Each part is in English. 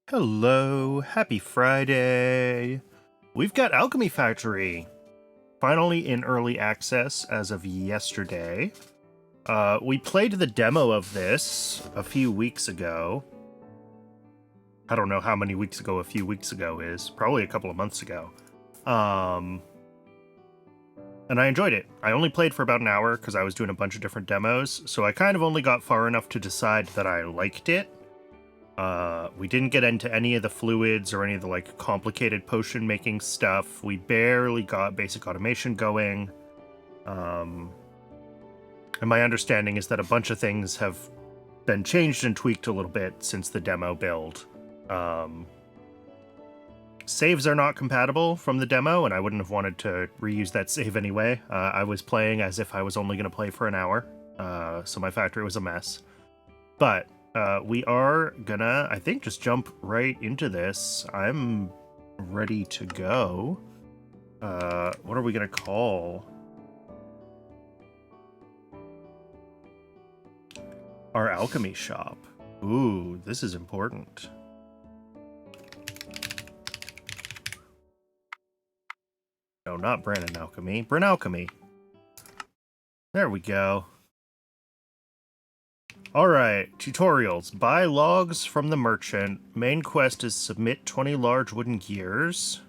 Hello, happy Friday. We've got Alchemy Factory, finally in early access as of yesterday. We played the demo of this a few weeks ago. I don't know how many weeks ago a few weeks ago is, probably a couple of months ago. And I enjoyed it. I only played for about an hour because I was doing a bunch of different demos, so I kind of only got far enough to decide that I liked it. We didn't get into any of the fluids or any of the complicated potion making stuff. We barely got basic automation going. And my understanding is that a bunch of things have been changed and tweaked a little bit since the demo build. Saves are not compatible from the demo, and I wouldn't have wanted to reuse that save anyway. I was playing as if I was only going to play for an hour, so my factory was a mess. But we are gonna, I think, just jump right into this. I'm ready to go. What are we gonna call our alchemy shop? Ooh, this is important. No, not Brandon Alchemy. Bryn Alchemy. There we go. Alright, tutorials. Buy logs from the merchant. Main quest is submit 20 large wooden gears.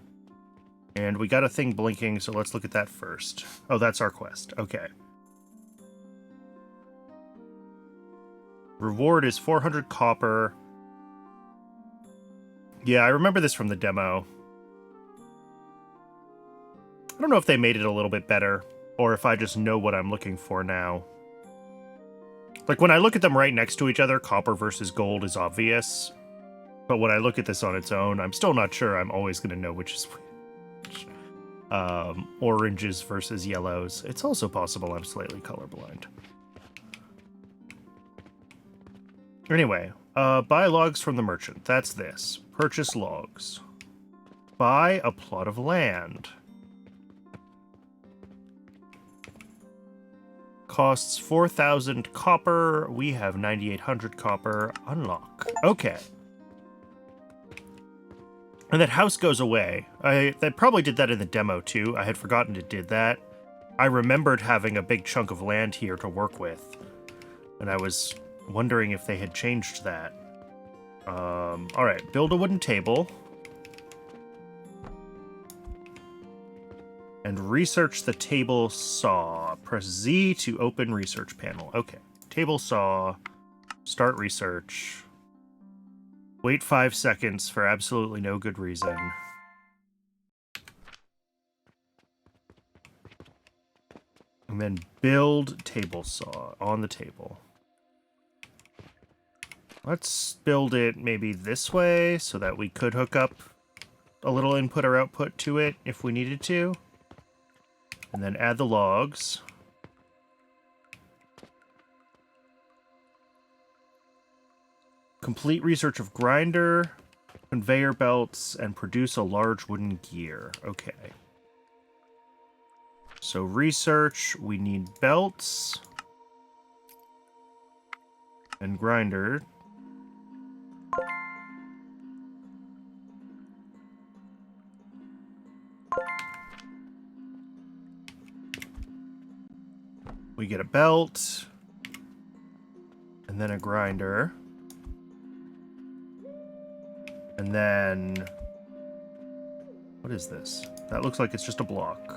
And we got a thing blinking, so let's look at that first. Oh, that's our quest. Okay. Reward is 400 copper. Yeah, I remember this from the demo. I don't know if they made it a little bit better, or if I just know what I'm looking for now. Like, when I look at them right next to each other, copper versus gold is obvious. But when I look at this on its own, I'm still not sure I'm always going to know which is which. Oranges versus yellows. It's also possible I'm slightly colorblind. Anyway, buy logs from the merchant. That's this. Purchase logs. Buy a plot of land. Costs 4,000 copper. We have 9,800 copper. Unlock. Okay. And that house goes away. They probably did that in the demo too. I had forgotten it did that. I remembered having a big chunk of land here to work with. And I was wondering if they had changed that. Alright, build a wooden table. And research the table saw. Press Z to open research panel. Okay. Table saw. Start research. Wait 5 seconds for absolutely no good reason. And then build table saw on the table. Let's build it maybe this way so that we could hook up a little input or output to it if we needed to. And then add the logs. Complete research of grinder, conveyor belts, and produce a large wooden gear. Okay. So research, we need belts. And grinder. We get a belt, and then a grinder, and then, what is this? That looks like it's just a block.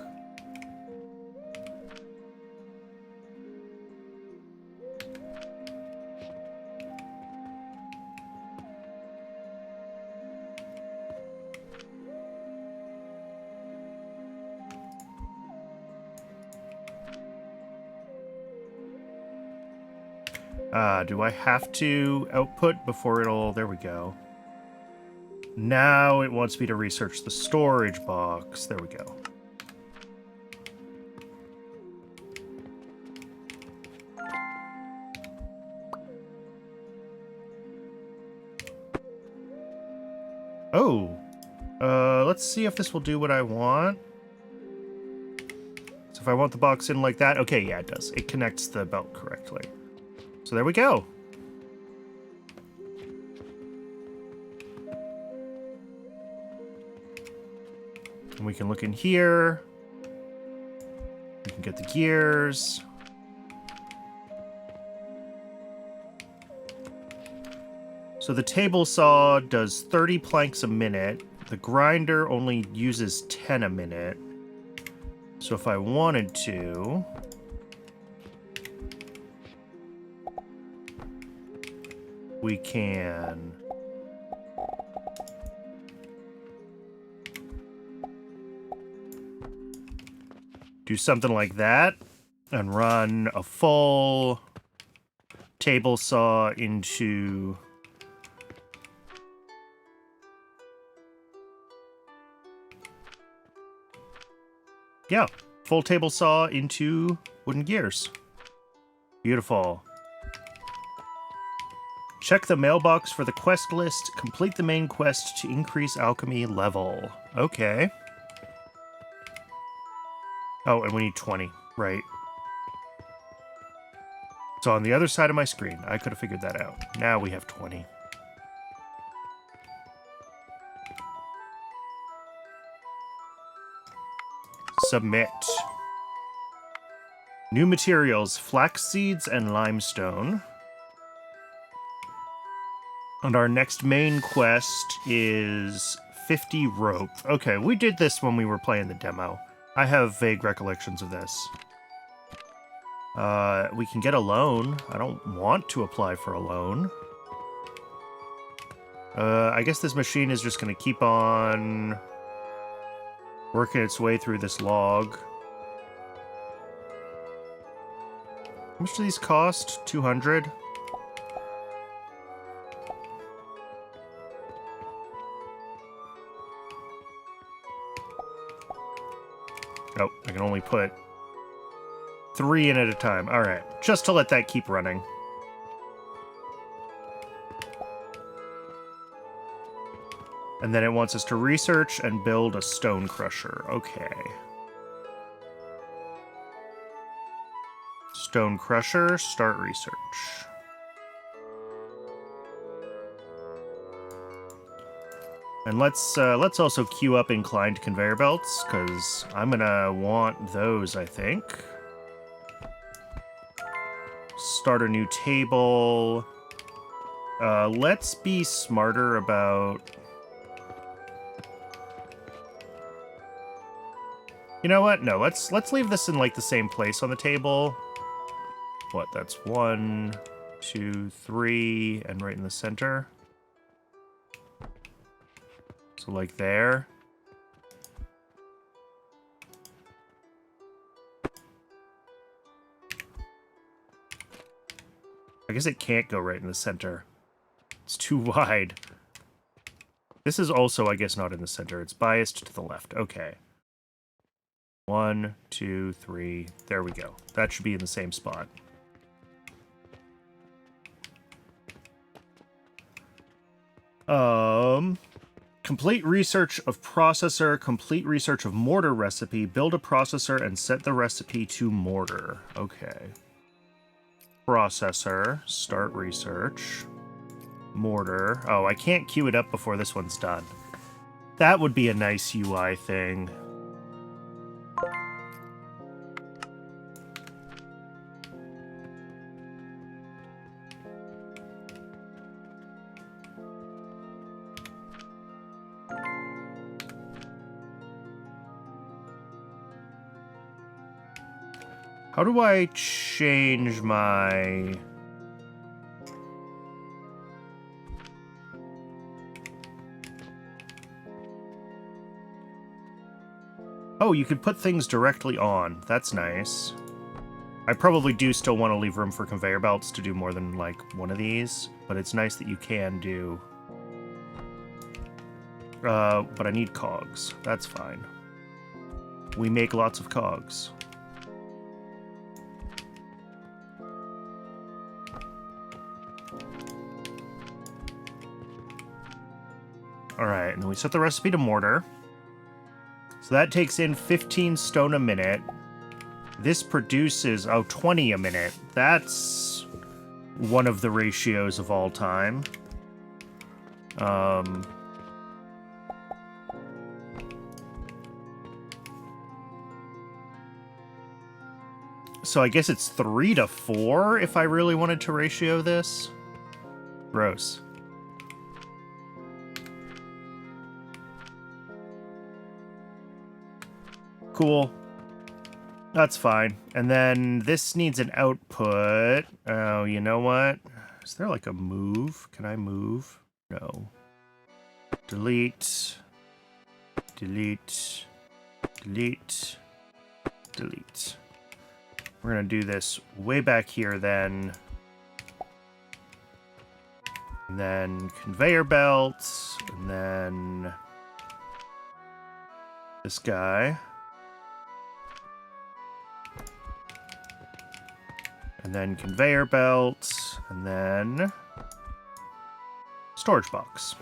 Do I have to output before it'll... There we go. Now it wants me to research the storage box. There we go. Oh. Let's see if this will do what I want. So if I want the box in like that... Okay, yeah, it does. It connects the belt correctly. So there we go. We can look in here. We can get the gears. So the table saw does 30 planks a minute. The grinder only uses 10 a minute. So if I wanted to... we can... do something like that and run a full table saw into... yeah, full table saw into wooden gears. Beautiful. Check the mailbox for the quest list. Complete the main quest to increase alchemy level. Okay. Oh, and we need 20. Right. It's on the other side of my screen. I could have figured that out. Now we have 20. Submit. New materials, flax seeds and limestone. And our next main quest is 50 rope. Okay, we did this when we were playing the demo. I have vague recollections of this. We can get a loan. I don't want to apply for a loan. I guess this machine is just going to keep on working its way through this log. How much do these cost? 200? Oh, I can only put 3 in at a time. Alright, just to let that keep running. And then it wants us to research and build a stone crusher. Okay. Stone crusher, start research. And let's also queue up inclined conveyor belts, because I'm gonna want those, I think. Start a new table. Let's be smarter about... you know what? No, let's leave this in, like, the same place on the table. What, that's 1, 2, 3, and right in the center. So, like, there. I guess it can't go right in the center. It's too wide. This is also, I guess, not in the center. It's biased to the left. Okay. 1, 2, 3. There we go. That should be in the same spot. Complete research of processor, complete research of mortar recipe, build a processor and set the recipe to mortar. Okay. Processor, start research. Mortar. Oh, I can't queue it up before this one's done. That would be a nice UI thing. How do I change my... oh, you can put things directly on. That's nice. I probably do still want to leave room for conveyor belts to do more than, like, one of these, but it's nice that you can do... but I need cogs. That's fine. We make lots of cogs. Alright, and then we set the recipe to mortar. So that takes in 15 stone a minute. This produces, 20 a minute. That's one of the ratios of all time. So I guess it's 3 to 4 if I really wanted to ratio this. Gross. Cool. That's fine. And then this needs an output. Oh, you know what? Is there like a move? Can I move? No. Delete. Delete. Delete. Delete. We're going to do this way back here then. And then conveyor belts. And then this guy. And then conveyor belts. And then storage box.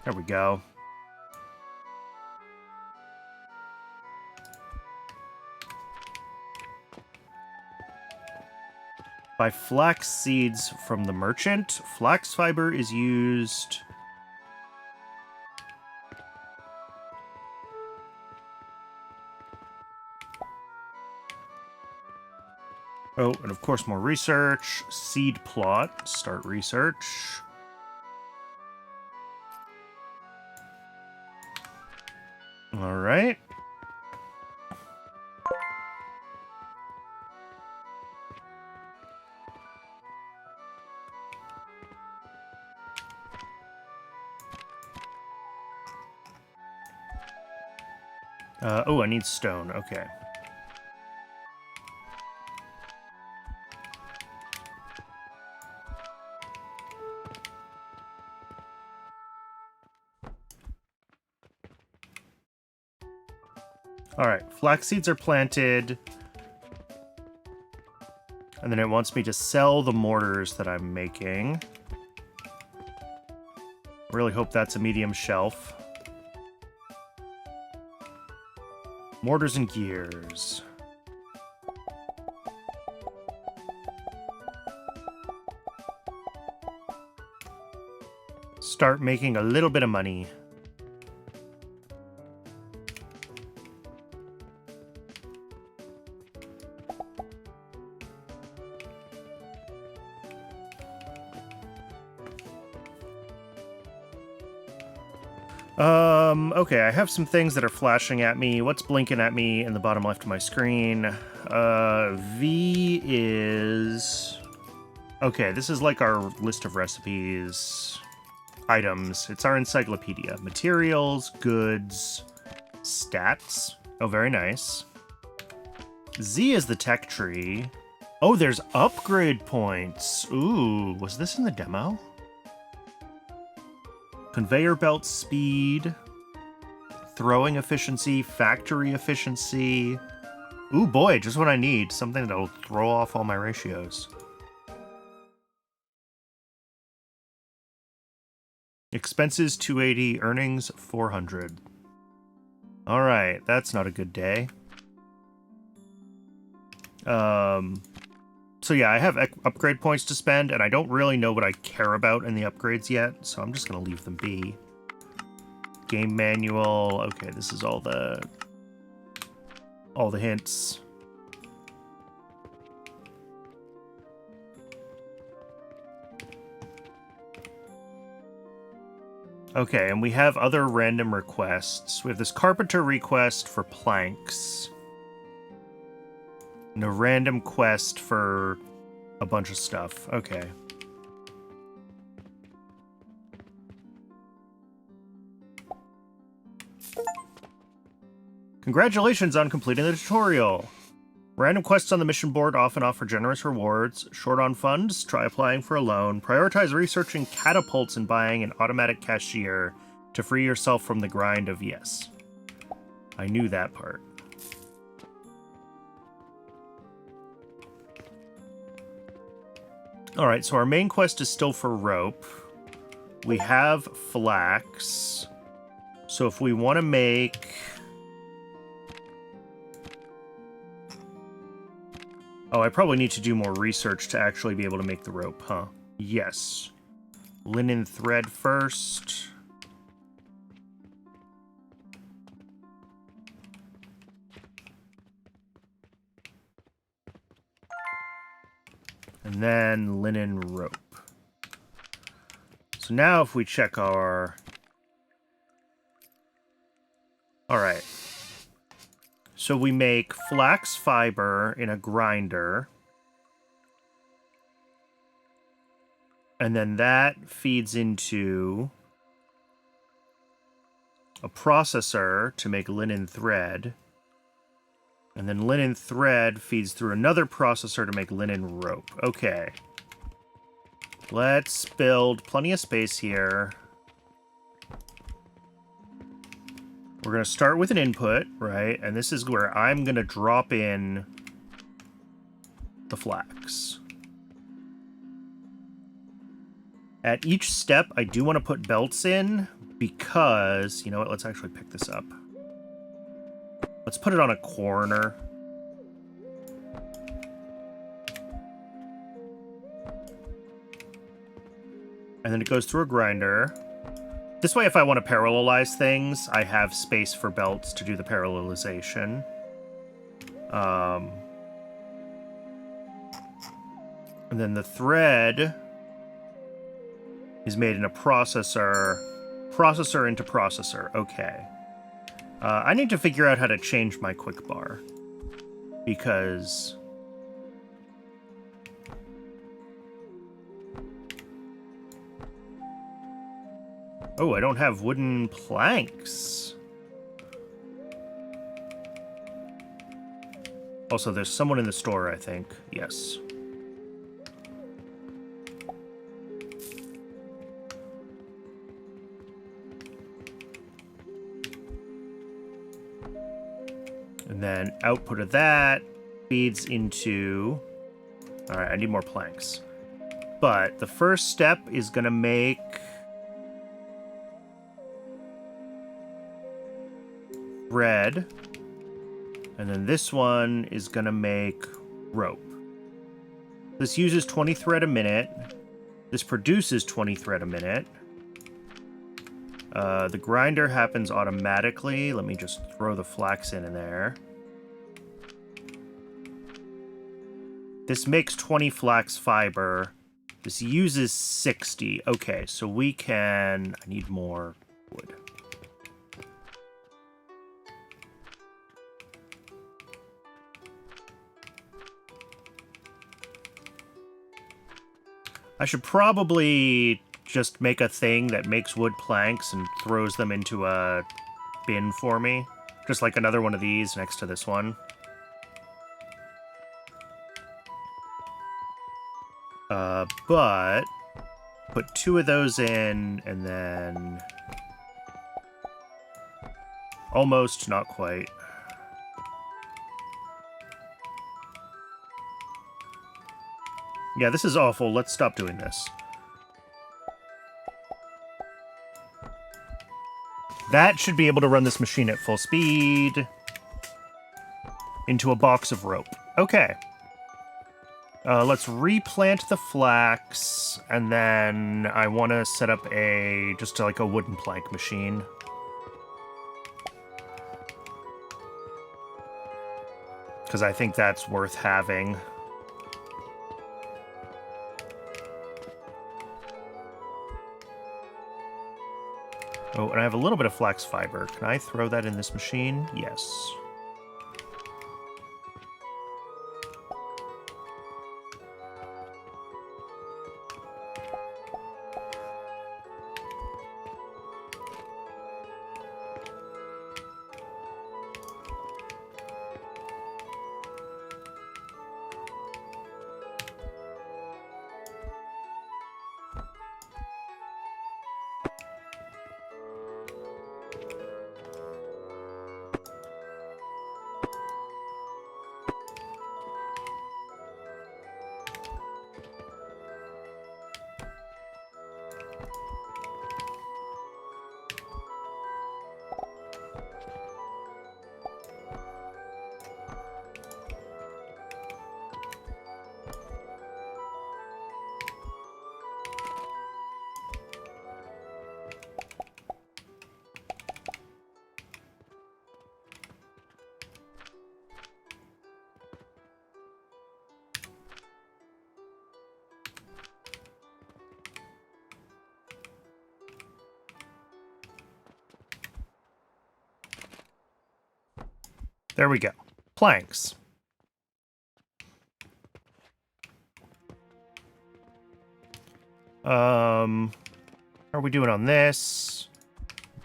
There we go. Buy flax seeds from the merchant. Flax fiber is used... Oh, and of course more research. Seed plot. Start research. All right. Oh, I need stone. Okay. All right, flax seeds are planted. And then it wants me to sell the mortars that I'm making. Really hope that's a medium shelf. Mortars and gears. Start making a little bit of money. Okay, I have some things that are flashing at me. What's blinking at me in the bottom left of my screen? V is... Okay, this is like our list of recipes. Items. It's our encyclopedia. Materials, goods, stats. Oh, very nice. Z is the tech tree. Oh, there's upgrade points. Ooh, was this in the demo? Conveyor belt speed, throwing efficiency, factory efficiency. Ooh boy, just what I need. Something that'll throw off all my ratios. Expenses 280, earnings 400. Alright, that's not a good day. So yeah, I have upgrade points to spend, and I don't really know what I care about in the upgrades yet, so I'm just going to leave them be. Game manual. Okay, this is all the hints. Okay, and we have other random requests. We have this carpenter request for planks. And a random quest for a bunch of stuff. Okay. Congratulations on completing the tutorial! Random quests on the mission board often offer generous rewards. Short on funds? Try applying for a loan. Prioritize researching catapults and buying an automatic cashier to free yourself from the grind of yes. I knew that part. Alright, so our main quest is still for rope. We have flax. So if we want to make... Oh, I probably need to do more research to actually be able to make the rope, huh? Yes. Linen thread first. And then linen rope. So now if we check our... Alright. So we make flax fiber in a grinder. And then that feeds into a processor to make linen thread. And then linen thread feeds through another processor to make linen rope. Okay. Let's build plenty of space here. We're going to start with an input, right? And this is where I'm going to drop in the flax. At each step, I do want to put belts in because... You know what? Let's actually pick this up. Let's put it on a corner. And then it goes through a grinder. This way, if I want to parallelize things, I have space for belts to do the parallelization. And then the thread is made in a processor. Processor into processor. Okay. I need to figure out how to change my quick bar. Because... Oh, I don't have wooden planks. Also, there's someone in the store, I think. Yes. And then output of that feeds into... Alright, I need more planks. But the first step is going to make... thread, and then this one is gonna make rope. This uses 20 thread a minute. This produces 20 thread a minute. The grinder happens automatically. Let me just throw the flax in there. This makes 20 flax fiber. This uses 60. Okay, so we can... I need more wood. I should probably just make a thing that makes wood planks and throws them into a bin for me. Just like another one of these next to this one. But put 2 of those in, and then... Almost, not quite. Yeah, this is awful. Let's stop doing this. That should be able to run this machine at full speed. Into a box of rope. Okay. Let's replant the flax, and then I want to set up just like a wooden plank machine. Because I think that's worth having. Oh, and I have a little bit of flax fiber. Can I throw that in this machine? Yes. There we go. Planks. How are we doing on this?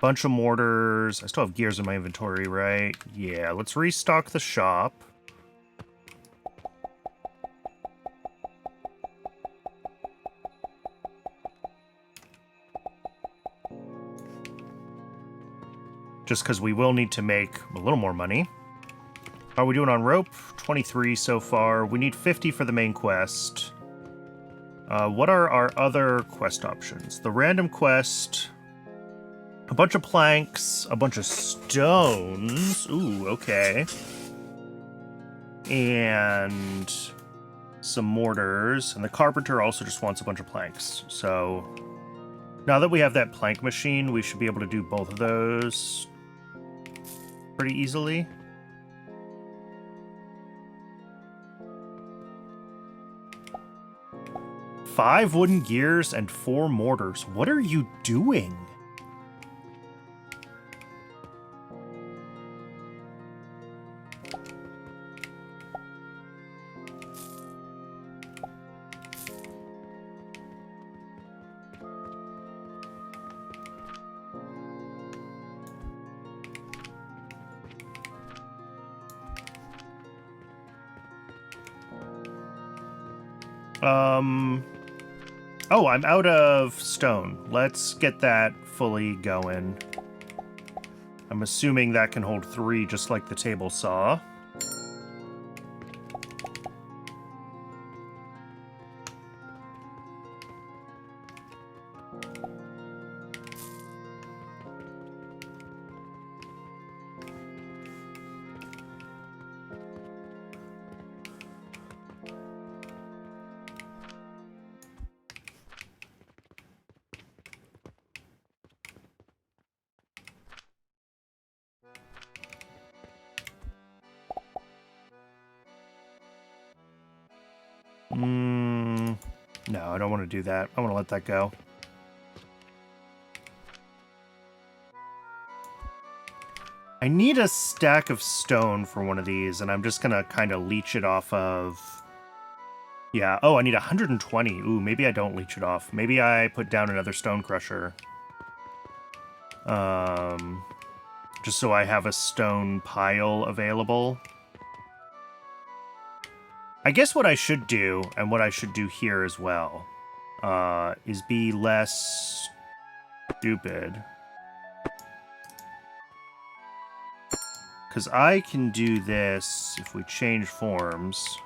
Bunch of mortars. I still have gears in my inventory, right? Yeah, let's restock the shop. Just because we will need to make a little more money. How are we doing on rope? 23 so far. We need 50 for the main quest. What are our other quest options? The random quest... A bunch of planks, a bunch of stones. Ooh, okay. And some mortars. And the carpenter also just wants a bunch of planks. So now that we have that plank machine, we should be able to do both of those pretty easily. Five wooden gears and 4 mortars. What are you doing? Oh, I'm out of stone. Let's get that fully going. I'm assuming that can hold 3, just like the table saw. No, I don't want to do that. I want to let that go. I need a stack of stone for one of these, and I'm just gonna kind of leech it off of... Yeah, oh, I need 120. Ooh, maybe I don't leech it off. Maybe I put down another stone crusher. Just so I have a stone pile available. I guess what I should do, and what I should do here as well, is be less stupid. Because I can do this if we change forms.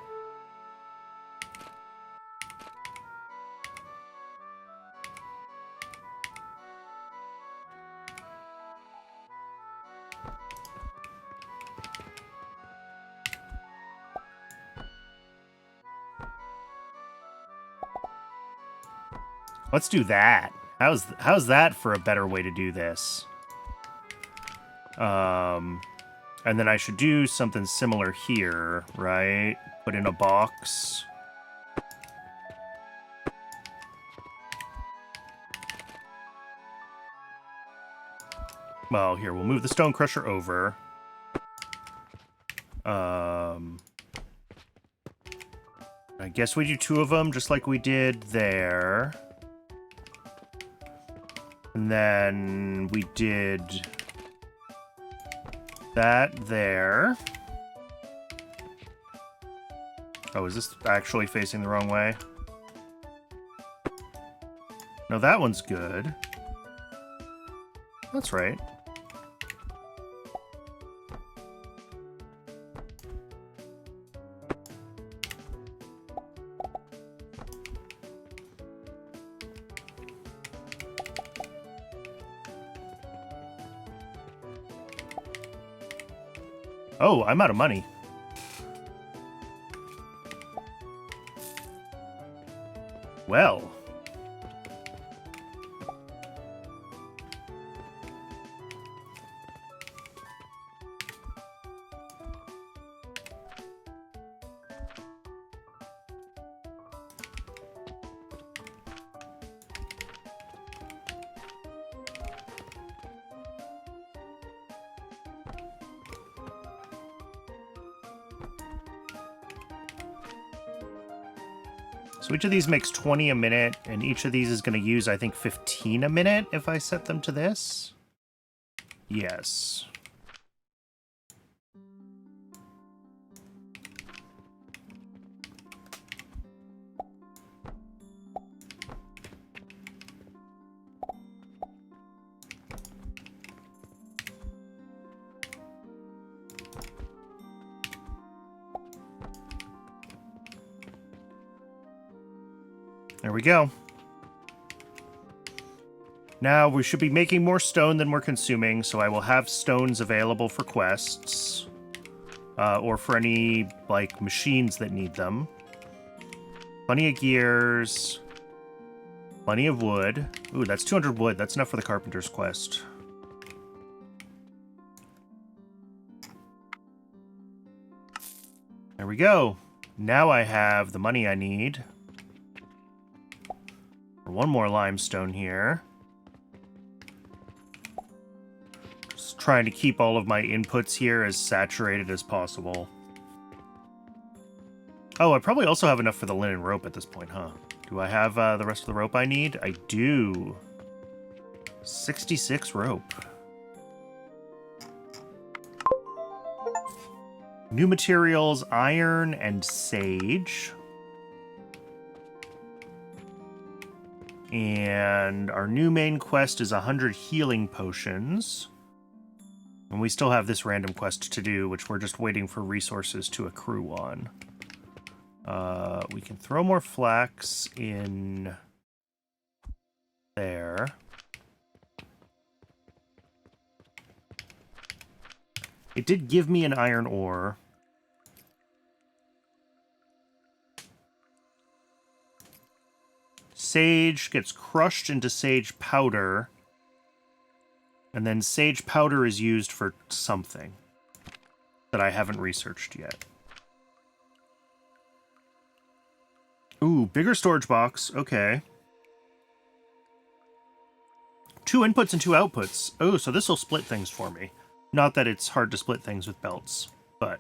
Let's do that. How's that for a better way to do this? And then I should do something similar here, right? Put in a box. Well, here, we'll move the stone crusher over. I guess we do 2 of them, just like we did there. And then we did that there. Oh, is this actually facing the wrong way? No, that one's good. That's right. Oh, I'm out of money. Well. So each of these makes 20 a minute, and each of these is going to use, I think, 15 a minute if I set them to this. Yes. There we go. Now, we should be making more stone than we're consuming, so I will have stones available for quests. Or for any, like, machines that need them. Plenty of gears. Plenty of wood. Ooh, that's 200 wood. That's enough for the carpenter's quest. There we go. Now I have the money I need. For one more limestone here. Just trying to keep all of my inputs here as saturated as possible. Oh, I probably also have enough for the linen rope at this point, huh? Do I have the rest of the rope I need? I do. 66 rope. New materials, iron and sage. And our new main quest is 100 healing potions. And we still have this random quest to do, which we're just waiting for resources to accrue on. We can throw more flax in there. It did give me an iron ore. Sage gets crushed into sage powder. And then sage powder is used for something that I haven't researched yet. Ooh, bigger storage box. Okay. 2 inputs and 2 outputs. Oh, so this will split things for me. Not that it's hard to split things with belts, but...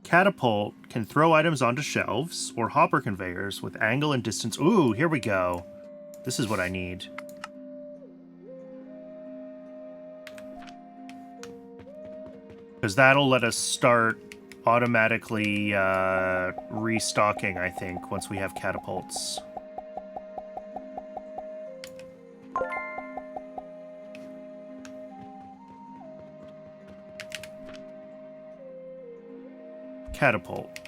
Catapult can throw items onto shelves or hopper conveyors with angle and distance. Ooh, here we go. This is what I need. Because that'll let us start automatically restocking, I think, once we have catapults. Catapult.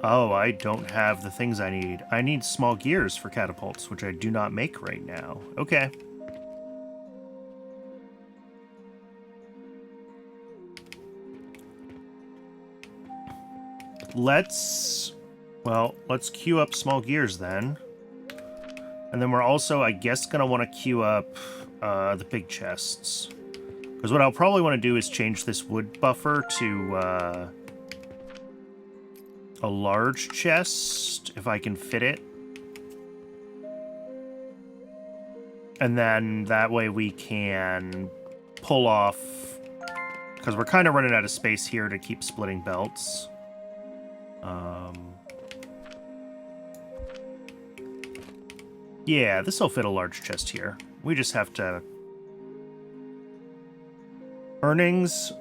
Oh, I don't have the things I need. I need small gears for catapults, which I do not make right now. Okay. Let's queue up small gears then. And then we're also, I guess, going to want to queue up the big chests. Because what I'll probably want to do is change this wood buffer to a large chest, if I can fit it. And then that way we can pull off... Because we're kind of running out of space here to keep splitting belts. Yeah, this will fit a large chest here. We just have to... Earnings,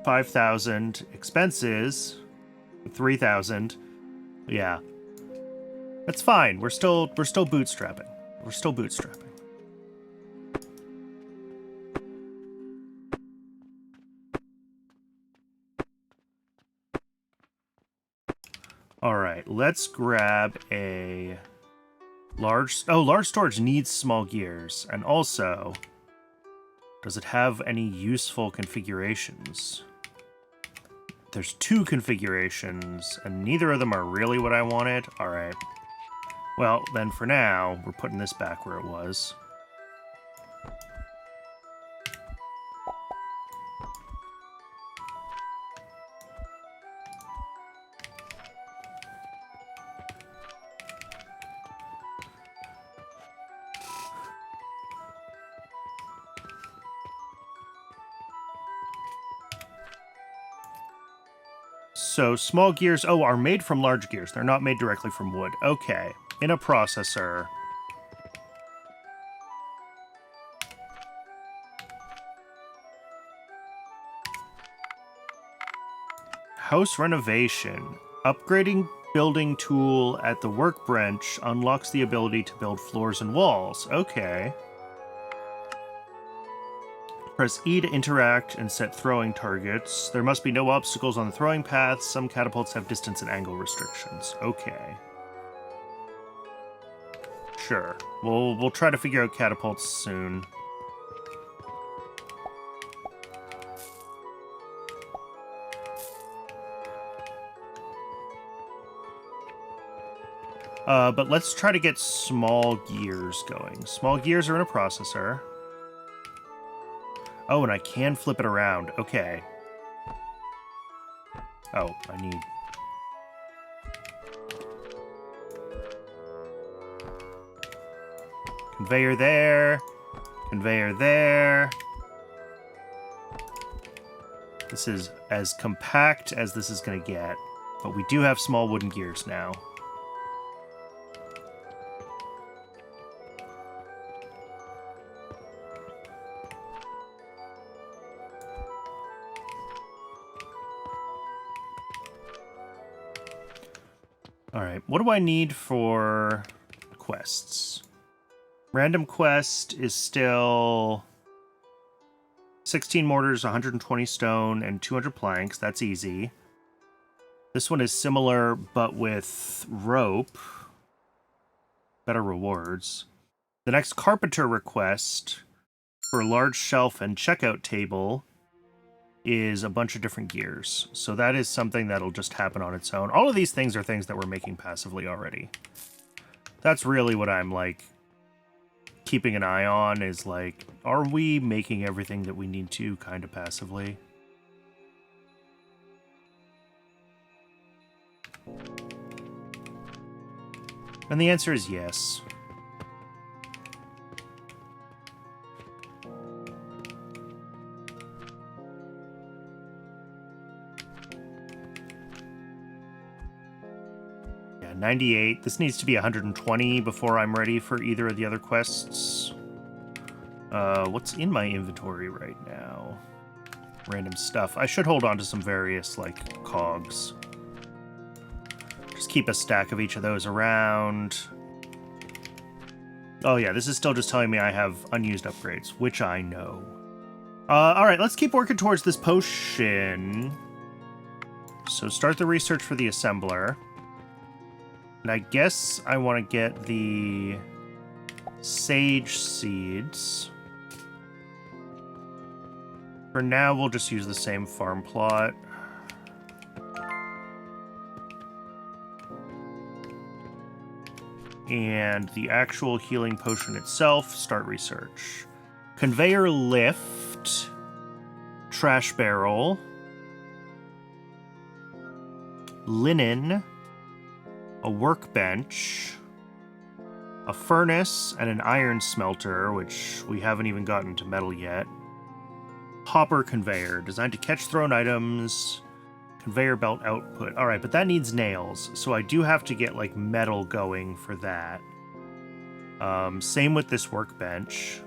5,000. Expenses, 3,000. Yeah. That's fine. We're still bootstrapping. We're still bootstrapping. Alright, let's grab a... large storage needs small gears. And also, does it have any useful configurations? There's 2 configurations, and neither of them are really what I wanted. Alright. Well, then for now, we're putting this back where it was. So small gears, are made from large gears. They're not made directly from wood. Okay. In a processor. House renovation. Upgrading building tool at the workbench unlocks the ability to build floors and walls. Okay. Press E to interact and set throwing targets. There must be no obstacles on the throwing paths. Some catapults have distance and angle restrictions. Okay. Sure. We'll try to figure out catapults soon. But let's try to get small gears going. Small gears are in a processor. Oh, and I can flip it around. Okay. Oh, I need... Conveyor there. Conveyor there. This is as compact as this is going to get. But we do have small wooden gears now. Alright, what do I need for quests? Random quest is still 16 mortars, 120 stone, and 200 planks. That's easy. This one is similar, but with rope. Better rewards. The next carpenter request for a large shelf and checkout table is a bunch of different gears. So that is something that'll just happen on its own. All of these things are things that we're making passively already. That's really what I'm, like, keeping an eye on, is, like, are we making everything that we need to kind of passively? And the answer is yes. Yeah, 98. This needs to be 120 before I'm ready for either of the other quests. What's in my inventory right now? Random stuff. I should hold on to some various, like, cogs. Just keep a stack of each of those around. Oh yeah, this is still just telling me I have unused upgrades, which I know. Alright, let's keep working towards this potion. So start the research for the assembler. And I guess I want to get the sage seeds. For now, we'll just use the same farm plot. And the actual healing potion itself, start research. Conveyor lift. Trash barrel. Linen. A workbench. A furnace and an iron smelter, which we haven't even gotten to metal yet. Hopper conveyor, designed to catch thrown items. Conveyor belt output. Alright, but that needs nails, so I do have to get, like, metal going for that. Same with this workbench.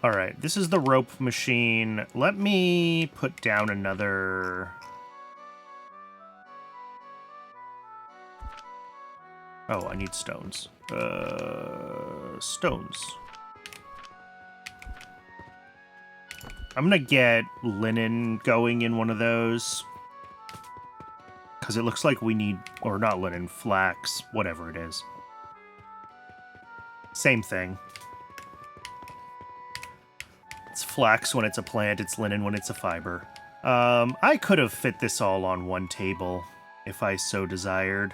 Alright, this is the rope machine. Let me put down another... Oh, I need stones. Stones. I'm gonna get linen going in one of those. Because it looks like we need... Or not linen, flax. Whatever it is. Same thing. It's flax when it's a plant, it's linen when it's a fiber. I could have fit this all on one table, if I so desired.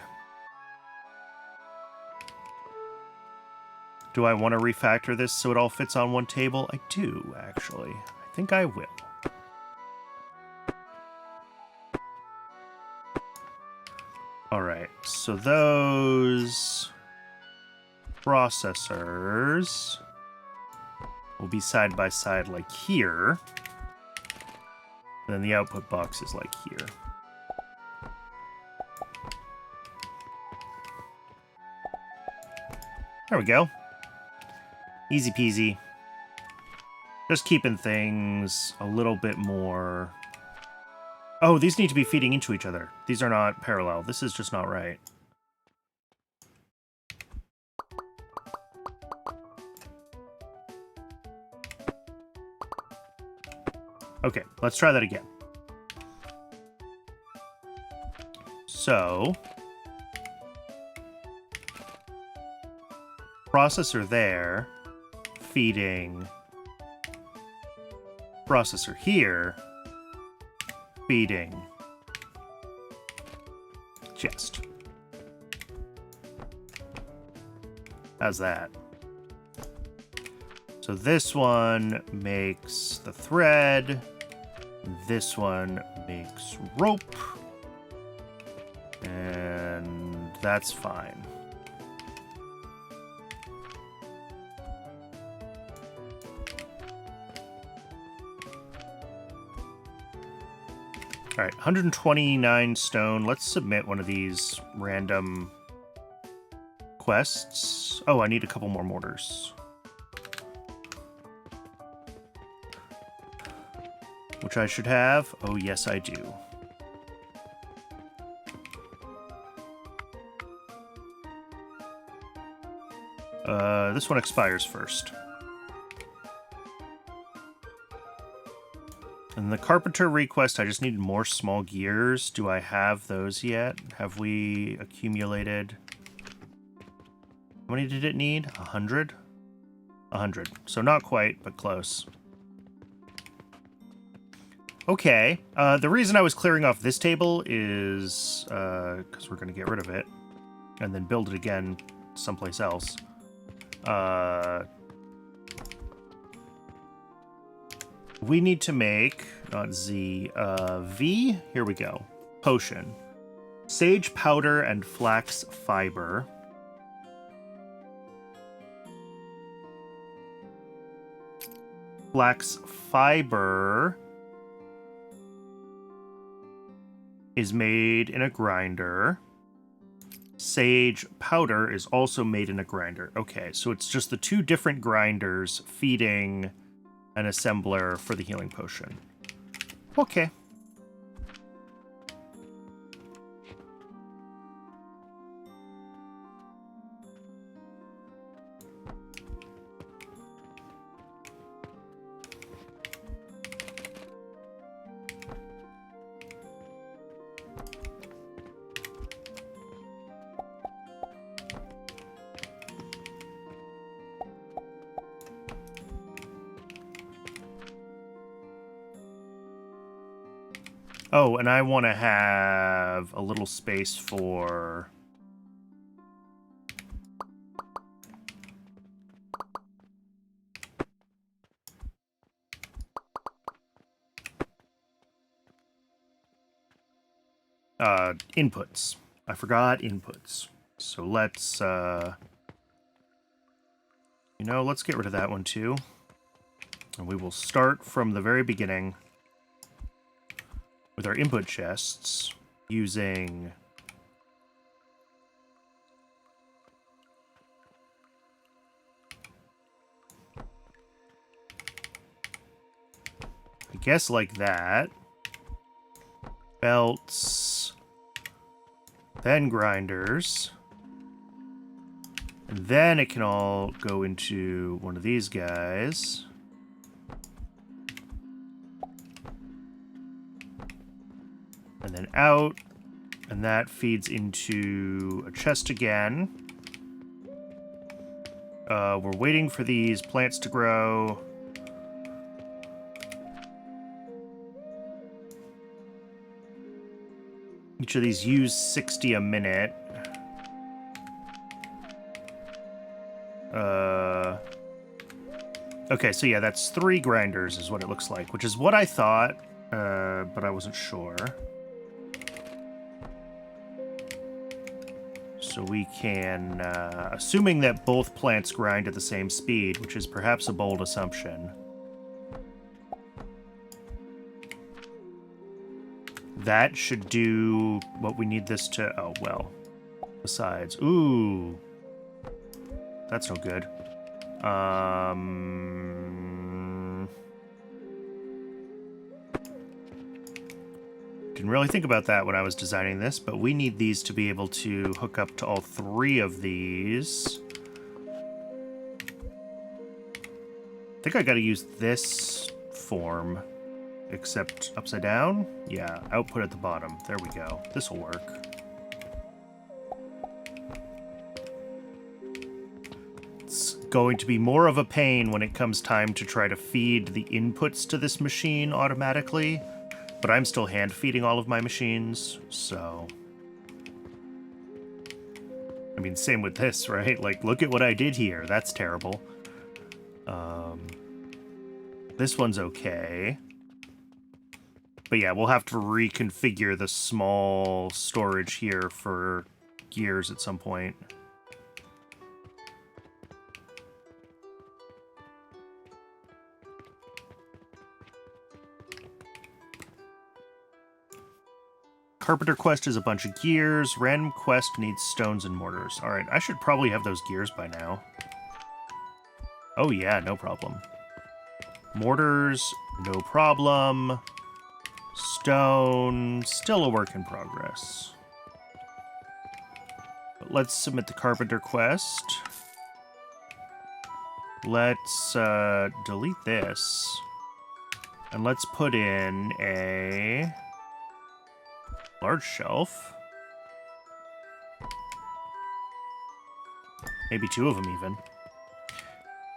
Do I want to refactor this so it all fits on one table? I do, actually. I think I will. Alright, so those processors will be side by side like here. And then the output box is like here. There we go. Easy peasy. Just keeping things a little bit more... Oh, these need to be feeding into each other. These are not parallel. This is just not right. Okay, let's try that again. So... processor there, feeding... processor here, feeding chest. How's that? So this one makes the thread, this one makes rope, and that's fine. All right, 129 stone. Let's submit one of these random quests. Oh, I need a couple more mortars. Which I should have. Oh, yes, I do. This one expires first. And the carpenter request, I just needed more small gears. Do I have those yet? Have we accumulated? How many did it need? 100? 100. So not quite, but close. Okay. The reason I was clearing off this table is because we're going to get rid of it and then build it again someplace else. We need to make, not Z, V, here we go, potion. Sage powder and flax fiber. Flax fiber is made in a grinder. Sage powder is also made in a grinder. Okay, so it's just the two different grinders feeding an assembler for the healing potion. Okay. Oh, and I want to have a little space for... inputs. I forgot inputs. So let's, you know, let's get rid of that one too. And we will start from the very beginning with our input chests using I guess like that. Belts, then grinders, and then it can all go into one of these guys. And then out, and that feeds into a chest again. We're waiting for these plants to grow. Each of these use 60 a minute. Okay, so yeah, that's 3 grinders is what it looks like, which is what I thought, but I wasn't sure. So we can, assuming that both plants grind at the same speed, which is perhaps a bold assumption. That should do what we need this to... Oh, well. Besides. Ooh. That's no good. Didn't really think about that when I was designing this, but we need these to be able to hook up to all 3 of these. I think I gotta use this form, except upside down? Yeah, output at the bottom. There we go. This'll work. It's going to be more of a pain when it comes time to try to feed the inputs to this machine automatically. But I'm still hand feeding all of my machines, so... I mean, same with this, right? Like, look at what I did here. That's terrible. This one's okay. But yeah, we'll have to reconfigure the small storage here for gears at some point. Carpenter Quest is a bunch of gears. Random Quest needs stones and mortars. Alright, I should probably have those gears by now. Oh yeah, no problem. Mortars, no problem. Stone, still a work in progress. But let's submit the Carpenter Quest. Let's delete this. And let's put in a... large shelf. Maybe 2 of them even.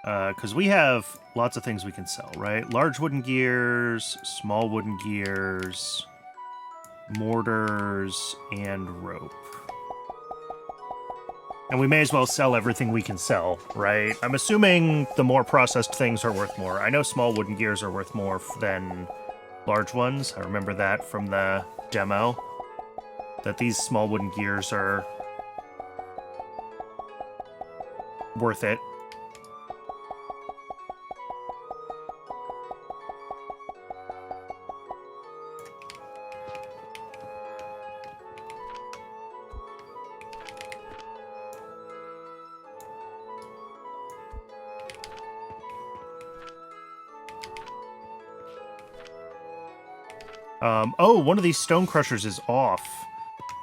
Because we have lots of things we can sell, right? Large wooden gears, small wooden gears, mortars, and rope. And we may as well sell everything we can sell, right? I'm assuming the more processed things are worth more. I know small wooden gears are worth more than large ones. I remember that from the demo. That these small wooden gears are worth it. Oh, one of these stone crushers is off.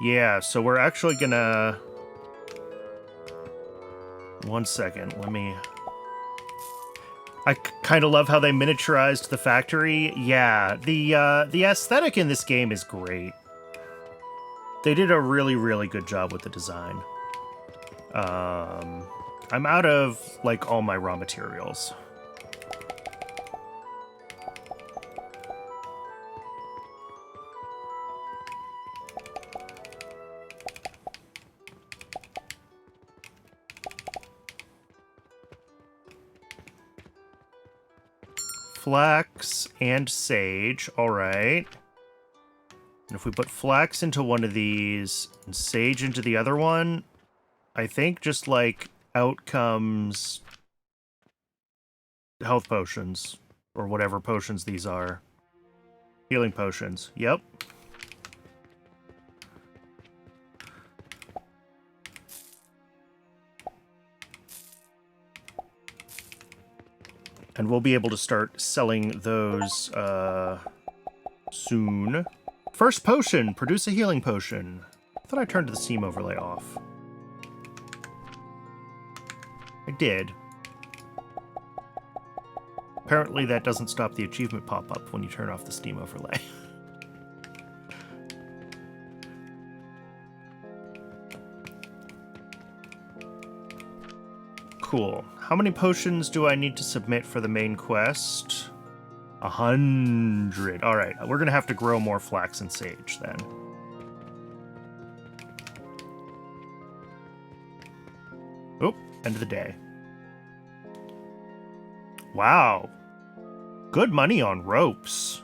Yeah, so we're actually gonna... One second, let me... I kind of love how they miniaturized the factory. Yeah, the aesthetic in this game is great. They did a really, really good job with the design. I'm out of, like, all my raw materials. Flax and sage, alright. And if we put flax into one of these and sage into the other one, I think just, like, out comes health potions, or whatever potions these are. Healing potions, yep. And we'll be able to start selling those soon. First potion, produce a healing potion. I thought I turned the Steam overlay off. I did. Apparently that doesn't stop the achievement pop-up when you turn off the Steam overlay. Cool. How many potions do I need to submit for the main quest? 100. Alright, we're gonna have to grow more flax and sage then. Oh, end of the day. Wow. Good money on ropes.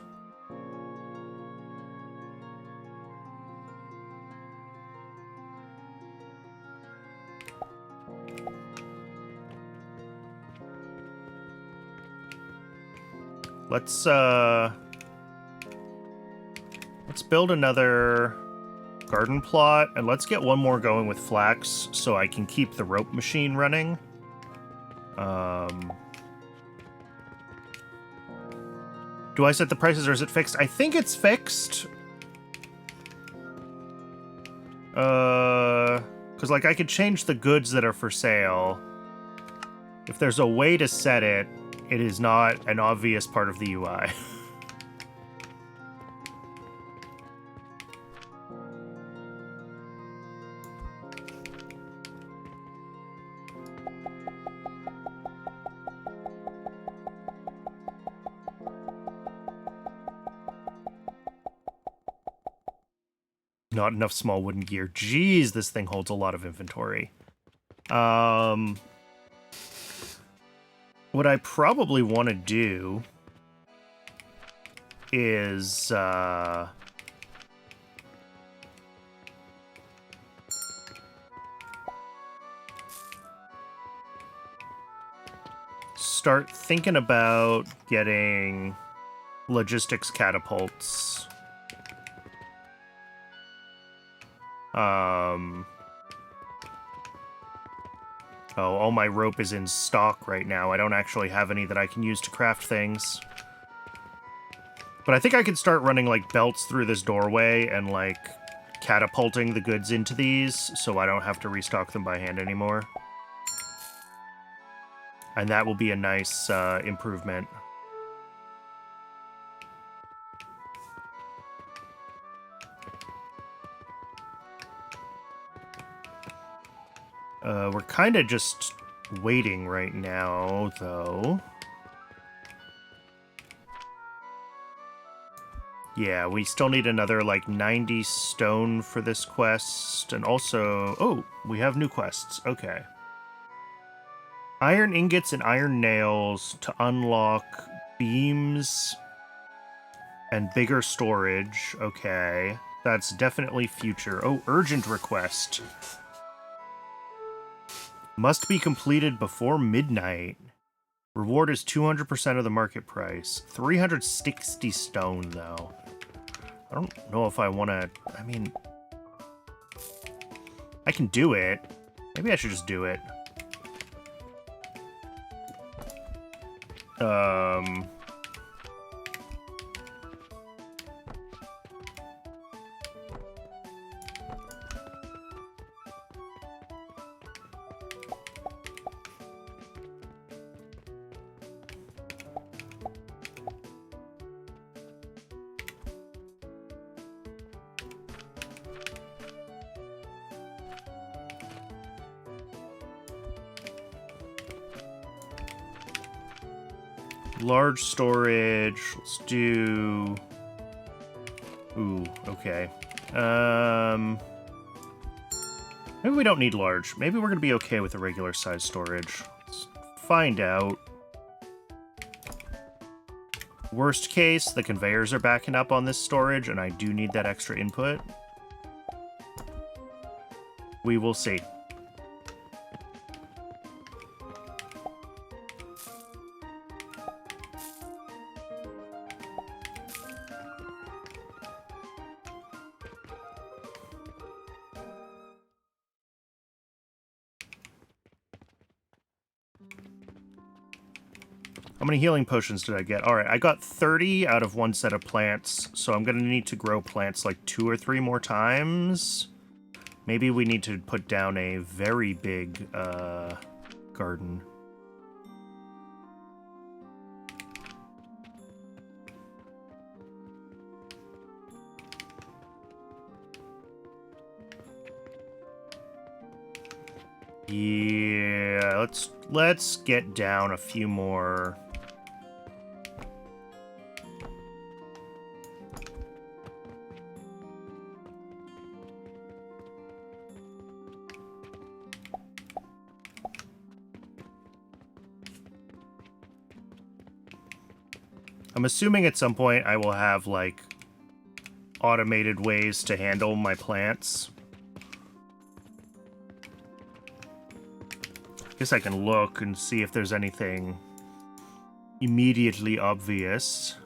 Let's build another garden plot, and let's get one more going with flax so I can keep the rope machine running. Do I set the prices or is it fixed? I think it's fixed. Because, like, I could change the goods that are for sale. If there's a way to set it, it is not an obvious part of the UI. Not enough small wooden gear. Jeez, this thing holds a lot of inventory. What I probably want to do is, start thinking about getting logistics catapults. Oh, all my rope is in stock right now. I don't actually have any that I can use to craft things. But I think I could start running, like, belts through this doorway and, like, catapulting the goods into these so I don't have to restock them by hand anymore. And that will be a nice improvement. We're kind of just waiting right now, though. Yeah, we still need another, like, 90 stone for this quest. And also... Oh, we have new quests. Okay. Iron ingots and iron nails to unlock beams and bigger storage. Okay. That's definitely future. Oh, urgent request. Must be completed before midnight. Reward is 200% of the market price. 360 stone, though. I don't know if I want to... I mean... I can do it. Maybe I should just do it. Large storage. Let's do... Ooh, okay. Maybe we don't need large. Maybe we're gonna be okay with a regular size storage. Let's find out. Worst case, the conveyors are backing up on this storage, and I do need that extra input. We will see. How many healing potions did I get? All right, I got 30 out of one set of plants, so I'm going to need to grow plants like 2 or 3 more times. Maybe we need to put down a very big garden. Yeah, let's get down a few more. I'm assuming at some point I will have, like, automated ways to handle my plants. Guess I can look and see if there's anything immediately obvious.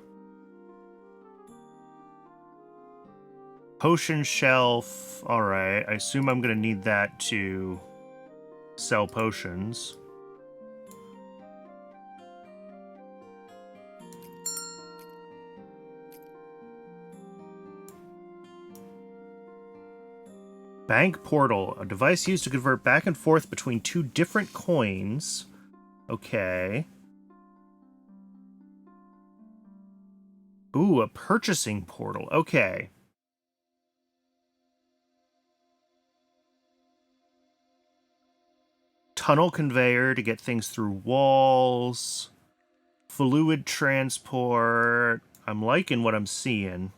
Potion shelf. Alright, I assume I'm gonna need that to sell potions. Bank portal, a device used to convert back and forth between two different coins. Okay. Ooh, a purchasing portal. Okay. Tunnel conveyor to get things through walls. Fluid transport. I'm liking what I'm seeing.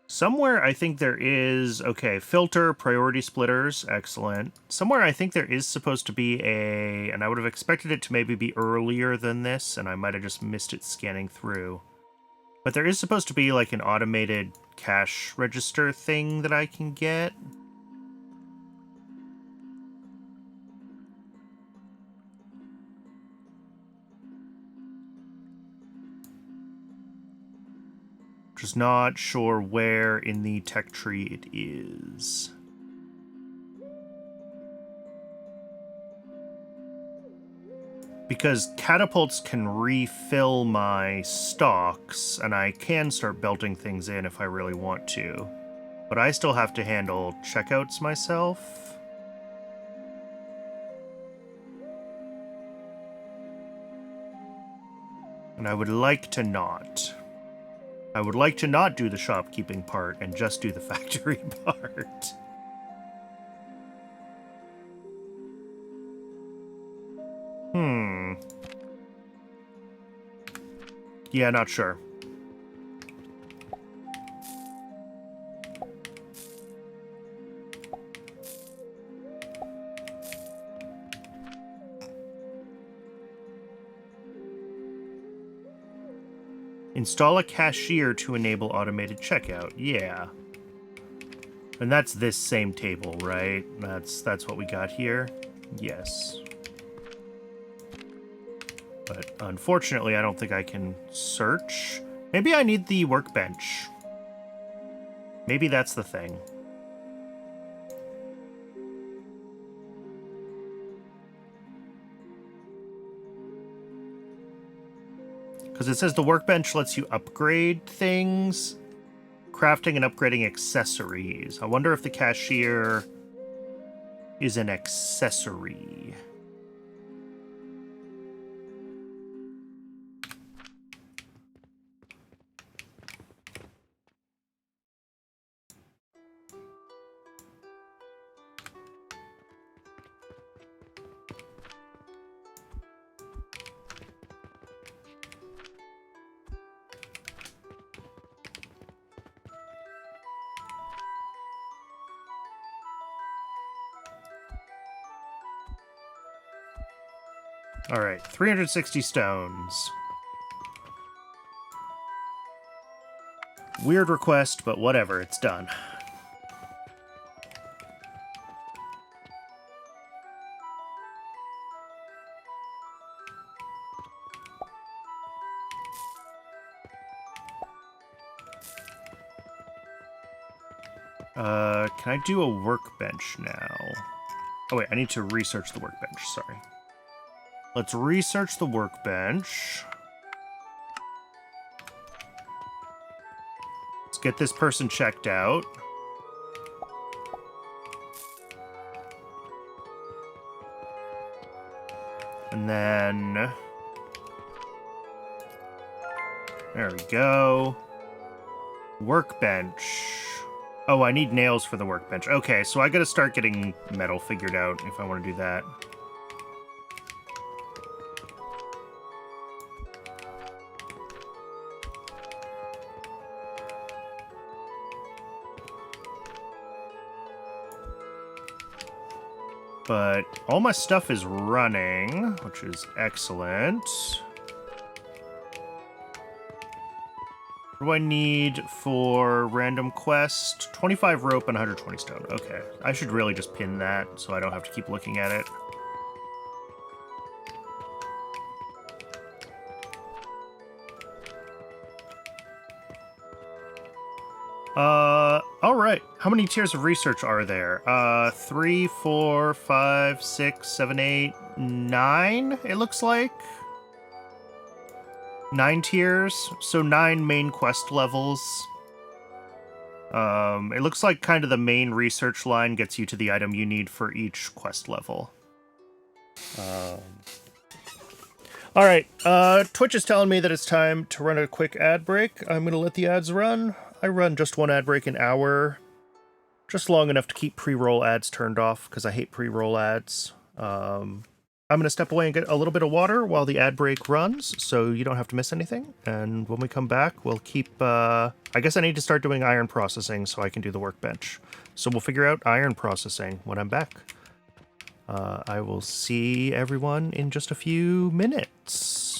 Somewhere I think there is... Okay, filter, priority splitters. Excellent. Somewhere I think there is supposed to be a... And I would have expected it to maybe be earlier than this, and I might have just missed it scanning through. But there is supposed to be like an automated cash register thing that I can get. Just not sure where in the tech tree it is. Because catapults can refill my stocks, and I can start belting things in if I really want to. But I still have to handle checkouts myself. And I would like to not. I would like to not do the shopkeeping part and just do the factory part. Yeah, not sure. Install a cashier to enable automated checkout. Yeah. And that's this same table, right? That's what we got here? Yes. But unfortunately, I don't think I can search. Maybe I need the workbench. Maybe that's the thing. Because it says the workbench lets you upgrade things, crafting and upgrading accessories. I wonder if the cashier is an accessory. Alright, 360 stones. Weird request, but whatever, it's done. Can I do a workbench now? Oh wait, I need to research the workbench, sorry. Let's research the workbench. Let's get this person checked out. And then... There we go. Workbench. Oh, I need nails for the workbench. Okay, so I gotta start getting metal figured out if I want to do that. But all my stuff is running, which is excellent. What do I need for random quest? 25 rope and 120 stone. Okay, I should really just pin that so I don't have to keep looking at it. All right. How many tiers of research are there? 3, 4, 5, 6, 7, 8, 9, it looks like. 9 tiers, so 9 main quest levels. It looks like kind of the main research line gets you to the item you need for each quest level. All right, Twitch is telling me that it's time to run a quick ad break. I'm gonna let the ads run. I run just one ad break an hour, just long enough to keep pre-roll ads turned off, because I hate pre-roll ads. I'm going to step away and get a little bit of water while the ad break runs, so you don't have to miss anything. And when we come back, we'll keep... I guess I need to start doing iron processing so I can do the workbench. So we'll figure out iron processing when I'm back. I will see everyone in just a few minutes.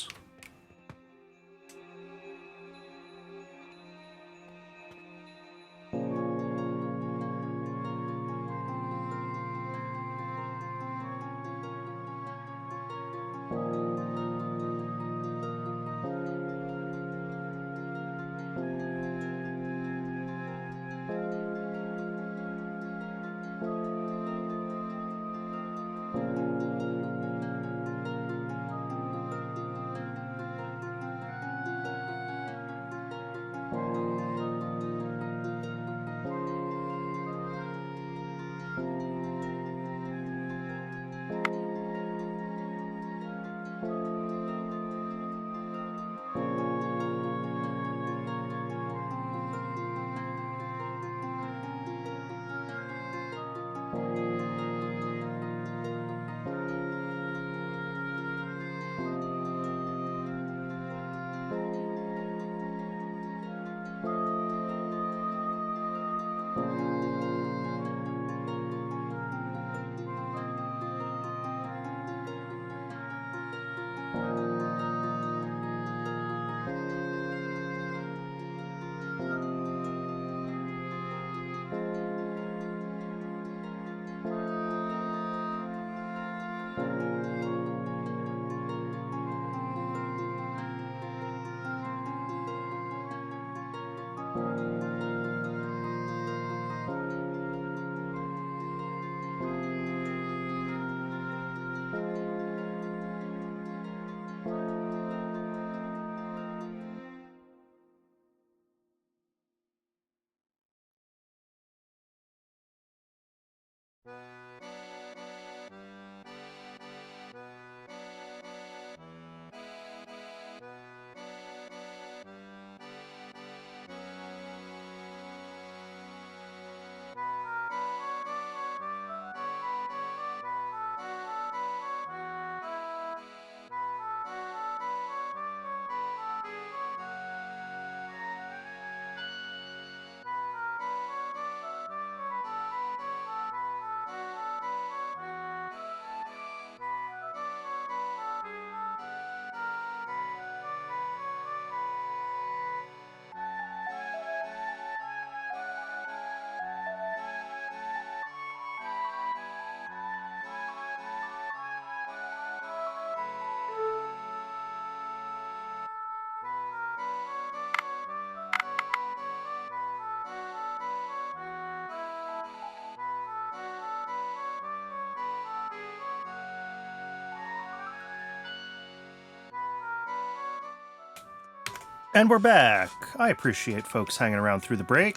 And we're back. I appreciate folks hanging around through the break.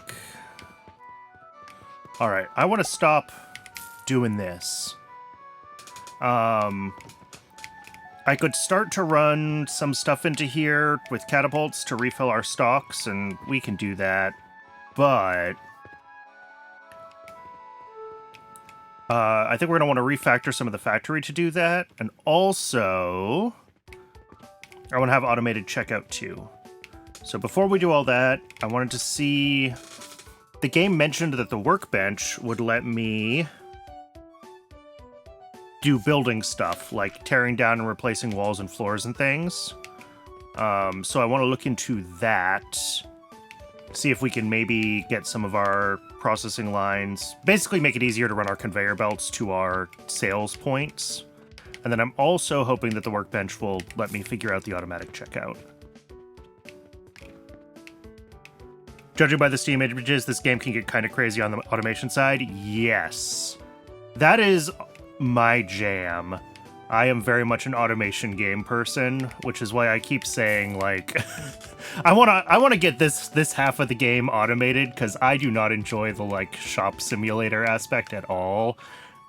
All right, I want to stop doing this. I could start to run some stuff into here with catapults to refill our stocks, and we can do that. But I think we're going to want to refactor some of the factory to do that. And also, I want to have automated checkout too. So before we do all that, I wanted to see... The game mentioned that the workbench would let me do building stuff, like tearing down and replacing walls and floors and things. So I want to look into that. See if we can maybe get some of our processing lines, basically make it easier to run our conveyor belts to our sales points. And then I'm also hoping that the workbench will let me figure out the automatic checkout. Judging by the Steam images, this game can get kind of crazy on the automation side. Yes. That is my jam. I am very much an automation game person, which is why I keep saying, like, I want to get this half of the game automated, because I do not enjoy the, like, shop simulator aspect at all.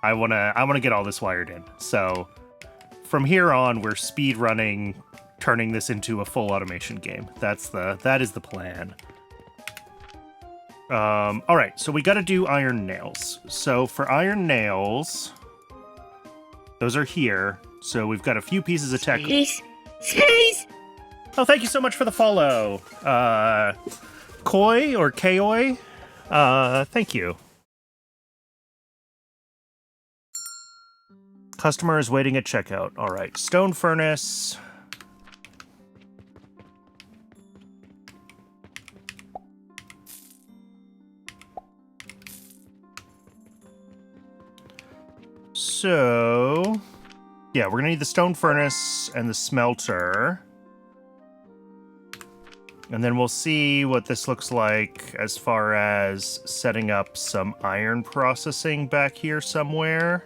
I want to get all this wired in. So from here on, we're speed running, turning this into a full automation game. That is the plan. All right, so we got to do iron nails. So for iron nails, those are here. So we've got a few pieces of tech. Space! Oh, thank you so much for the follow. Koi or Koi? Thank you. Customer is waiting at checkout. All right, stone furnace. So, yeah, we're gonna need the stone furnace and the smelter. And then we'll see what this looks like as far as setting up some iron processing back here somewhere.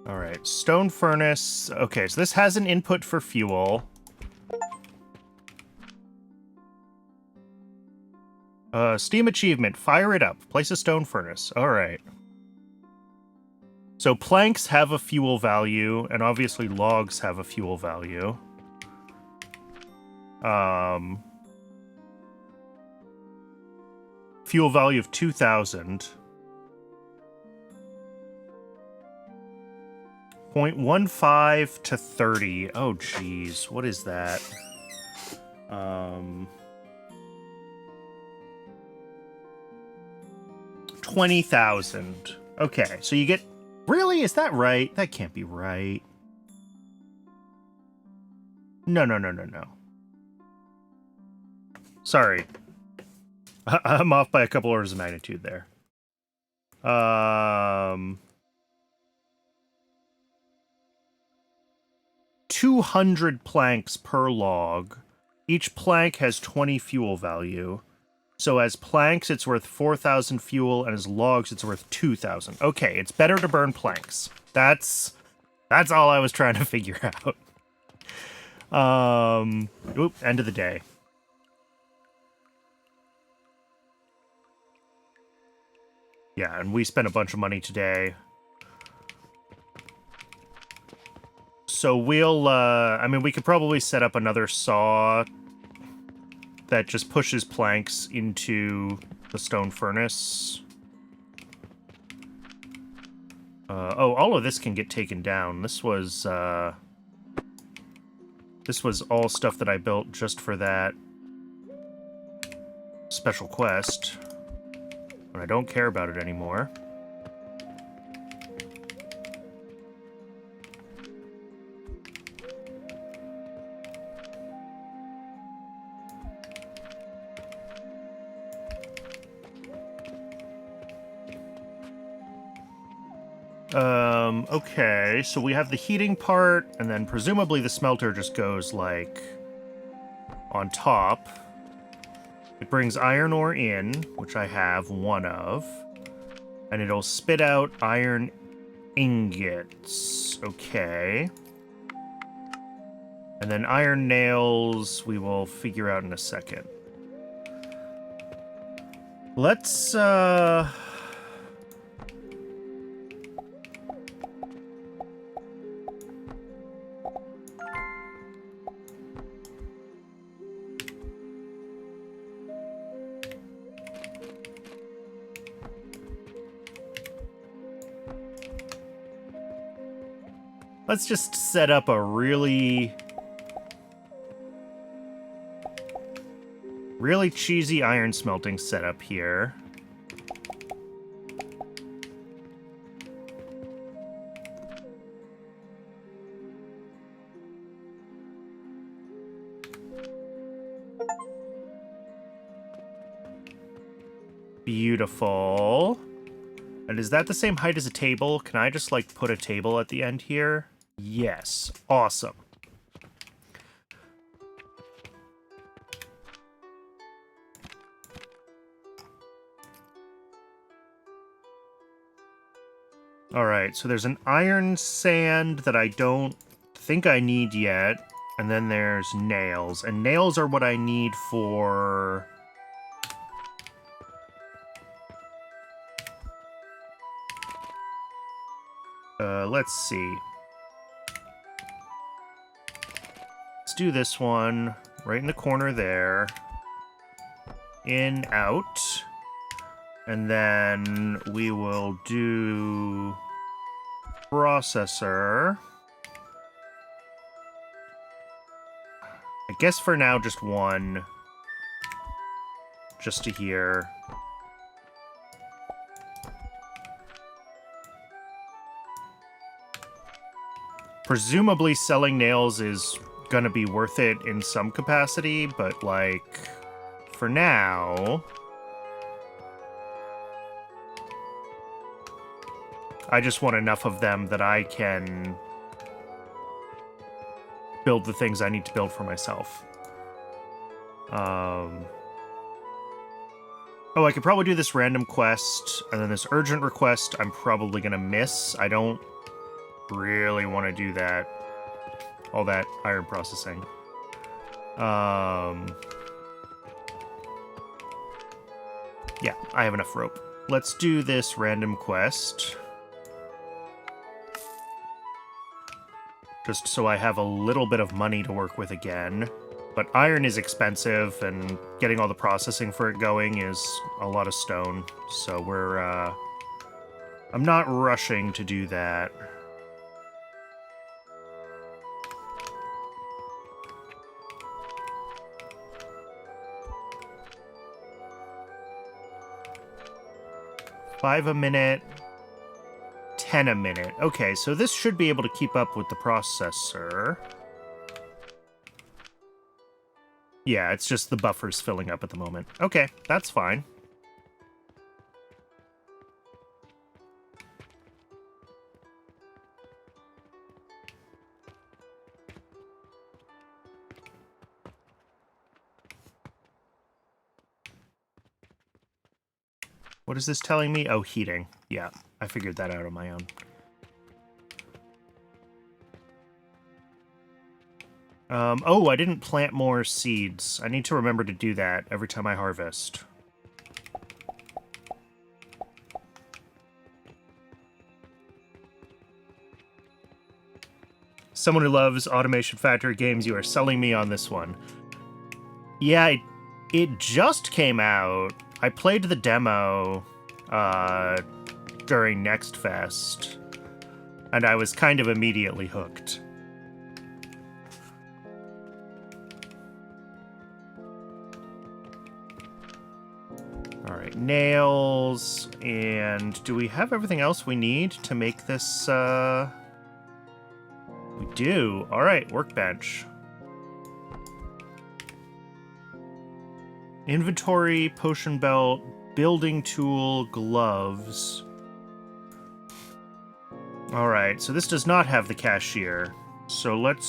All right, stone furnace. Okay, so this has an input for fuel. Steam achievement, fire it up. Place a stone furnace. All right. So planks have a fuel value, and obviously logs have a fuel value. Fuel value of 2,000. 0.15 to 30. Oh, geez. What is that? 20,000. Okay, so you get... Really? Is that right? That can't be right. No. Sorry. I'm off by a couple orders of magnitude there. 200 planks per log. Each plank has 20 fuel value. So as planks, it's worth 4,000 fuel, and as logs, it's worth 2,000. Okay, it's better to burn planks. That's all I was trying to figure out. End of the day. Yeah, and we spent a bunch of money today. So we'll, I mean, we could probably set up another saw that just pushes planks into the stone furnace. Oh, all of this can get taken down. This was all stuff that I built just for that special quest. And I don't care about it anymore. Okay, so we have the heating part, and then presumably the smelter just goes, like, on top. It brings iron ore in, which I have one of, and it'll spit out iron ingots. Okay. And then iron nails we will figure out in a second. Let's, let's just set up a really Really cheesy iron smelting setup here. Beautiful. And is that the same height as a table? Can I just, like, put a table at the end here? Yes. Awesome. Alright, so there's an iron sand that I don't think I need yet. And then there's nails. And nails are what I need for... let's see. Let's do this one right in the corner there. In, out. And then we will do processor. I guess for now just one. Just to here. Presumably selling nails is gonna be worth it in some capacity, but, like, for now... I just want enough of them that I can build the things I need to build for myself. Oh, I could probably do this random quest, and then this urgent request I'm probably gonna miss. I don't really want to do that. All that iron processing. Yeah, I have enough rope. Let's do this random quest. Just so I have a little bit of money to work with again. But iron is expensive, and getting all the processing for it going is a lot of stone. So we're, I'm not rushing to do that. $5 a minute, 10 a minute. Okay, so this should be able to keep up with the processor. Yeah, it's just the buffer's filling up at the moment. Okay, that's fine. What is this telling me? Oh, heating. Yeah, I figured that out on my own. Oh, I didn't plant more seeds. I need to remember to do that every time I harvest. Someone who loves Automation Factory games, you are selling me on this one. Yeah, it just came out. I played the demo during Next Fest, and I was kind of immediately hooked. Alright, nails, and do we have everything else we need to make this, We do. Alright, workbench. Inventory, potion belt, building tool, gloves. Alright, so this does not have the cashier. So let's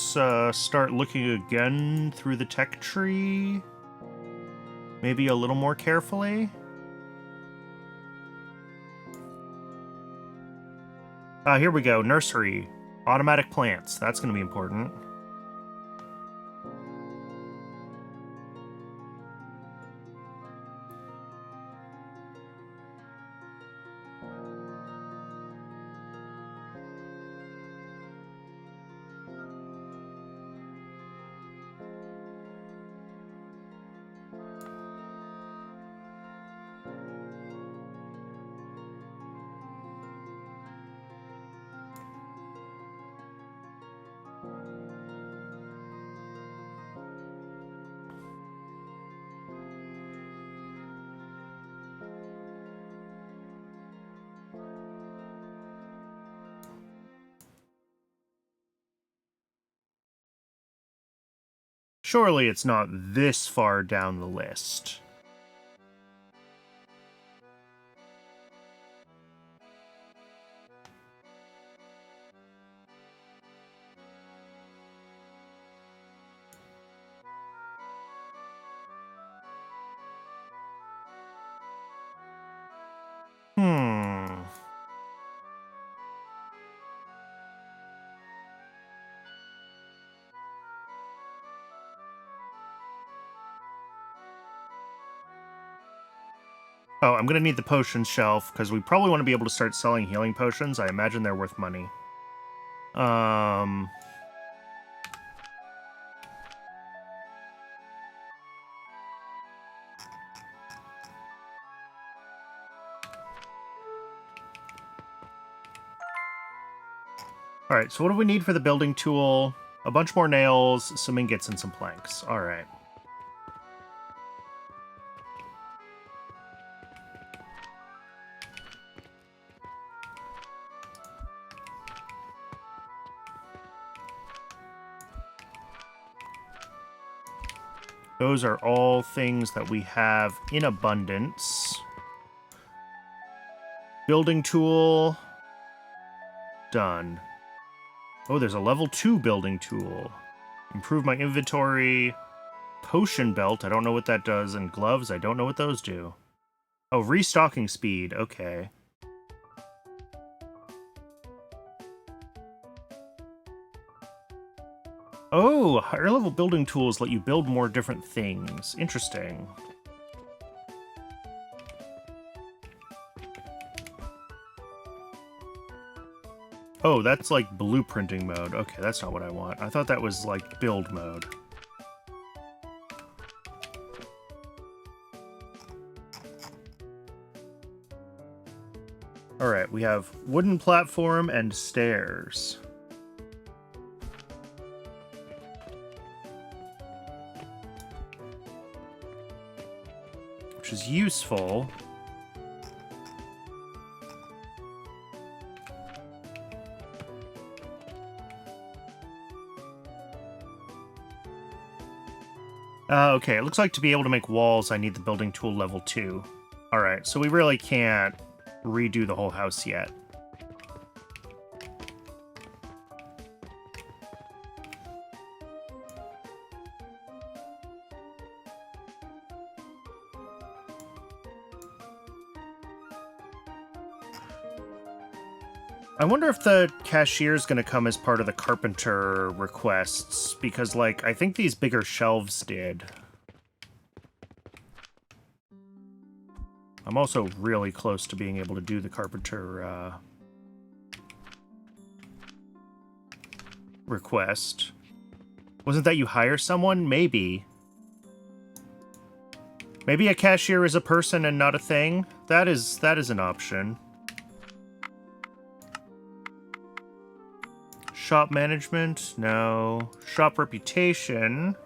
start looking again through the tech tree. Maybe a little more carefully. Here we go. Nursery. Automatic plants. That's going to be important. Surely it's not this far down the list. Oh, I'm going to need the potion shelf, because we probably want to be able to start selling healing potions. I imagine they're worth money. Alright, so what do we need for the building tool? A bunch more nails, some ingots, and some planks. Alright. Those are all things that we have in abundance. Building tool. Done. Oh, there's a level 2 building tool. Improve my inventory. Potion belt, I don't know what that does. And gloves, I don't know what those do. Oh, restocking speed, okay. Oh, higher level building tools let you build more different things. Interesting. Oh, that's like blueprinting mode. Okay, that's not what I want. I thought that was like build mode. Alright, we have wooden platform and stairs. Which is useful. Okay, it looks like to be able to make walls, I need the building tool level 2. Alright, so we really can't redo the whole house yet. I wonder if the cashier is going to come as part of the carpenter requests, because, like, I think these bigger shelves did. I'm also really close to being able to do the carpenter request. Wasn't that you hire someone? Maybe. Maybe a cashier is a person and not a thing? That is an option. Shop management? No. Shop reputation?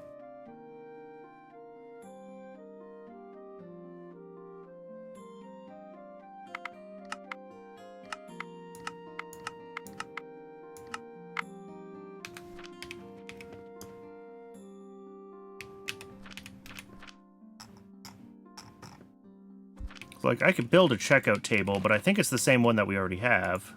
Like, I could build a checkout table, but I think it's the same one that we already have.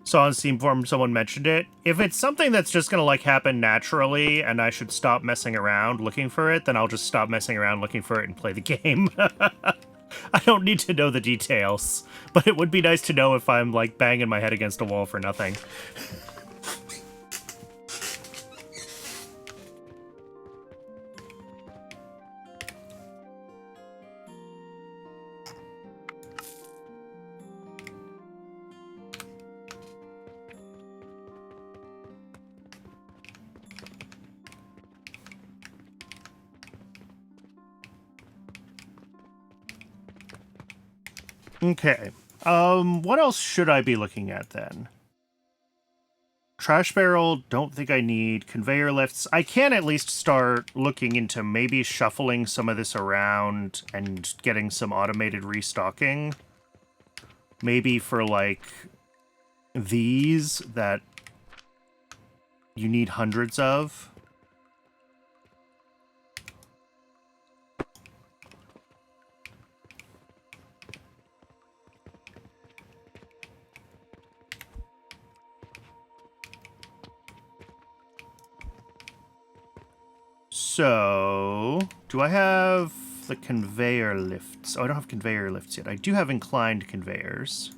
Saw on Steam Forum someone mentioned it. If it's something that's just gonna, like, happen naturally, and I should stop messing around looking for it, then I'll just stop messing around looking for it and play the game. I don't need to know the details, but it would be nice to know if I'm, like, banging my head against a wall for nothing. Okay. What else should I be looking at then? Trash barrel, don't think I need. Conveyor lifts. I can at least start looking into maybe shuffling some of this around and getting some automated restocking. Maybe for, like, these that you need hundreds of. So, do I have the conveyor lifts? Oh, I don't have conveyor lifts yet. I do have inclined conveyors.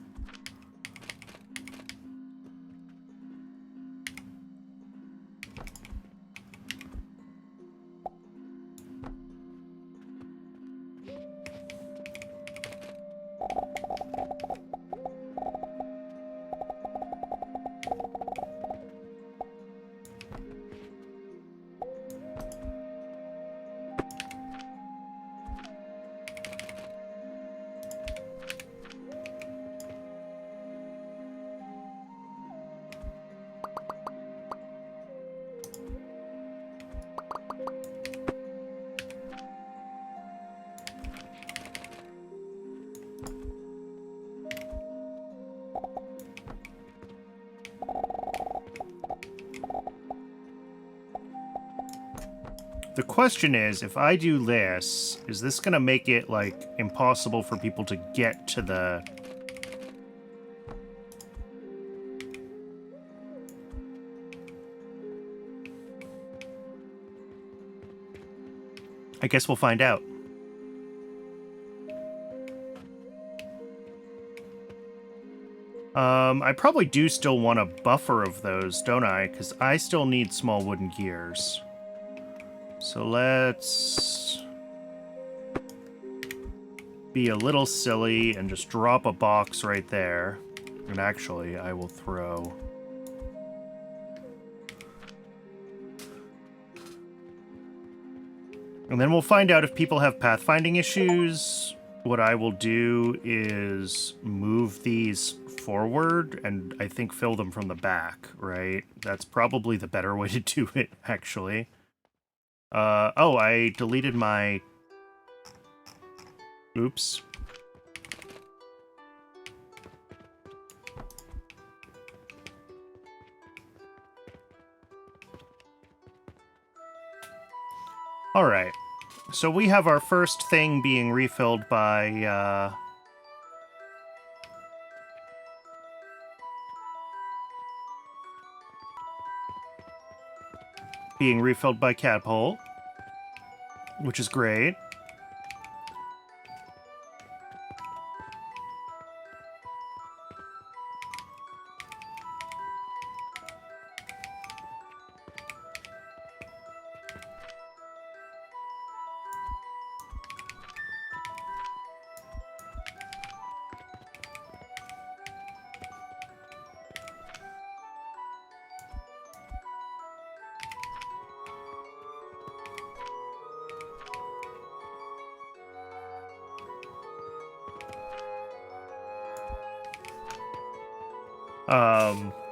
The question is, if I do this, is this going to make it, like, impossible for people to get to the... I guess we'll find out. I probably do still want a buffer of those, don't I? Because I still need small wooden gears. So let's be a little silly and just drop a box right there. And actually, I will throw... And then we'll find out if people have pathfinding issues. What I will do is move these forward and I think fill them from the back, right? That's probably the better way to do it, actually. Oh, I deleted my... Oops. Alright. So we have our first thing being refilled by, being refilled by Catapult, which is great.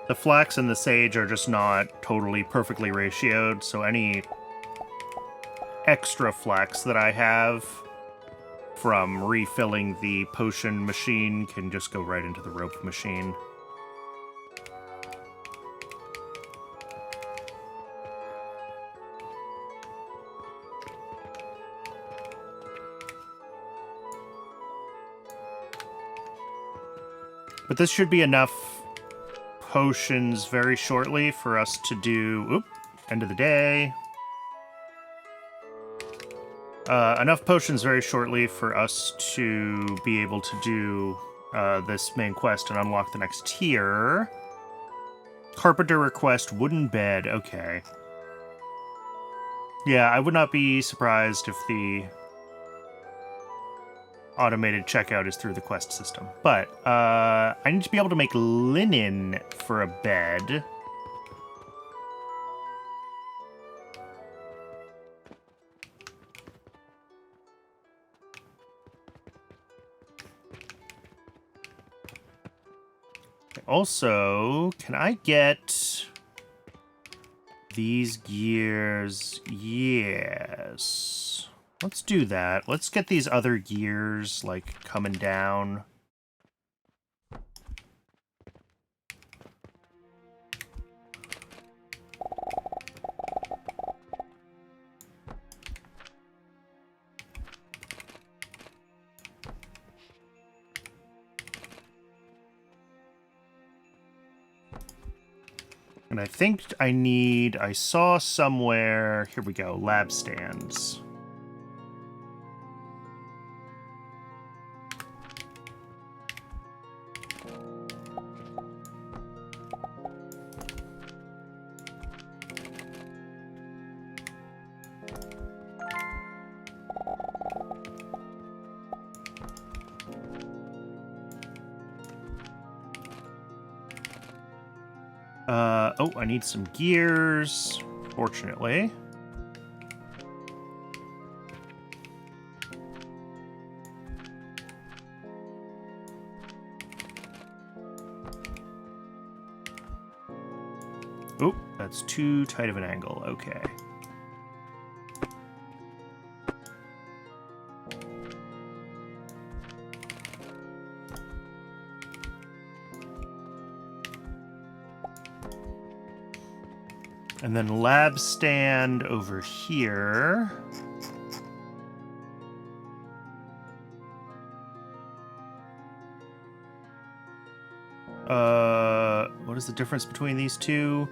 The flax and the sage are just not totally perfectly ratioed, so any extra flax that I have from refilling the potion machine can just go right into the rope machine. But this should be enough potions very shortly for us to do... Oop, end of the day. Enough potions very shortly for us to be able to do this main quest and unlock the next tier. Carpenter request, wooden bed, okay. Yeah, I would not be surprised if the automated checkout is through the quest system. But, I need to be able to make linen for a bed. Also, can I get these gears? Yes. Let's do that. Let's get these other gears, like, coming down. And I think I saw somewhere, here we go, lab stands. Oh, I need some gears, fortunately. Oh, that's too tight of an angle. Okay. And then lab stand over here. What is the difference between these two?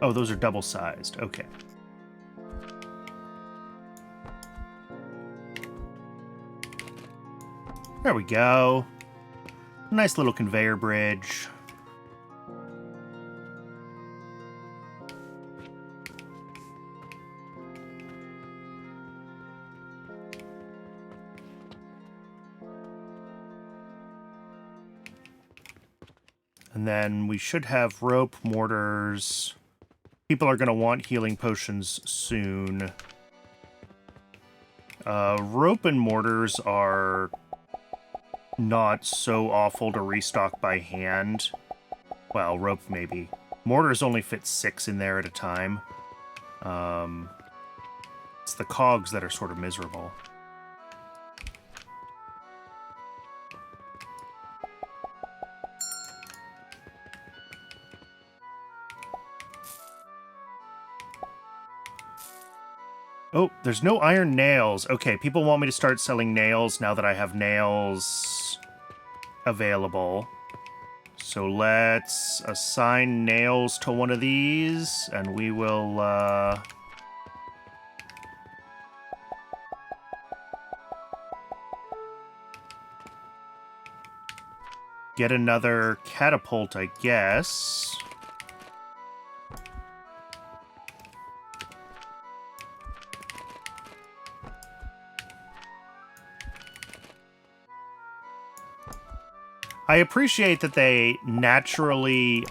Oh, those are double-sized. Okay. There we go. Nice little conveyor bridge. And then we should have rope, mortars. People are going to want healing potions soon. Rope and mortars are not so awful to restock by hand. Well, rope maybe. Mortars only fit 6 in there at a time. It's the cogs that are sort of miserable. Oh, there's no iron nails. Okay, people want me to start selling nails now that I have nails available. So let's assign nails to one of these, and we will, get another catapult, I guess. I appreciate that they naturally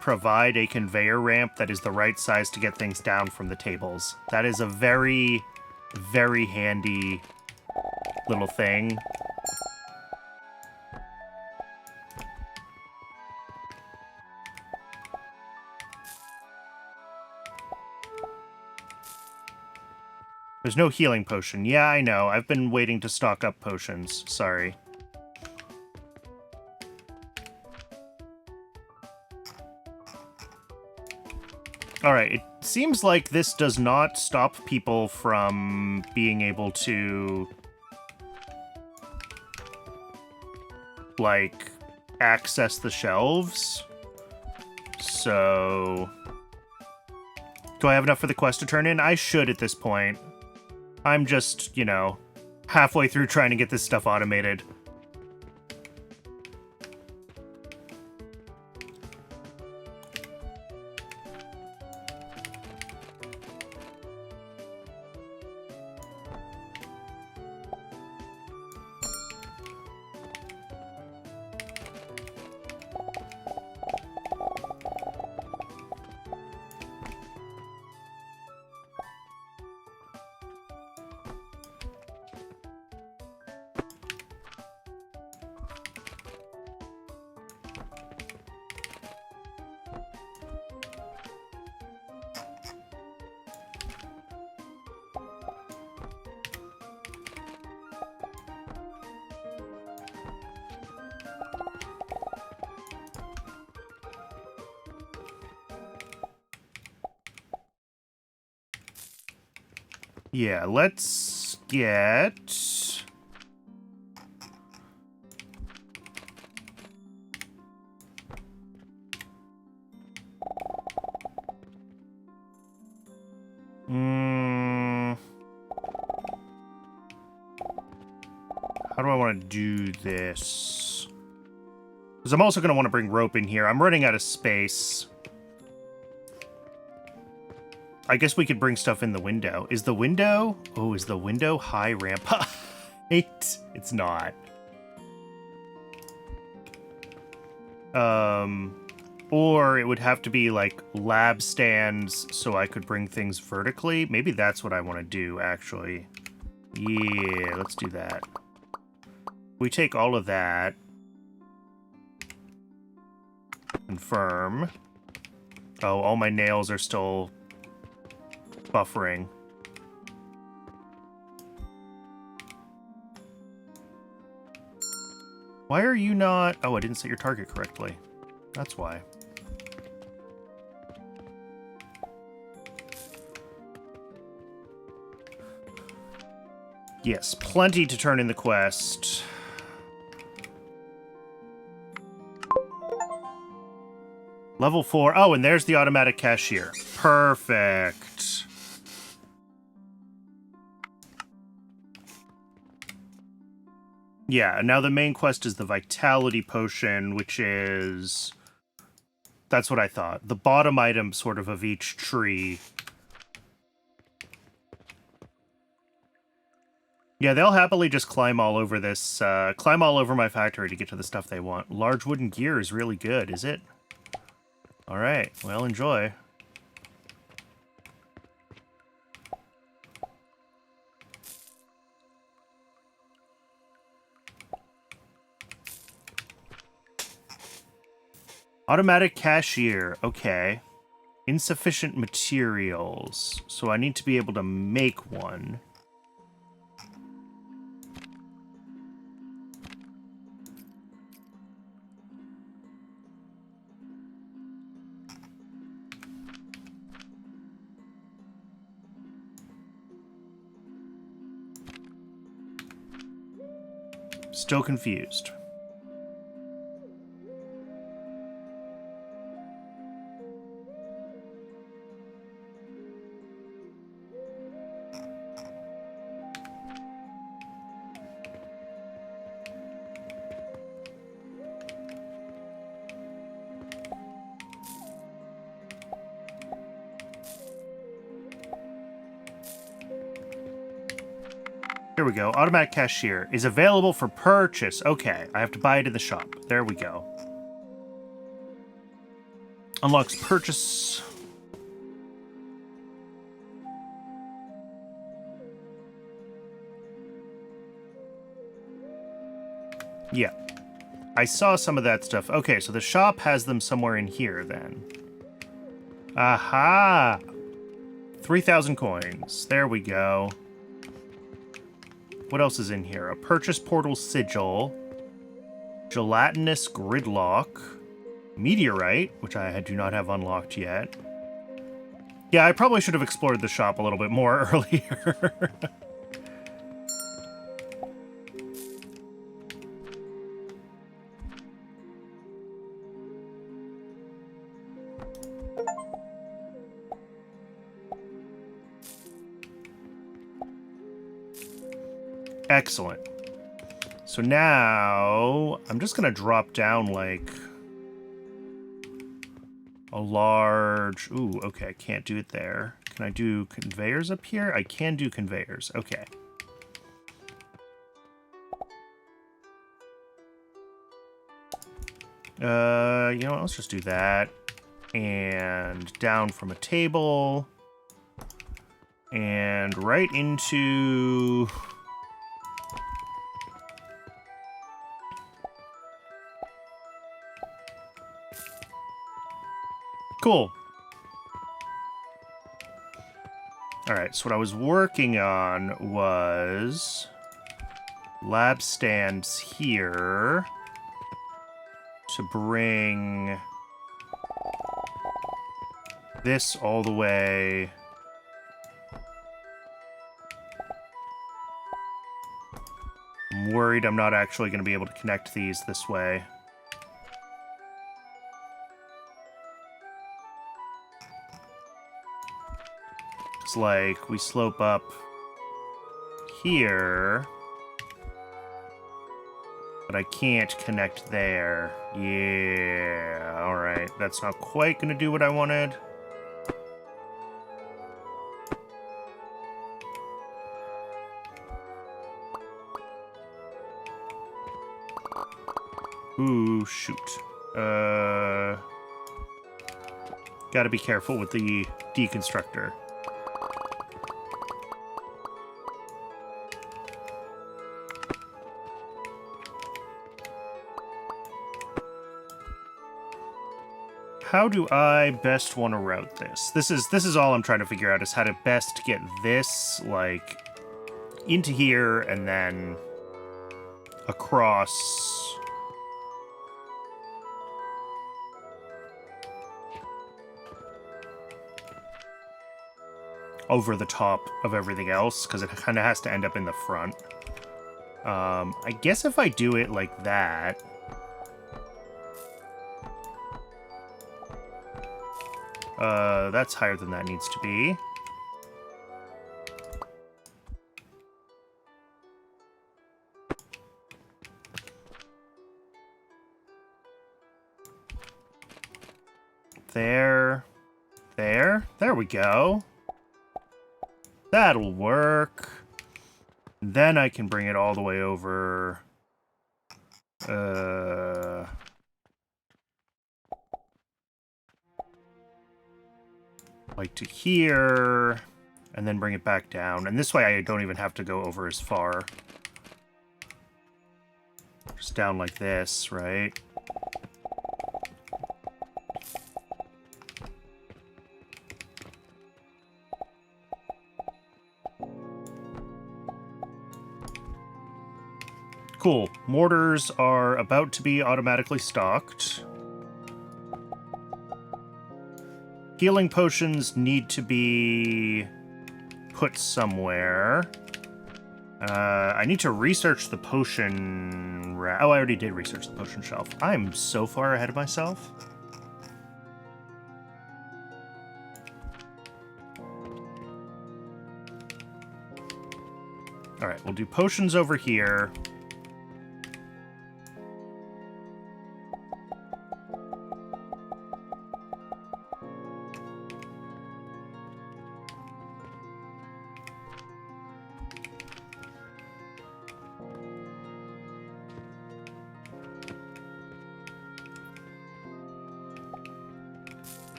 provide a conveyor ramp that is the right size to get things down from the tables. That is a very, very handy little thing. There's no healing potion. Yeah, I know. I've been waiting to stock up potions. Sorry. Alright, it seems like this does not stop people from being able to, like, access the shelves. So, do I have enough for the quest to turn in? I should at this point. I'm just, you know, halfway through trying to get this stuff automated. Yeah, let's get... How do I want to do this? Because I'm also going to want to bring rope in here. I'm running out of space. I guess we could bring stuff in the window. Is the window... Oh, is the window high ramp height? It's not. Or it would have to be, like, lab stands so I could bring things vertically. Maybe that's what I want to do, actually. Yeah, let's do that. We take all of that. Confirm. Oh, all my nails are still buffering. Why are you not... Oh, I didn't set your target correctly. That's why. Yes, plenty to turn in the quest. Level 4. Oh, and there's the automatic cashier. Perfect. Yeah, now the main quest is the Vitality Potion, which is... That's what I thought. The bottom item, sort of each tree. Yeah, they'll happily just climb all over this, climb all over my factory to get to the stuff they want. Large wooden gear is really good, is it? Alright, well, enjoy. Automatic cashier, okay. Insufficient materials, so I need to be able to make one. Still confused. Here we go. Automatic cashier is available for purchase. Okay, I have to buy it in the shop. There we go. Unlocks purchase. Yeah. I saw some of that stuff. Okay, so the shop has them somewhere in here, then. Aha! 3,000 coins. There we go. What else is in here? A purchase portal sigil. Gelatinous gridlock. Meteorite, which I do not have unlocked yet. Yeah, I probably should have explored the shop a little bit more earlier. Excellent. So now, I'm just going to drop down, like, a large... Ooh, okay, can't do it there. Can I do conveyors up here? I can do conveyors. Okay. You know what? Let's just do that. And down from a table. And right into... Cool. Alright, so what I was working on was lab stands here to bring this all the way I'm worried I'm not actually going to be able to connect these this way. It's like we slope up here. But I can't connect there. Yeah, alright. That's not quite gonna do what I wanted. Ooh, shoot. Gotta be careful with the deconstructor. How do I best want to route this? This is all I'm trying to figure out, is how to best get this, like, into here and then across. Over the top of everything else, because it kind of has to end up in the front. I guess if I do it like that... that's higher than that needs to be. There. There. There we go. That'll work. Then I can bring it all the way over. Like to here. And then bring it back down. And this way I don't even have to go over as far. Just down like this, right? Cool. Mortars are about to be automatically stocked. Healing potions need to be put somewhere. I need to research the potion... Oh, I already did research the potion shelf. I'm so far ahead of myself. Alright, we'll do potions over here.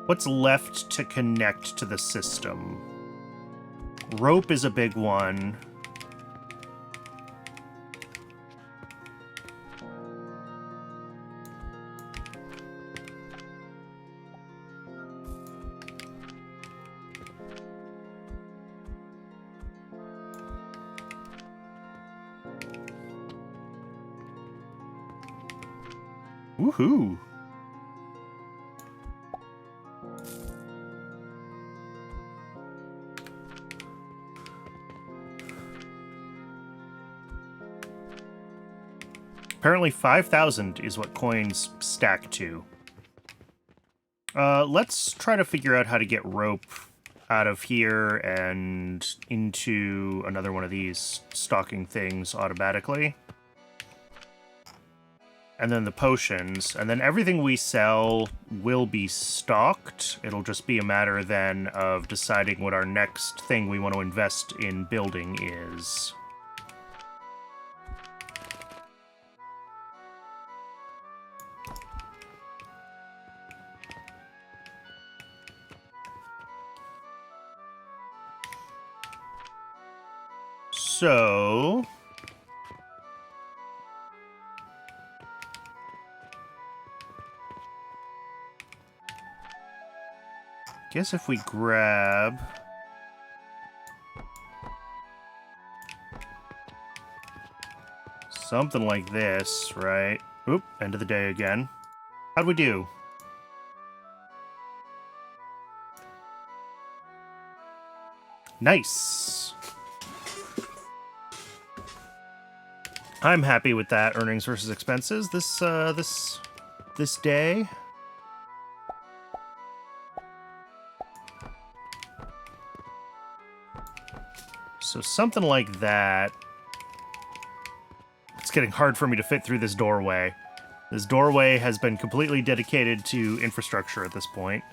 What's left to connect to the system? Rope is a big one. Woohoo! Apparently 5,000 is what coins stack to. Let's try to figure out how to get rope out of here and into another one of these stocking things automatically. And then the potions. And then everything we sell will be stocked. It'll just be a matter then of deciding what our next thing we want to invest in building is. So... guess if we grab... something like this, right? Oop, end of the day again. How'd we do? Nice! I'm happy with that earnings versus expenses this day. So something like that. getting hard for me to fit through this doorway. This doorway has been completely dedicated to infrastructure at this point.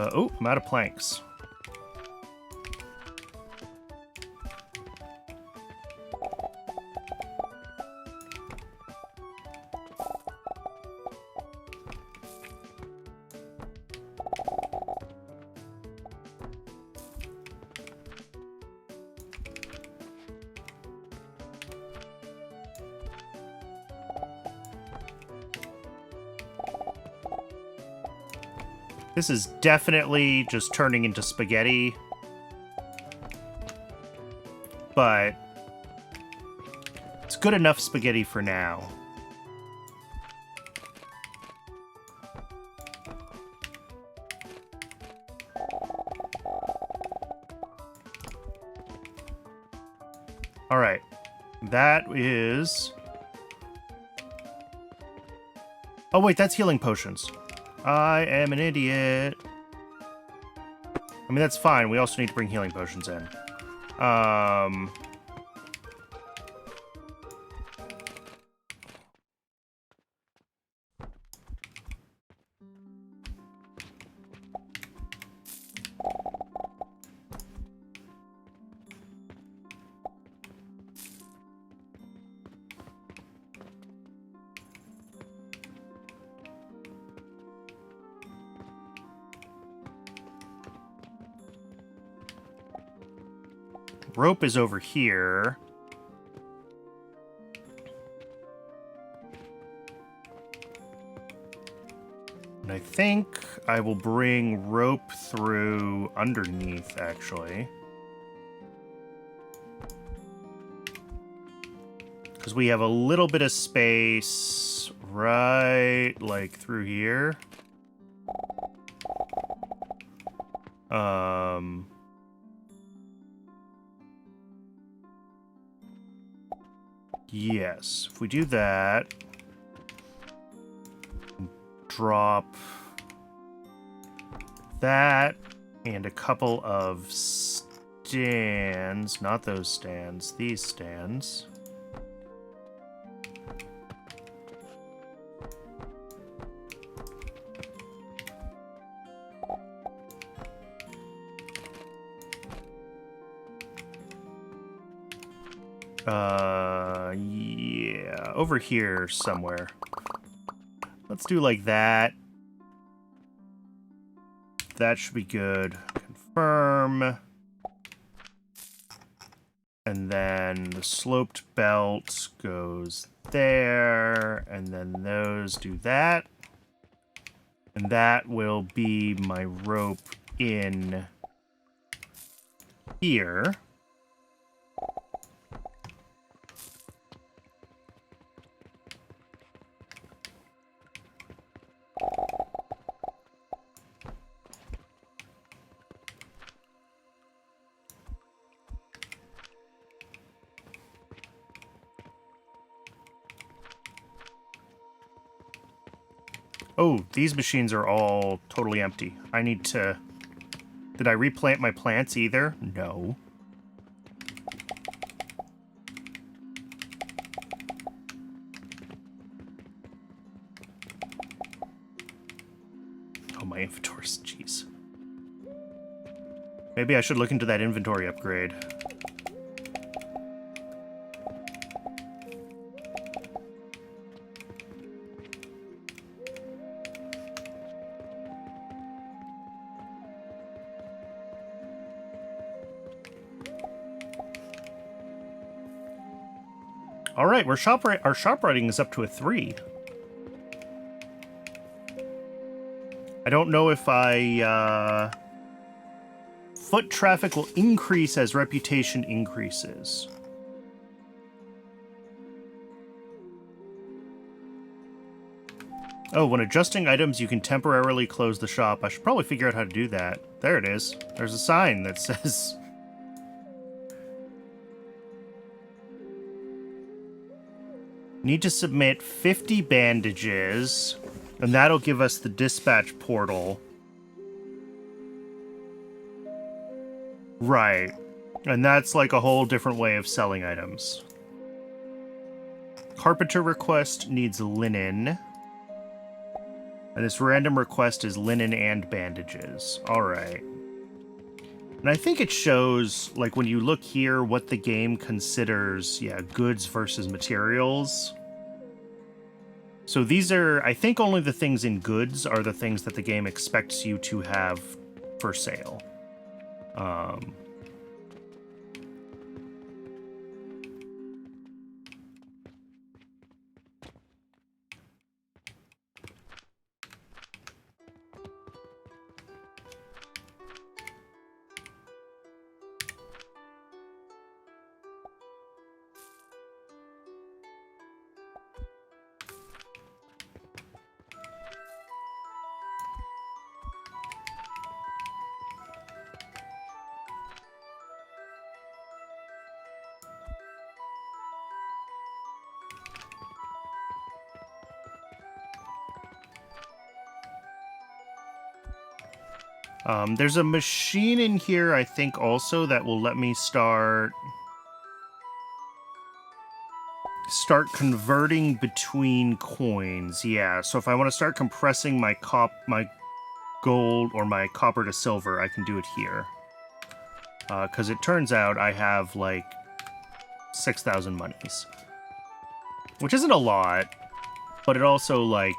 Oh, I'm out of planks. This is definitely just turning into spaghetti. But it's good enough spaghetti for now. All right. That is... Oh, wait, that's healing potions. I am an idiot. I mean, that's fine. We also need to bring healing potions in. Rope is over here. And I think I will bring rope through underneath, actually. Because we have a little bit of space right, like, through here. Yes, if we do that, drop that and a couple of stands, not those stands, these stands. Yeah, over here somewhere. Let's do like that. That should be good. Confirm. And then the sloped belt goes there, and then those do that. And that will be my rope in here. Oh, these machines are all totally empty. I need to... Did I replant my plants either? No. Oh, my inventories, jeez. Maybe I should look into that inventory upgrade. All right, our shop rating is up to a 3. I don't know if foot traffic will increase as reputation increases. Oh, when adjusting items, you can temporarily close the shop. I should probably figure out how to do that. There it is. There's a sign that says... Need to submit 50 bandages, and that'll give us the dispatch portal. Right. And that's like a whole different way of selling items. Carpenter request needs linen. And this random request is linen and bandages. Alright. And I think it shows, like, when you look here, what the game considers, goods versus materials. So these are, I think only the things in goods are the things that the game expects you to have for sale. There's a machine in here, I think, also that will let me start converting between coins. Yeah, so if I want to start compressing my gold or my copper to silver, I can do it here. Because it turns out I have, like, 6,000 monies. Which isn't a lot, but it also, like,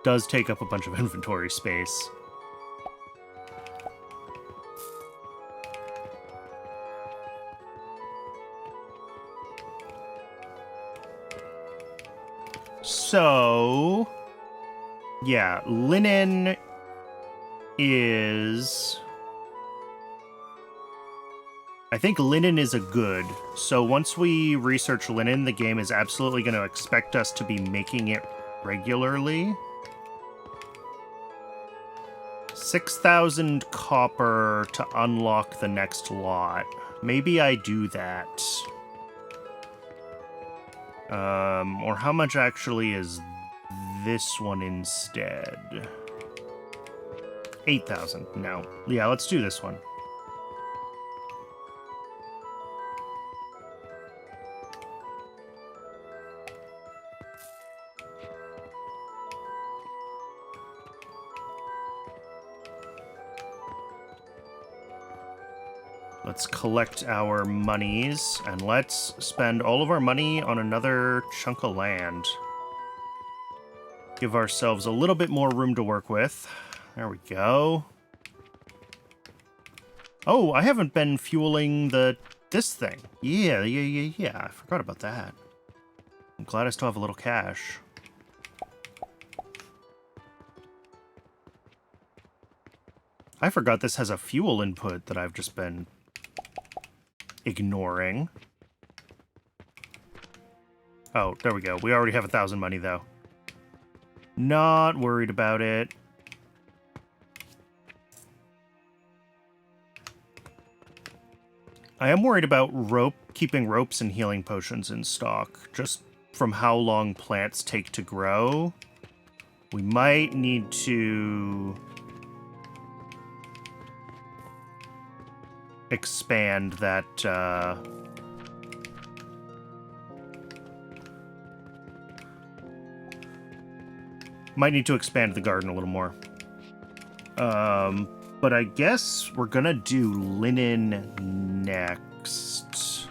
does take up a bunch of inventory space. So, yeah, linen is... I think linen is a good. So once we research linen, the game is absolutely going to expect us to be making it regularly. 6,000 copper to unlock the next lot. Maybe I do that. Or how much actually is this one instead? 8,000. No. Yeah, let's do this one. Let's collect our monies, and let's spend all of our money on another chunk of land. Give ourselves a little bit more room to work with. There we go. Oh, I haven't been fueling this thing. Yeah, I forgot about that. I'm glad I still have a little cash. I forgot this has a fuel input that I've just been ignoring. Oh, there we go. We already have 1,000 money, though. Not worried about it. I am worried about keeping ropes and healing potions in stock, just from how long plants take to grow. We might need to expand that, might need to expand the garden a little more. But I guess we're gonna do linen next.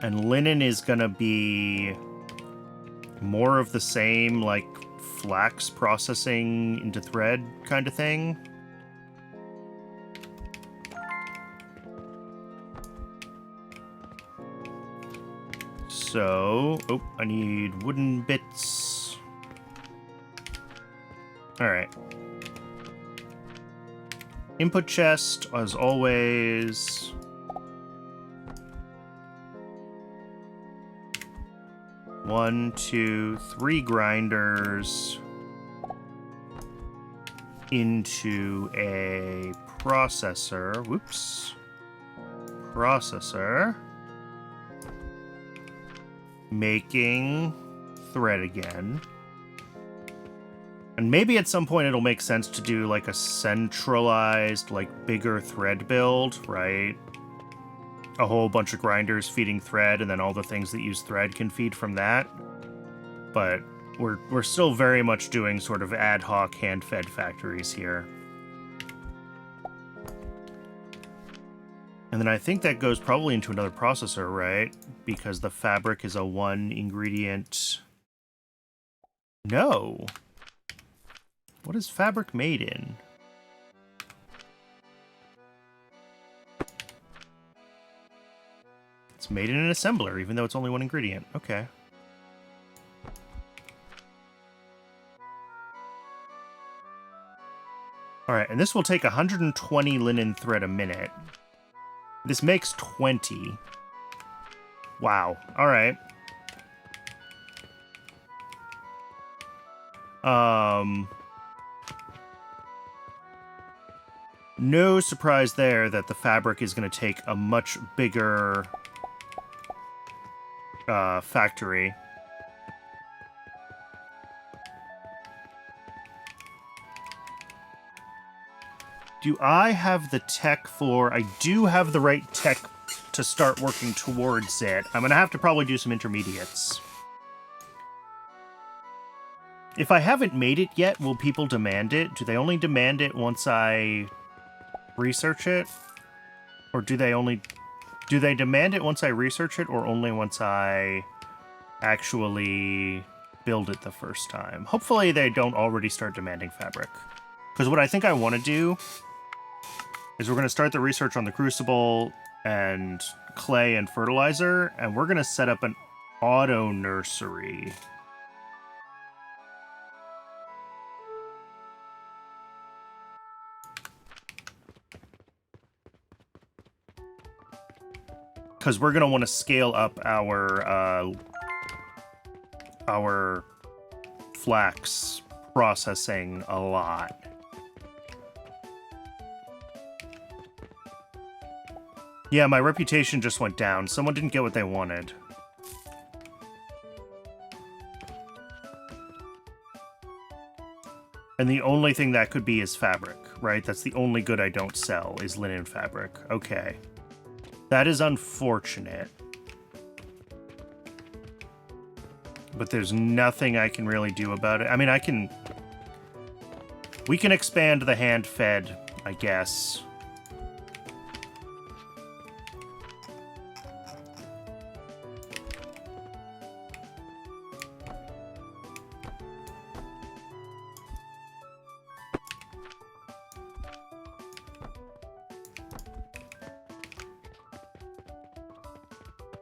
And linen is gonna be more of the same, like, flax processing into thread kind of thing. So, oh, I need wooden bits. Alright. Input chest, as always. 1, 2, 3 grinders into a processor. Whoops. Processor. Making thread again. And maybe at some point it'll make sense to do like a centralized, like bigger thread build, right? A whole bunch of grinders feeding thread, and then all the things that use thread can feed from that. But we're still very much doing sort of ad hoc hand-fed factories here. And then I think that goes probably into another processor, right? Because the fabric is a 1-ingredient... No! What is fabric made in? It's made in an assembler, even though it's only 1 ingredient. Okay. Alright, and this will take 120 linen thread a minute. This makes 20. Wow. Alright. No surprise there that the fabric is going to take a much bigger factory. Do I have the tech for... I do have the right tech to start working towards it. I'm going to have to probably do some intermediates. If I haven't made it yet, will people demand it? Do they only demand it once I research it? Or do they demand it once I research it, or only once I actually build it the first time? Hopefully they don't already start demanding fabric. Because what I think I want to do is we're going to start the research on the crucible and clay and fertilizer, and we're going to set up an auto nursery. Because we're going to want to scale up our flax processing a lot. Yeah, my reputation just went down. Someone didn't get what they wanted. And the only thing that could be is fabric, right? That's the only good I don't sell, is linen fabric. Okay. That is unfortunate. But there's nothing I can really do about it. I mean, we can expand the hand-fed, I guess.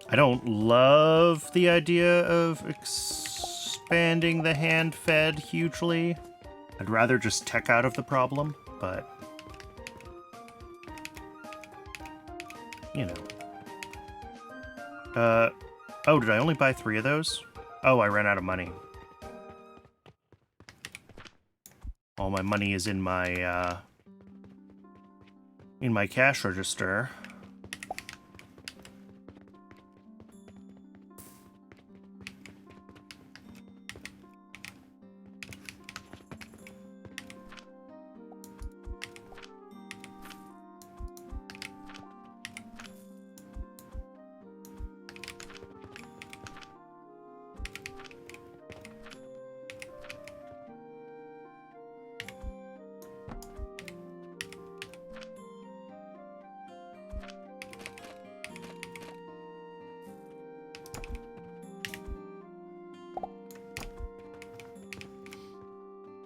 I don't love the idea of expanding the hand-fed hugely. I'd rather just tech out of the problem, but... you know. Oh, did I only buy 3 of those? Oh, I ran out of money. All my money is in my cash register.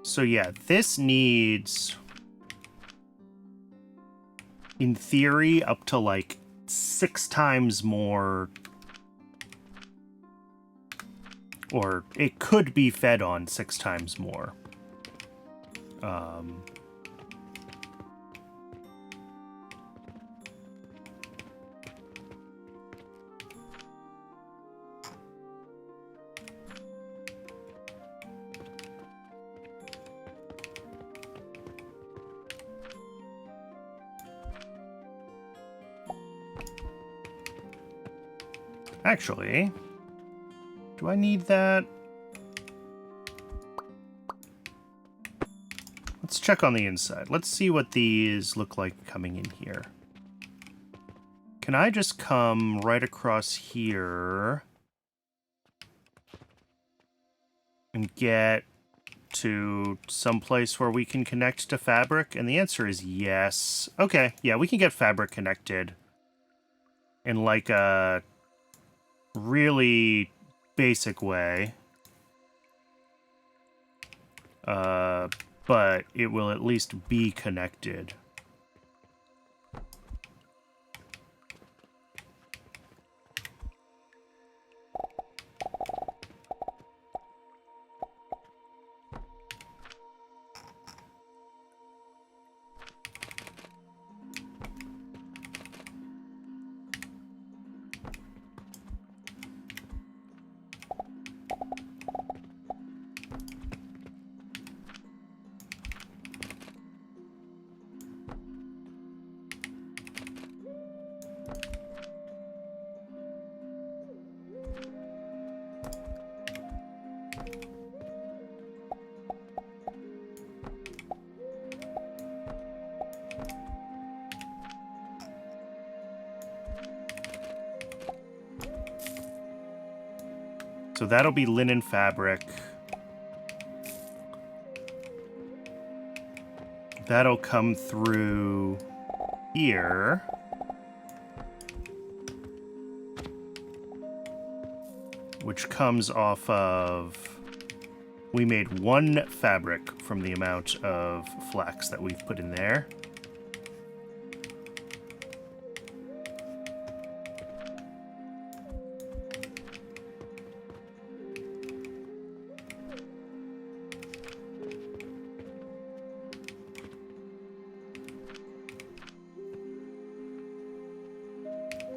So yeah, this needs, in theory, up to like 6 times more, or it could be fed on 6 times more. Actually, do I need that? Let's check on the inside. Let's see what these look like coming in here. Can I just come right across here and get to some place where we can connect to fabric? And the answer is yes. Okay, yeah, we can get fabric connected in like a really basic way. But it will at least be connected. So that'll be linen fabric. That'll come through here. Which comes off of... We made 1 fabric from the amount of flax that we've put in there.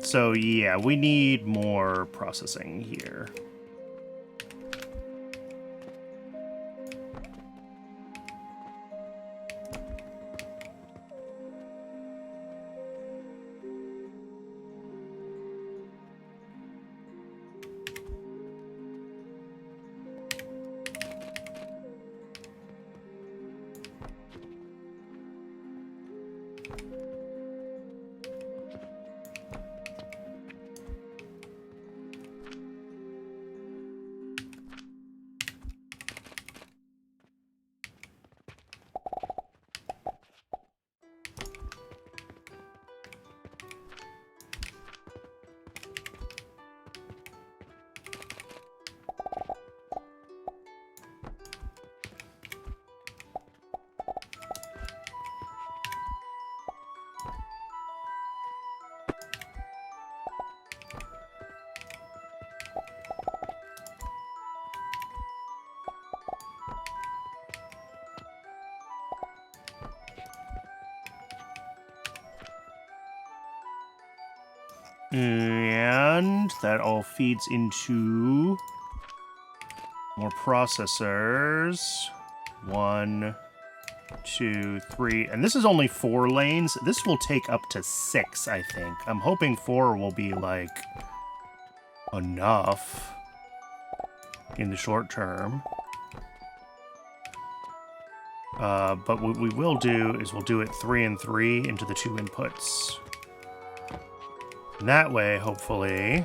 So yeah, we need more processing here. And that all feeds into more processors. 1, 2, 3. And this is only 4 lanes. This will take up to 6, I think. I'm hoping 4 will be, like, enough in the short term. But what we will do is we'll do it 3 and 3 into the 2 inputs. And that way, hopefully...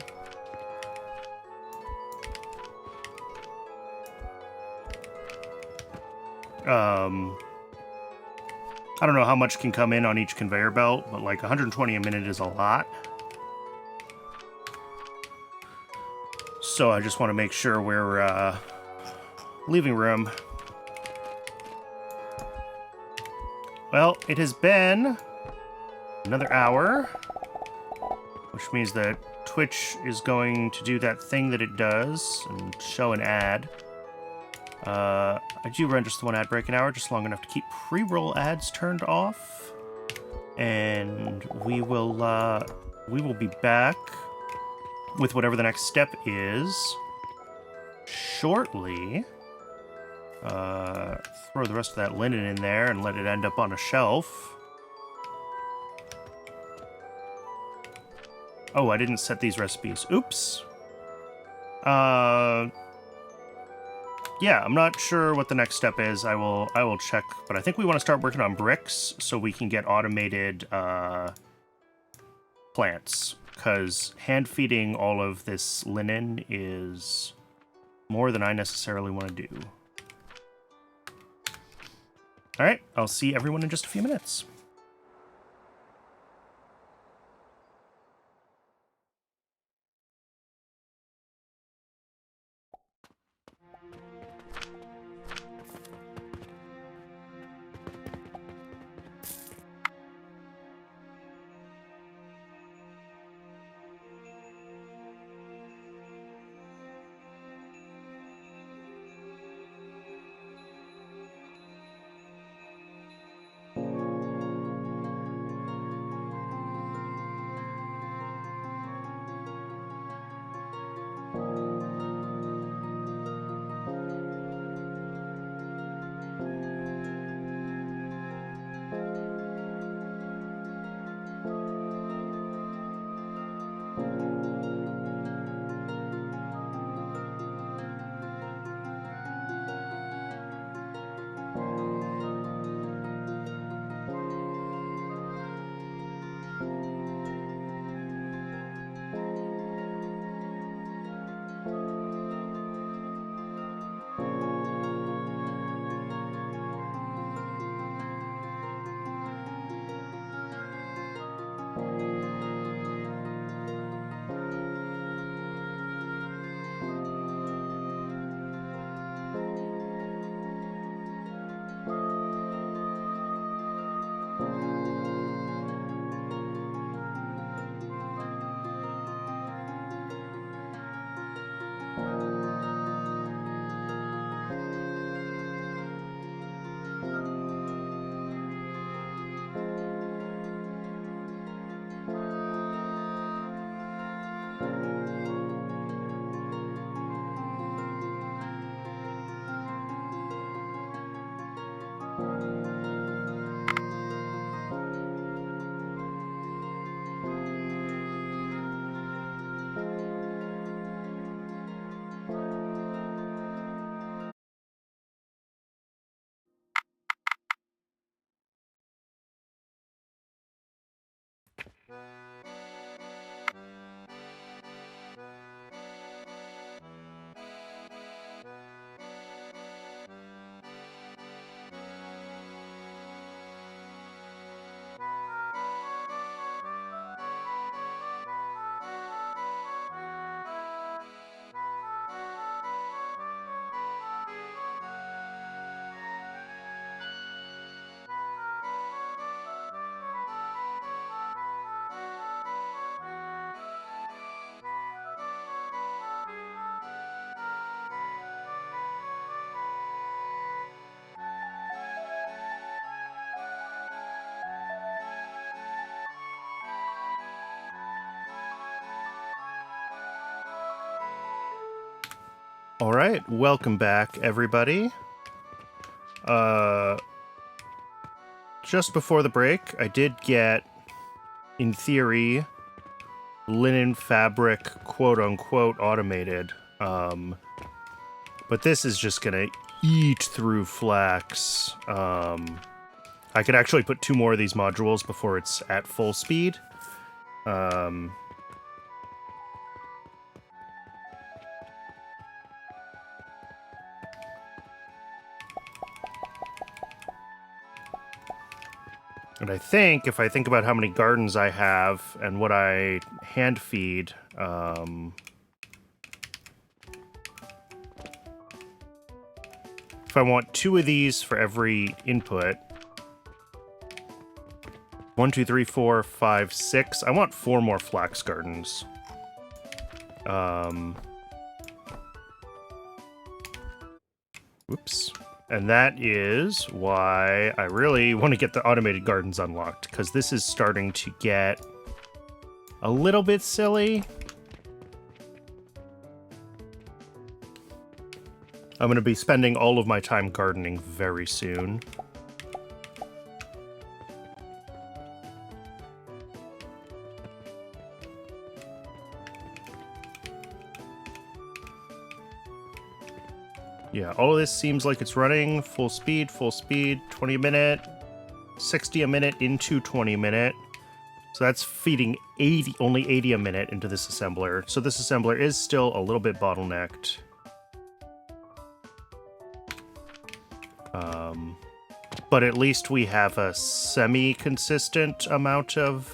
I don't know how much can come in on each conveyor belt, but like 120 a minute is a lot. So I just want to make sure we're leaving room. Well, it has been another hour, which means that Twitch is going to do that thing that it does and show an ad. I do run just the 1 ad break an hour, just long enough to keep pre-roll ads turned off. And we will be back with whatever the next step is shortly. Throw the rest of that linen in there and let it end up on a shelf. Oh, I didn't set these recipes. Oops. Yeah, I'm not sure what the next step is. I will check, but I think we want to start working on bricks so we can get automated plants, because hand feeding all of this linen is more than I necessarily want to do. All right, I'll see everyone in just a few minutes. All right, welcome back, everybody. Just before the break, I did get, in theory, linen fabric, quote-unquote, automated. But this is just gonna eat through flax. I could actually put 2 more of these modules before it's at full speed. And I think, if I think about how many gardens I have and what I hand feed, if I want 2 of these for every input, 1, 2, 3, 4, 5, 6, I want 4 more flax gardens. Whoops. And that is why I really want to get the automated gardens unlocked, because this is starting to get a little bit silly. I'm going to be spending all of my time gardening very soon. Yeah, all of this seems like it's running full speed, 20 a minute, 60 a minute into 20 a minute. So that's feeding only 80 a minute into this assembler. So this assembler is still a little bit bottlenecked. But at least we have a semi-consistent amount of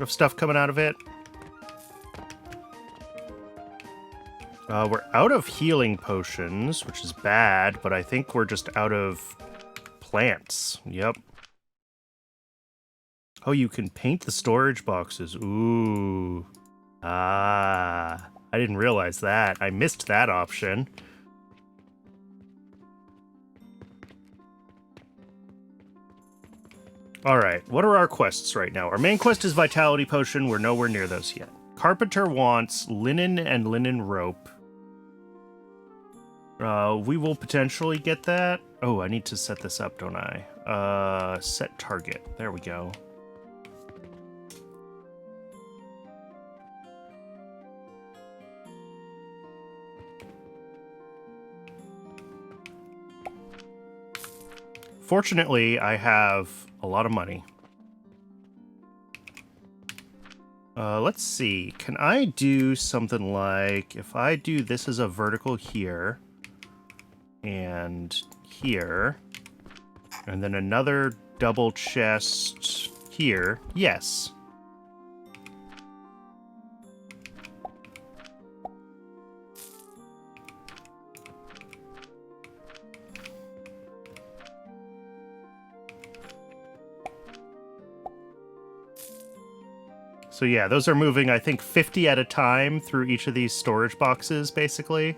stuff coming out of it. We're out of healing potions, which is bad, but I think we're just out of plants. Yep. Oh, you can paint the storage boxes. Ooh. Ah, I didn't realize that. I missed that option. Alright, what are our quests right now? Our main quest is Vitality Potion. We're nowhere near those yet. Carpenter wants linen and linen rope. We will potentially get that. Oh, I need to set this up, don't I? Set target. There we go. Fortunately, I have a lot of money. Let's see. Can I do something like, if I do this as a vertical here, and here, and then another double chest here? Yes. So yeah, those are moving, I think, 50 at a time through each of these storage boxes, basically.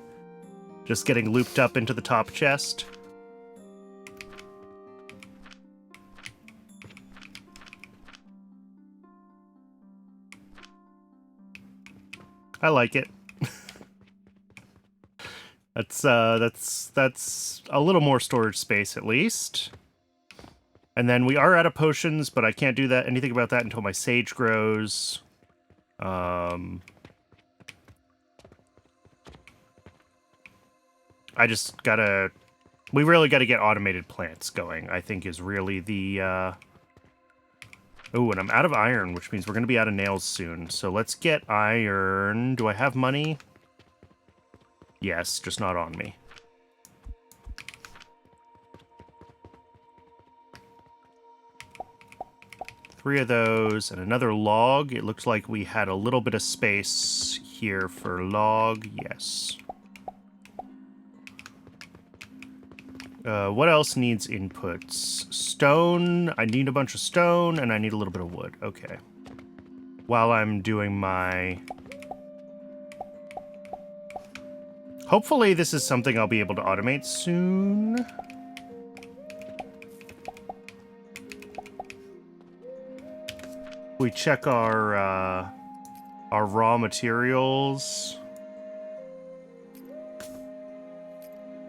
Just getting looped up into the top chest. I like it. That's a little more storage space, at least. And then we are out of potions, but I can't do anything about that until my sage grows. I just gotta... We really gotta get automated plants going, I think is really the... Oh, and I'm out of iron, which means we're gonna be out of nails soon. So let's get iron. Do I have money? Yes, just not on me. Three of those, and another log. It looks like we had a little bit of space here for log. Yes. What else needs inputs? Stone. I need a bunch of stone, and I need a little bit of wood. Okay. While I'm doing my... Hopefully this is something I'll be able to automate soon. We check our raw materials.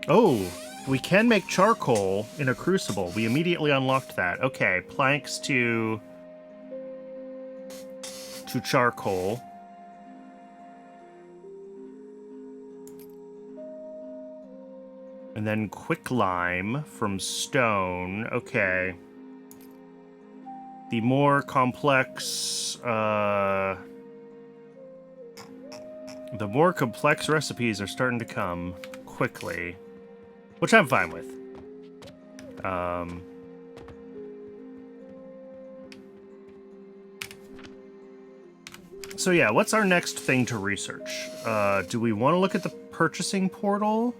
Oh, we can make charcoal in a crucible. We immediately unlocked that. Okay, planks to charcoal. And then quicklime from stone. Okay. The more complex, the more complex recipes are starting to come quickly, which I'm fine with. So yeah, what's our next thing to research? Do we want to look at the purchasing portal?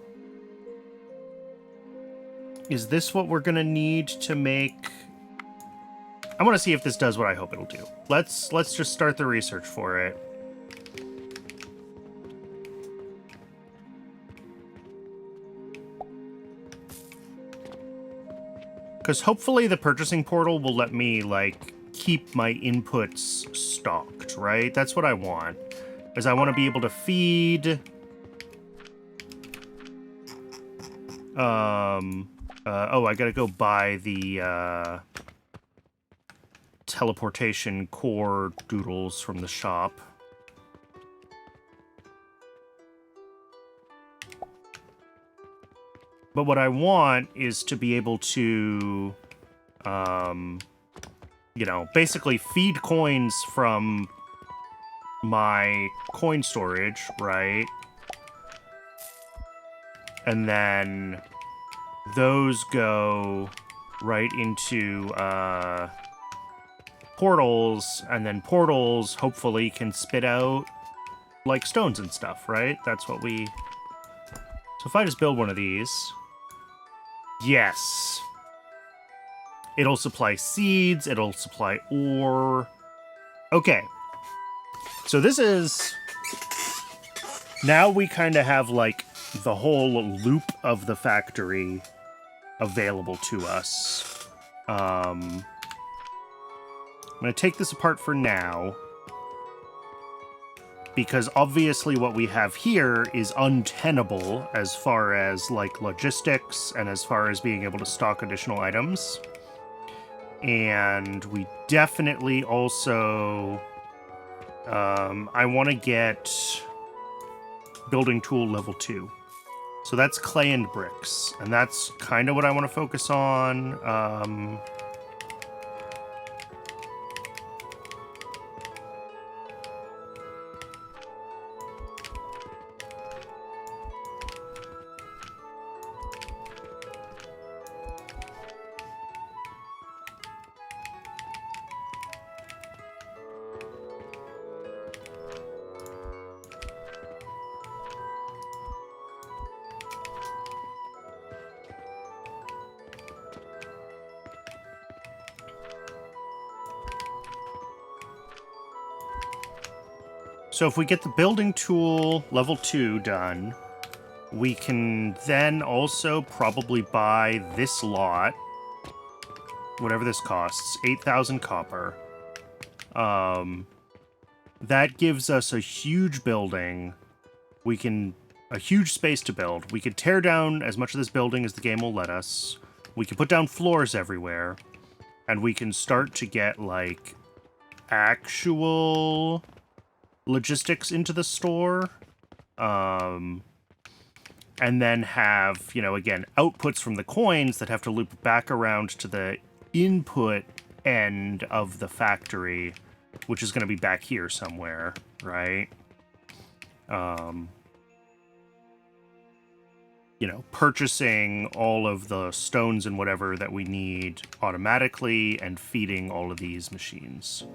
Is this what we're gonna need to make... I want to see if this does what I hope it'll do. Let's just start the research for it. Because hopefully the purchasing portal will let me, like, keep my inputs stocked, right? That's what I want. Is I want to be able to feed... oh, I gotta go buy the, teleportation core doodles from the shop. But what I want is to be able to, you know, basically feed coins from my coin storage, right? And then those go right into portals, and then portals hopefully can spit out like stones and stuff, right? That's what we... So if I just build one of these... Yes. It'll supply seeds, it'll supply ore. Okay. So this is... Now we kind of have, like, the whole loop of the factory available to us. I'm going to take this apart for now, because obviously what we have here is untenable as far as, like, logistics and as far as being able to stock additional items. And we definitely also... I want to get building tool level 2. So that's clay and bricks, and that's kind of what I want to focus on. So if we get the building tool level 2 done, we can then also probably buy this lot, whatever this costs, 8,000 copper. That gives us a huge building. A huge space to build. We could tear down as much of this building as the game will let us. We can put down floors everywhere. And we can start to get, like, actual logistics into the store. And then have, you know, again, outputs from the coins that have to loop back around to the input end of the factory, which is going to be back here somewhere, right? You know, purchasing all of the stones and whatever that we need automatically and feeding all of these machines.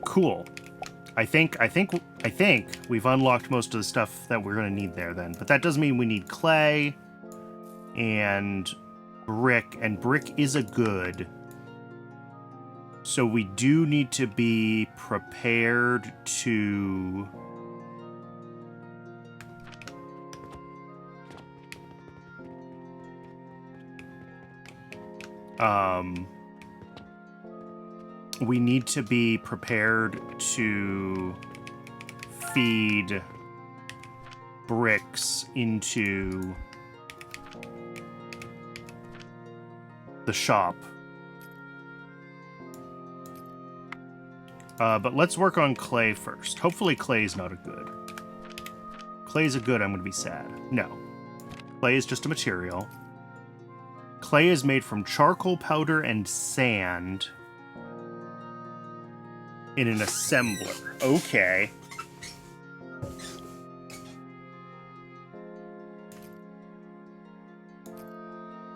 Cool. I think we've unlocked most of the stuff that we're going to need there then. But that does mean we need clay and brick is a good. So we do need to be prepared to... we need to be prepared to feed bricks into the shop. But let's work on clay first. Hopefully clay's not a good. Clay's a good, I'm gonna be sad. No. Clay is just a material. Clay is made from charcoal powder and sand in an assembler. Okay.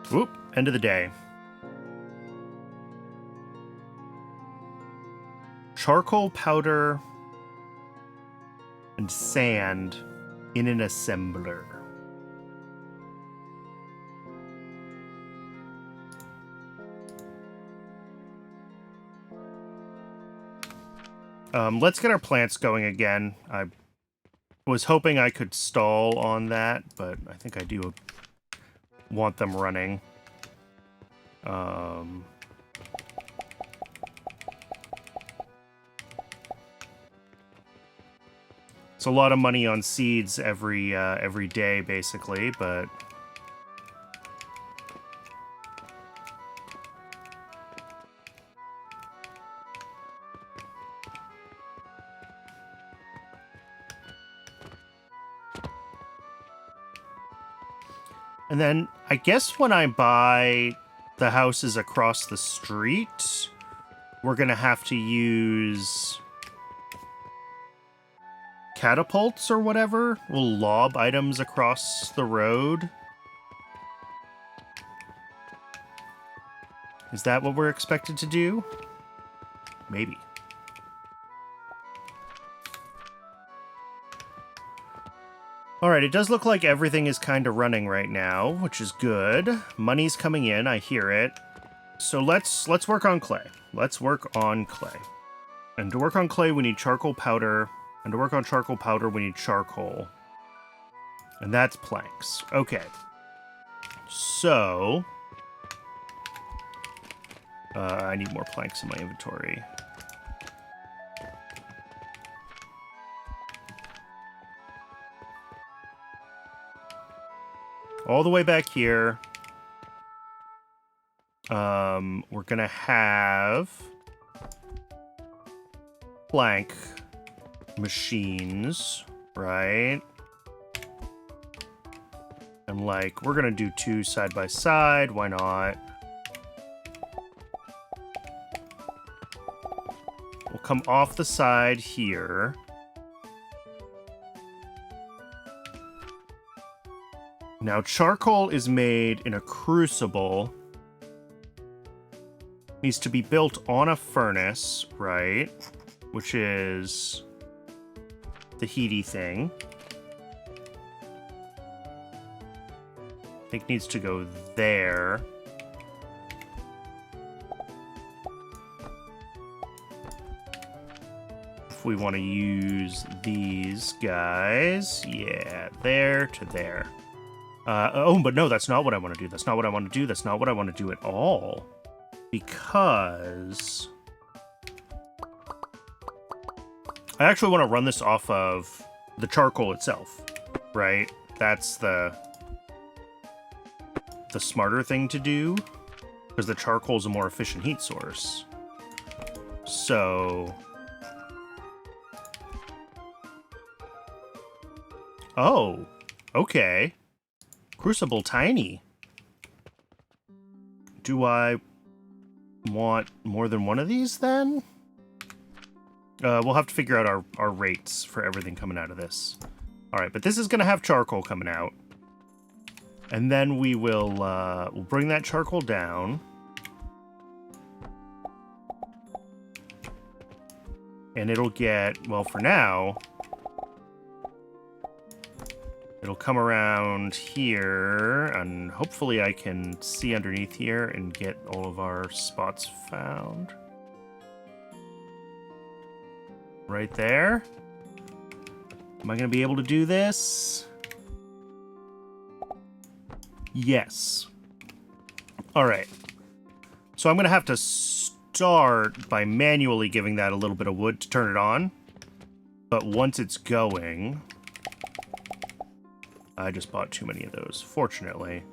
Whoop, end of the day. Charcoal powder and sand in an assembler. Let's get our plants going again. I was hoping I could stall on that, but I think I do want them running. It's a lot of money on seeds every day, basically, but... And then I guess when I buy the houses across the street, we're going to have to use catapults or whatever. We'll lob items across the road. Is that what we're expected to do? Maybe. Alright, it does look like everything is kind of running right now, which is good. Money's coming in, I hear it. So let's work on clay. Let's work on clay. And to work on clay, we need charcoal powder. And to work on charcoal powder, we need charcoal. And that's planks. Okay. So... I need more planks in my inventory. All the way back here. We're gonna have plank machines, right? And like, we're gonna do 2 side by side, why not? We'll come off the side here. Now, charcoal is made in a crucible. Needs to be built on a furnace, right? Which is the heaty thing. I think needs to go there. If we want to use these guys, yeah, there to there. Oh, but no, that's not what I want to do. That's not what I want to do. That's not what I want to do at all. Because... I actually want to run this off of the charcoal itself, right? That's the smarter thing to do, because the charcoal is a more efficient heat source. So... Oh, okay. Crucible tiny. Do I want more than one of these then? We'll have to figure out our rates for everything coming out of this. Alright, but this is going to have charcoal coming out. And then we will we'll bring that charcoal down. And it'll get, well, for now... It'll come around here, and hopefully I can see underneath here and get all of our spots found. Right there. Am I going to be able to do this? Yes. Alright. So I'm going to have to start by manually giving that a little bit of wood to turn it on. But once it's going... I just bought too many of those, fortunately.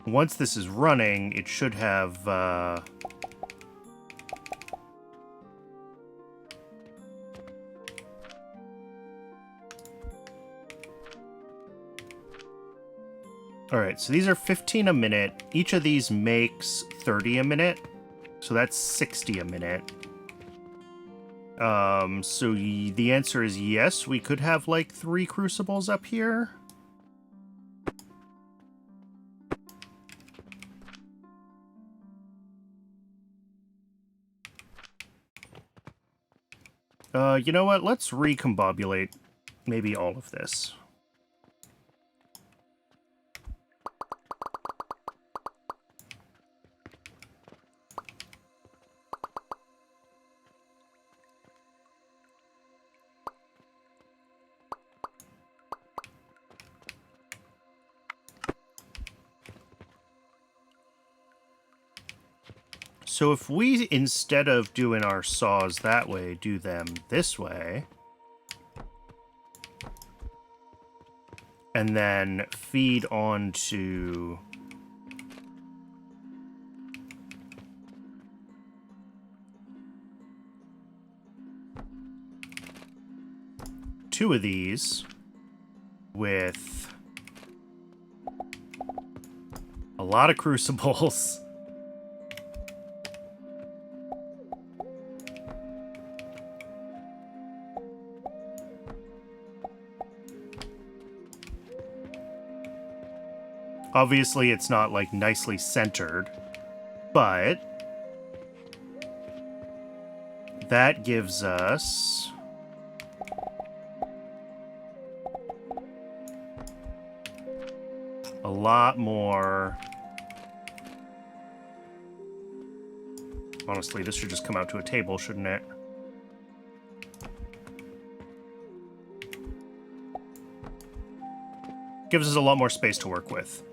Once this is running, it should have... Alright, so these are 15 a minute. Each of these makes 30 a minute. So that's 60 a minute. So the answer is yes, we could have like 3 crucibles up here. You know what? Let's recombobulate maybe all of this. So if we, instead of doing our saws that way, do them this way, and then feed onto two of these, with a lot of crucibles. Obviously, it's not, like, nicely centered, but that gives us a lot more. Honestly, this should just come out to a table, shouldn't it? Gives us a lot more space to work with.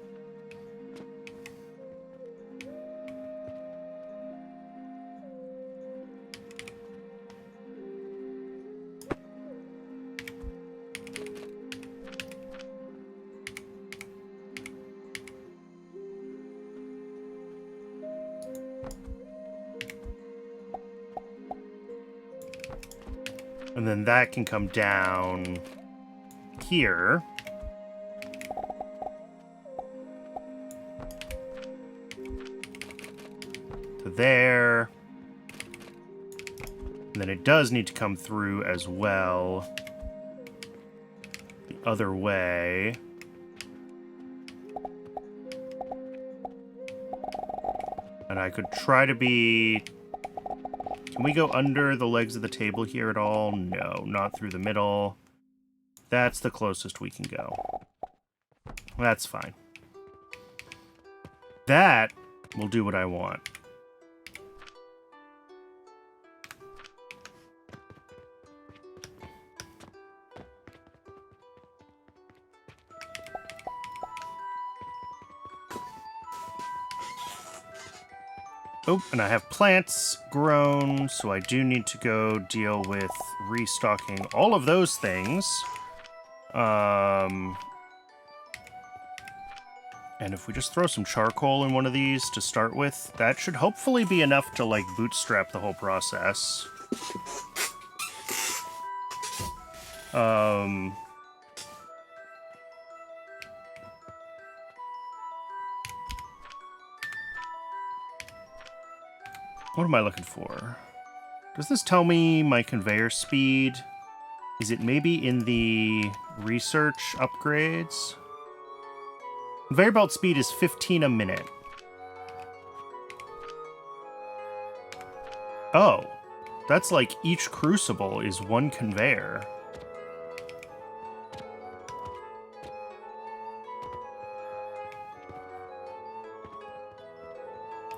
And then that can come down here. To there. And then it does need to come through as well. The other way. And I could try to be... Can we go under the legs of the table here at all? No, not through the middle. That's the closest we can go. That's fine. That will do what I want. Oh, and I have plants grown, so I do need to go deal with restocking all of those things. And if we just throw some charcoal in one of these to start with, that should hopefully be enough to, like, bootstrap the whole process. What am I looking for? Does this tell me my conveyor speed? Is it maybe in the research upgrades? Conveyor belt speed is 15 a minute. Oh, that's like each crucible is one conveyor.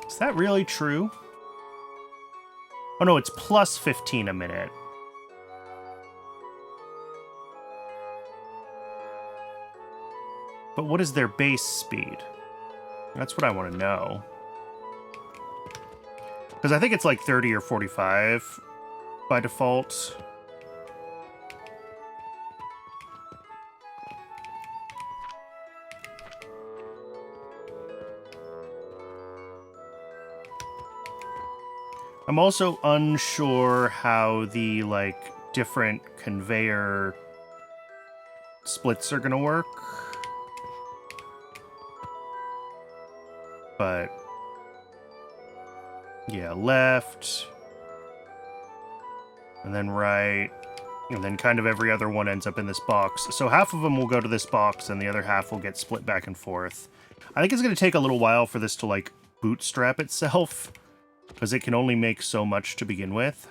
Is that really true? Oh no, it's plus 15 a minute. But what is their base speed? That's what I want to know. Because I think it's like 30 or 45 by default. I'm also unsure how the, like, different conveyor splits are gonna work. But yeah, left, and then right, and then kind of every other one ends up in this box. So half of them will go to this box, and the other half will get split back and forth. I think it's going to take a little while for this to, like, bootstrap itself, because it can only make so much to begin with.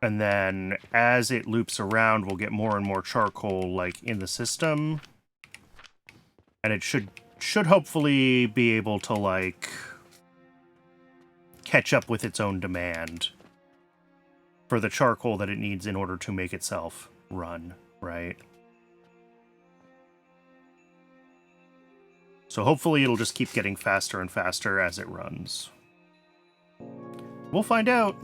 And then as it loops around, we'll get more and more charcoal, like, in the system. And it should hopefully be able to, like, catch up with its own demand for the charcoal that it needs in order to make itself run, right? So hopefully it'll just keep getting faster and faster as it runs. We'll find out.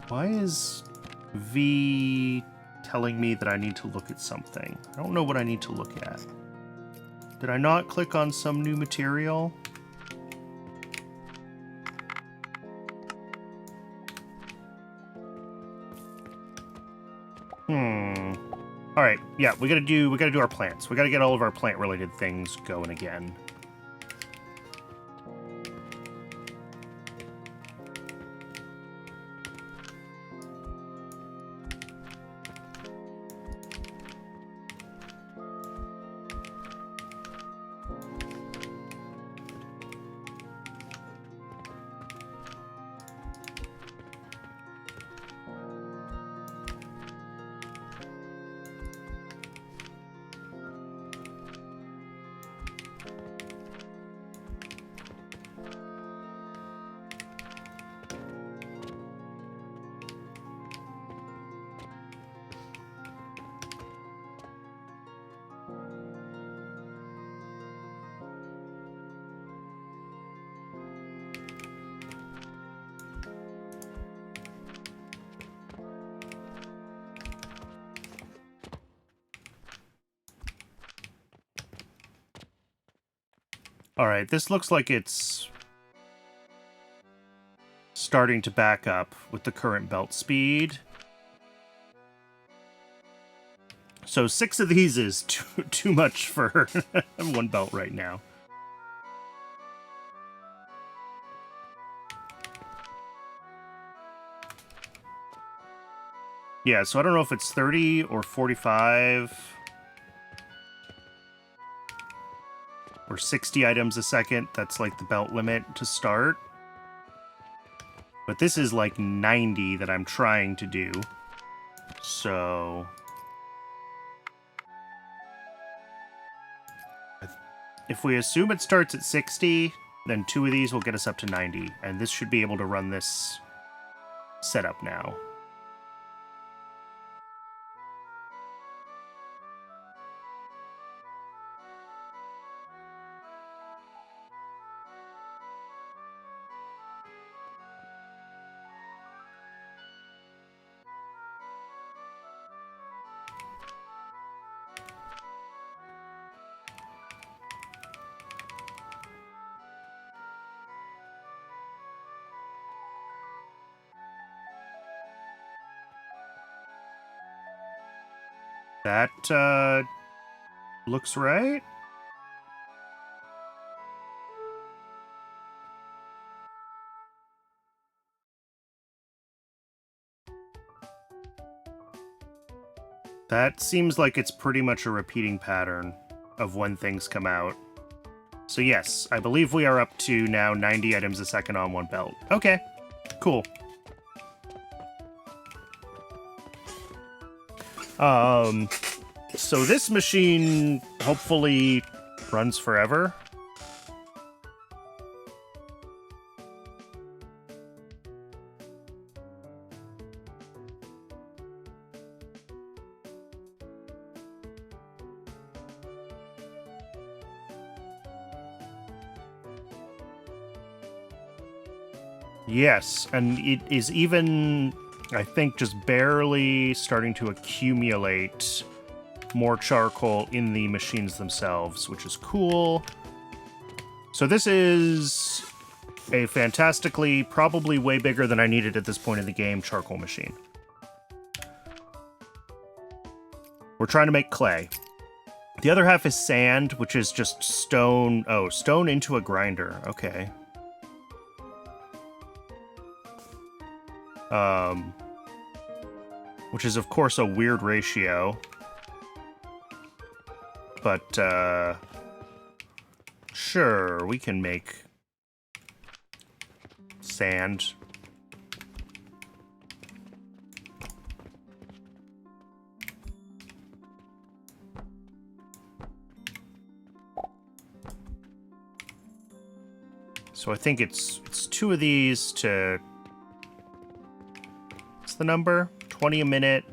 Why is V telling me that I need to look at something? I don't know what I need to look at. Did I not click on some new material? All right, yeah, we gotta do our plants. We gotta get all of our plant-related things going again. All right, this looks like it's starting to back up with the current belt speed. So 6 of these is too much for one belt right now. Yeah, so I don't know if it's 30 or 45 or 60 items a second. That's like the belt limit to start. But this is like 90 that I'm trying to do. So if we assume it starts at 60, then 2 of these will get us up to 90. And this should be able to run this setup now. That looks right. That seems like it's pretty much a repeating pattern of when things come out. So yes, I believe we are up to now 90 items a second on one belt. Okay, cool. So this machine hopefully runs forever. Yes, and it is even, I think, just barely starting to accumulate more charcoal in the machines themselves, which is cool. So this is a fantastically, probably way bigger than I needed at this point in the game, charcoal machine. We're trying to make clay. The other half is sand, which is just stone. Oh, stone into a grinder. Okay. Which is, of course, a weird ratio. But, sure, we can make sand. So I think it's 2 of these to... What's the number? 20 a minute.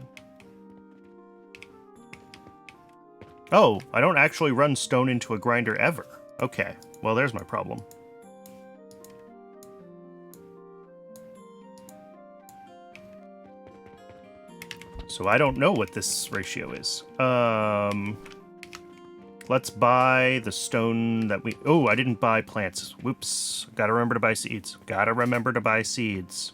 Oh, I don't actually run stone into a grinder ever. Okay, well, there's my problem. So I don't know what this ratio is. Let's buy the stone that we... Oh, I didn't buy plants. Whoops. Gotta remember to buy seeds. Gotta remember to buy seeds.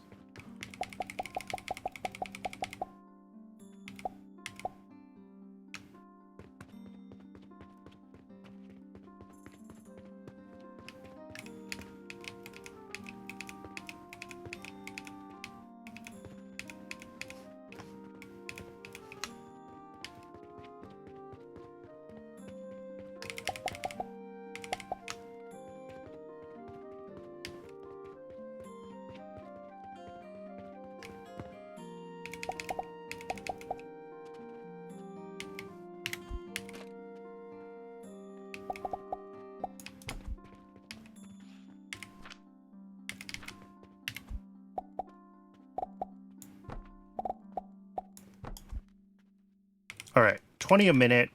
All right, 20 a minute,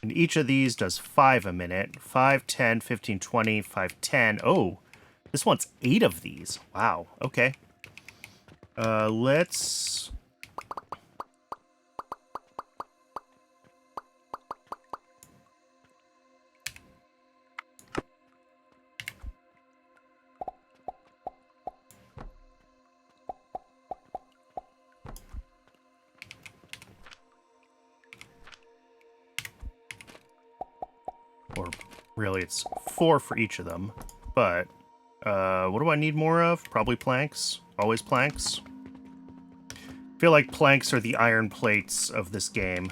and each of these does 5 a minute. 5, 10, 15, 20, 5, 10. Oh, this wants 8 of these. Wow, okay. Let's... Or really, it's 4 for each of them. But, what do I need more of? Probably planks. Always planks. I feel like planks are the iron plates of this game.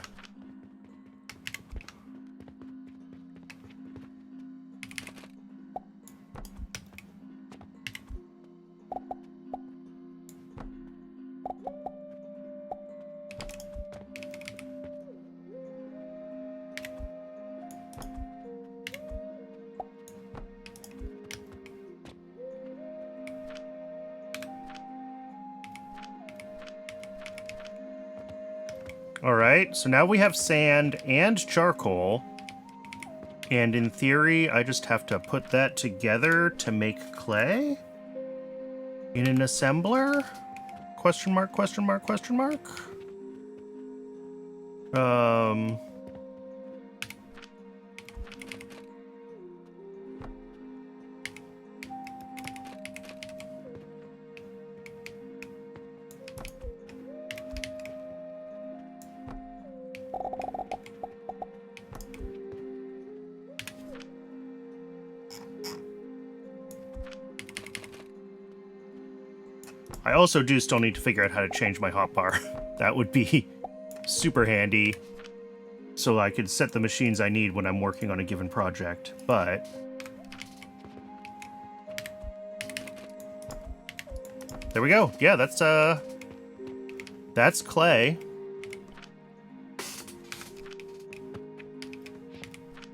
Alright, so now we have sand and charcoal. And in theory, I just have to put that together to make clay? In an assembler? Question mark, question mark, question mark? I also do still need to figure out how to change my hotbar. That would be super handy, so I could set the machines I need when I'm working on a given project, but... There we go. Yeah, that's clay.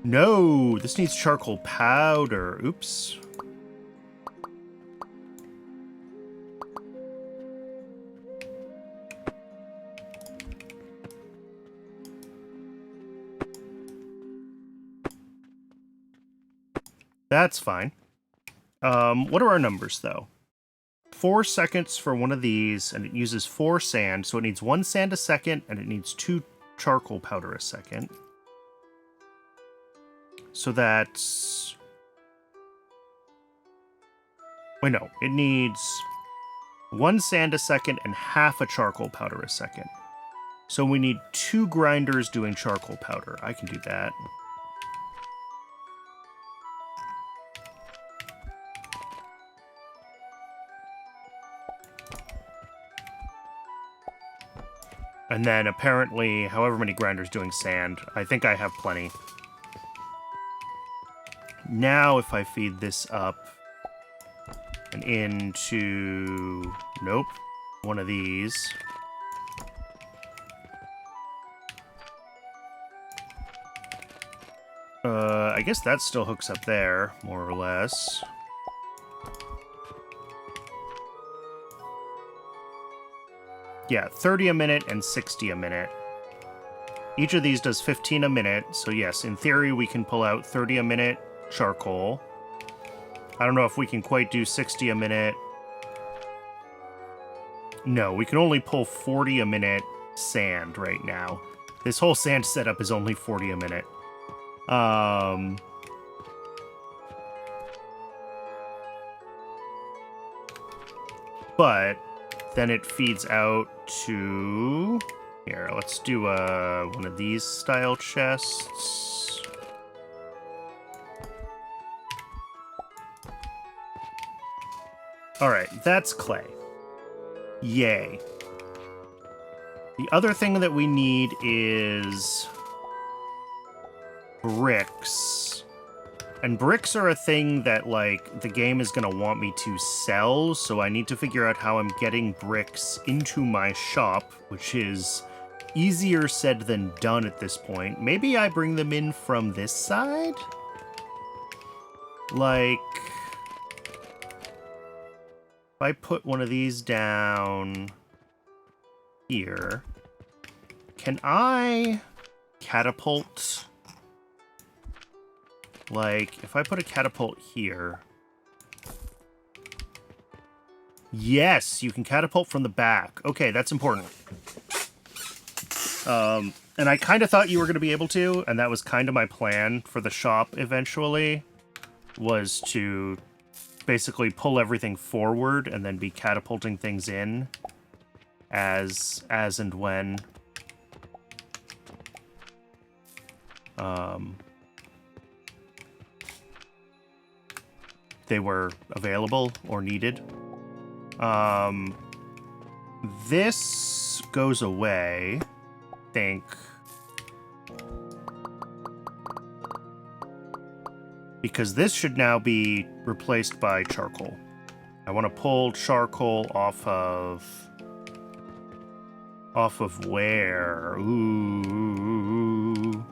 No, this needs charcoal powder. Oops. That's fine. What are our numbers, though? 4 seconds for one of these, and it uses 4 sand, so it needs 1 sand a second, and it needs 2 charcoal powder a second. So that's... Wait, no. It needs 1 sand a second and half a charcoal powder a second. So we need 2 grinders doing charcoal powder. I can do that. And then apparently, however many grinders doing sand, I think I have plenty. Now if I feed this up and into, nope, one of these. I guess that still hooks up there, more or less. Yeah, 30 a minute and 60 a minute. Each of these does 15 a minute, so yes, in theory we can pull out 30 a minute charcoal. I don't know if we can quite do 60 a minute. No, we can only pull 40 a minute sand right now. This whole sand setup is only 40 a minute. But then it feeds out to... Here, let's do one of these style chests. Alright, that's clay. Yay. The other thing that we need is bricks. And bricks are a thing that, like, the game is going to want me to sell, so I need to figure out how I'm getting bricks into my shop, which is easier said than done at this point. Maybe I bring them in from this side? Like, if I put one of these down here, can I catapult? Like, if I put a catapult here... Yes, you can catapult from the back. Okay, that's important. And I kind of thought you were going to be able to, and that was kind of my plan for the shop eventually, was to basically pull everything forward and then be catapulting things in as and when they were available or needed. This goes away, I think. Because this should now be replaced by charcoal. I want to pull charcoal off of where? Ooh.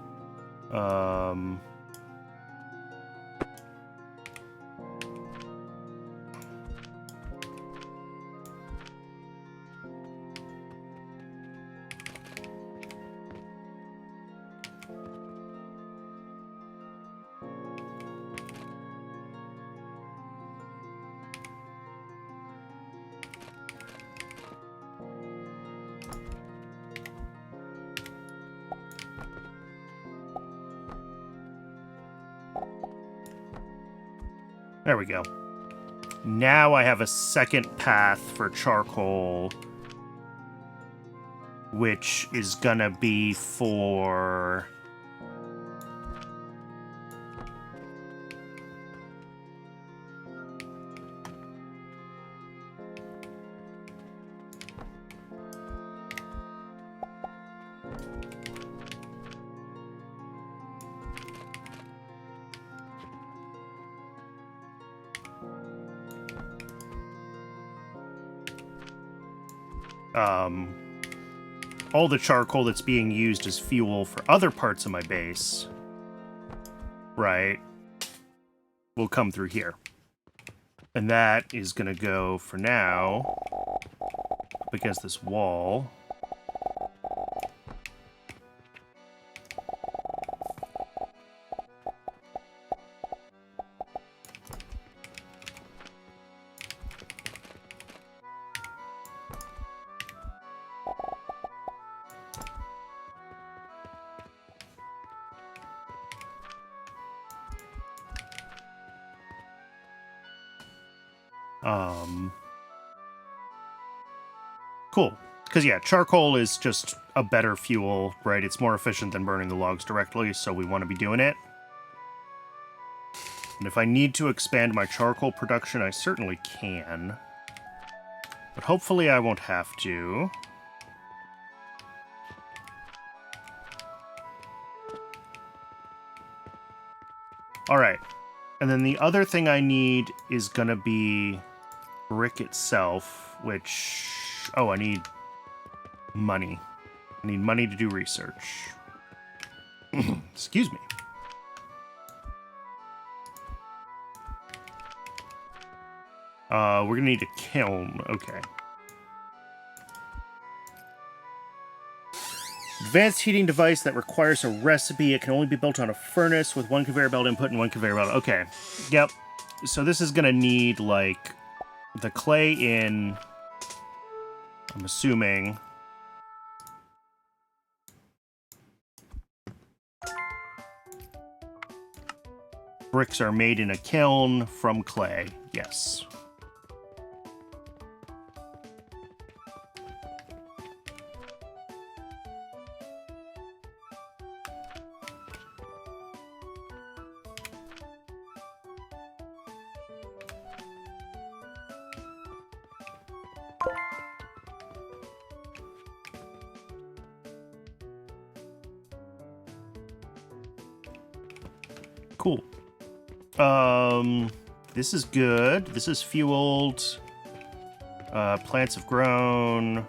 There we go. Now I have a second path for charcoal, which is gonna be for... all the charcoal that's being used as fuel for other parts of my base, right, will come through here. And that is going to go, for now, up against this wall. Cool. Because, yeah, charcoal is just a better fuel, right? It's more efficient than burning the logs directly, so we want to be doing it. And if I need to expand my charcoal production, I certainly can. But hopefully I won't have to. Alright. And then the other thing I need is going to be brick itself, which... Oh, I need money. I need money to do research. Excuse me. We're gonna need a kiln. Okay. Advanced heating device that requires a recipe. It can only be built on a furnace with one conveyor belt input and one conveyor belt. Okay. Yep. So this is gonna need, like, the clay in... I'm assuming Bricks are made in a kiln from clay. Yes. Cool. This is good. This is fueled. Plants have grown.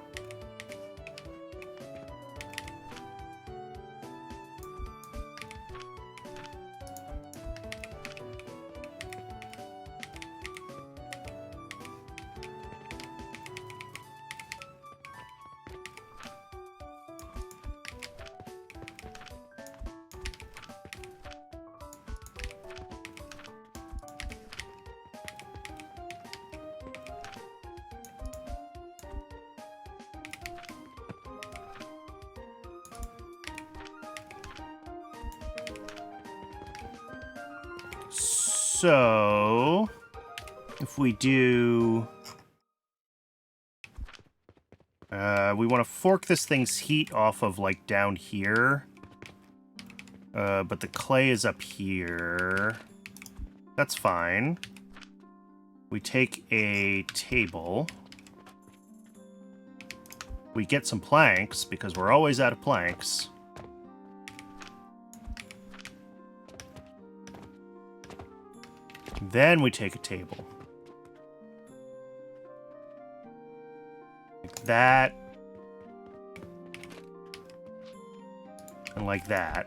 So, if we do... we want to fork this thing's heat off of, like, down here. But the clay is up here. That's fine. We take a table. We get some planks, because we're always out of planks. Then we take a table. Like that. And like that.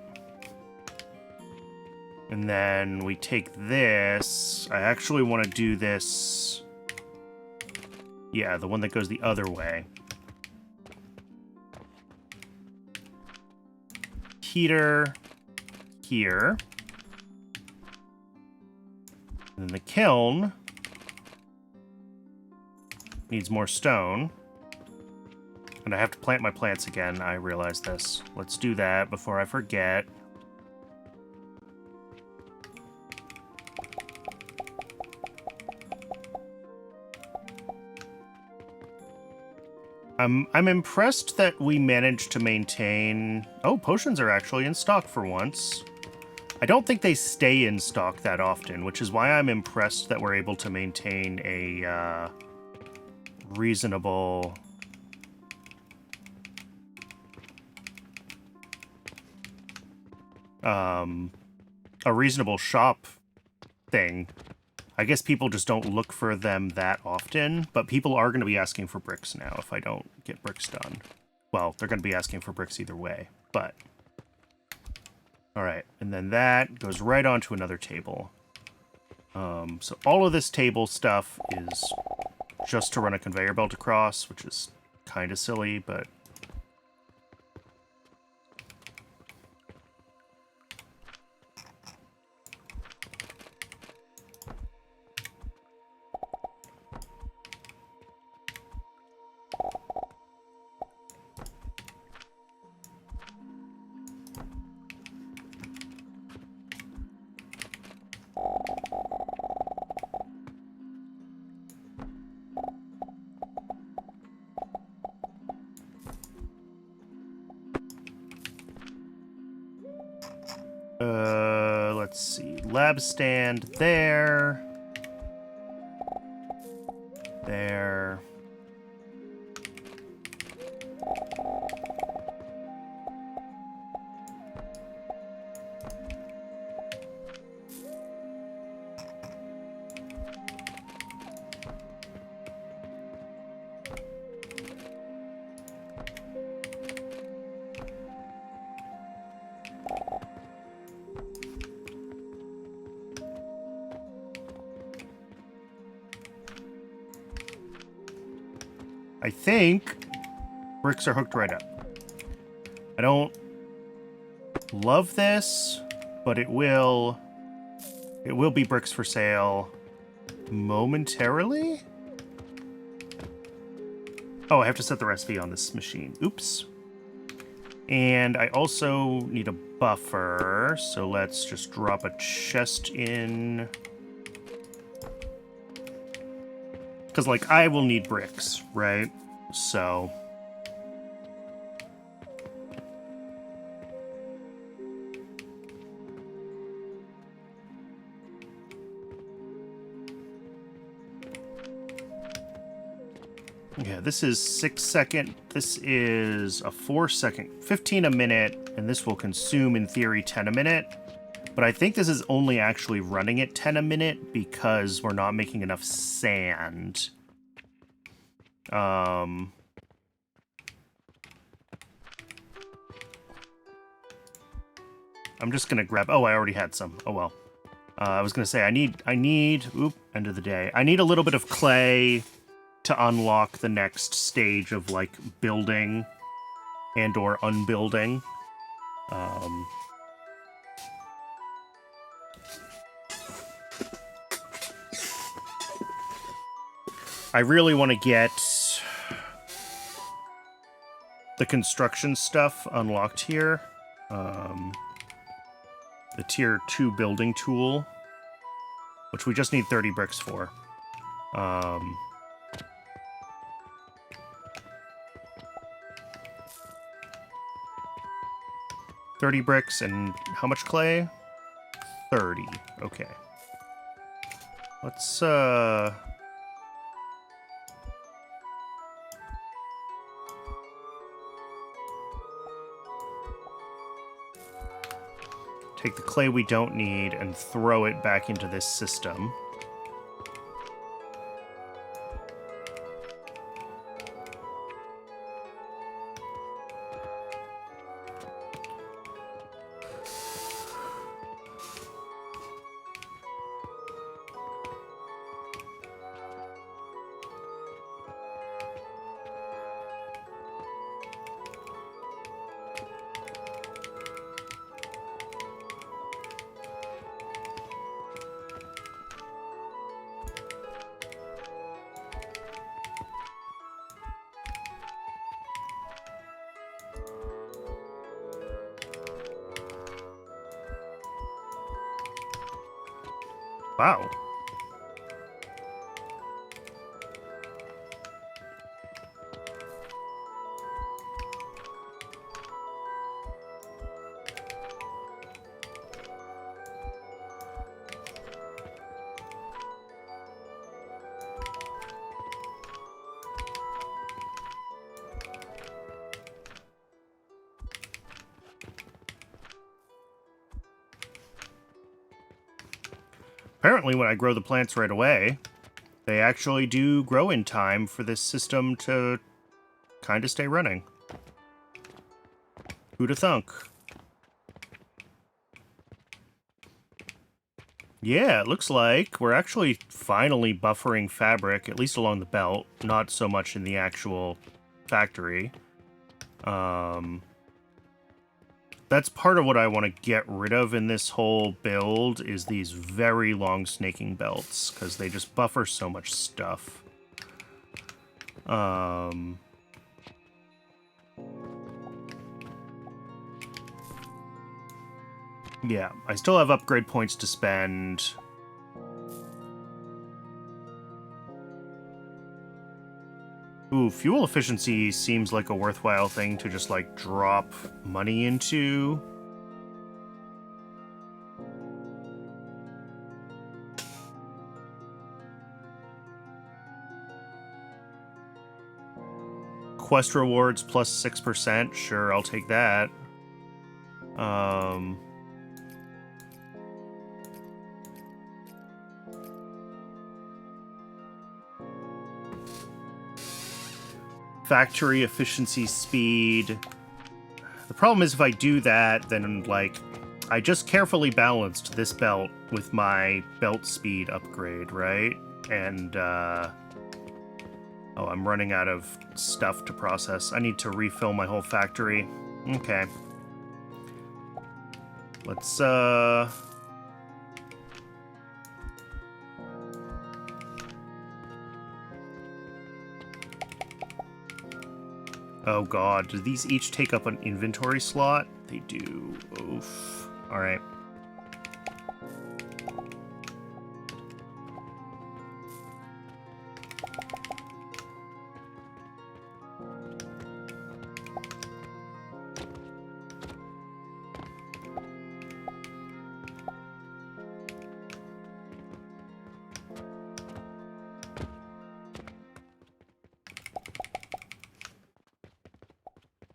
And then we take this. I actually want to do this. Yeah, the one that goes the other way. Heater here. And then the kiln needs more stone. And I have to plant my plants again. I realize this. Let's do that before I forget. I'm impressed that we managed to maintain... Oh, potions are actually in stock for once. I don't think they stay in stock that often, which is why I'm impressed that we're able to maintain a reasonable... a reasonable shop thing. I guess people just don't look for them that often, but people are going to be asking for bricks now if I don't get bricks done. Well, they're going to be asking for bricks either way, but... Alright, and then that goes right onto another table. So all of this table stuff is just to run a conveyor belt across, which is kind of silly, but... let's see. Lab stand there. There. I think bricks are hooked right up. I don't love this, but it will be bricks for sale momentarily. Oh, I have to set the recipe on this machine. Oops. And I also need a buffer, so let's just drop a chest in. Because, like, I will need bricks, right? So... yeah, this is 6 second. This is a 4 second, 15 a minute, and this will consume, in theory, 10 a minute. But I think this is only actually running at 10 a minute because we're not making enough sand. I'm just gonna grab... oh, I already had some. Oh, well. I was gonna say, I need... oop, end of the day. I need a little bit of clay to unlock the next stage of, like, building and or unbuilding. I really want to get the construction stuff unlocked here. The tier 2 building tool, which we just need 30 bricks for. 30 bricks and how much clay? 30. Okay. Let's, take the clay we don't need and throw it back into this system. Wow. Apparently, when I grow the plants right away, they actually do grow in time for this system to kind of stay running. Who'da thunk? Yeah, it looks like we're actually finally buffering fabric, at least along the belt, not so much in the actual factory. That's part of what I want to get rid of in this whole build, is these very long snaking belts, because they just buffer so much stuff. Yeah, I still have upgrade points to spend. Ooh, fuel efficiency seems like a worthwhile thing to just, like, drop money into. Quest rewards plus 6%. Sure, I'll take that. Factory efficiency speed. The problem is if I do that, then, like, I just carefully balanced this belt with my belt speed upgrade, right? And, oh, I'm running out of stuff to process. I need to refill my whole factory. Okay. Let's, Oh god, do these each take up an inventory slot? They do. Oof. Alright.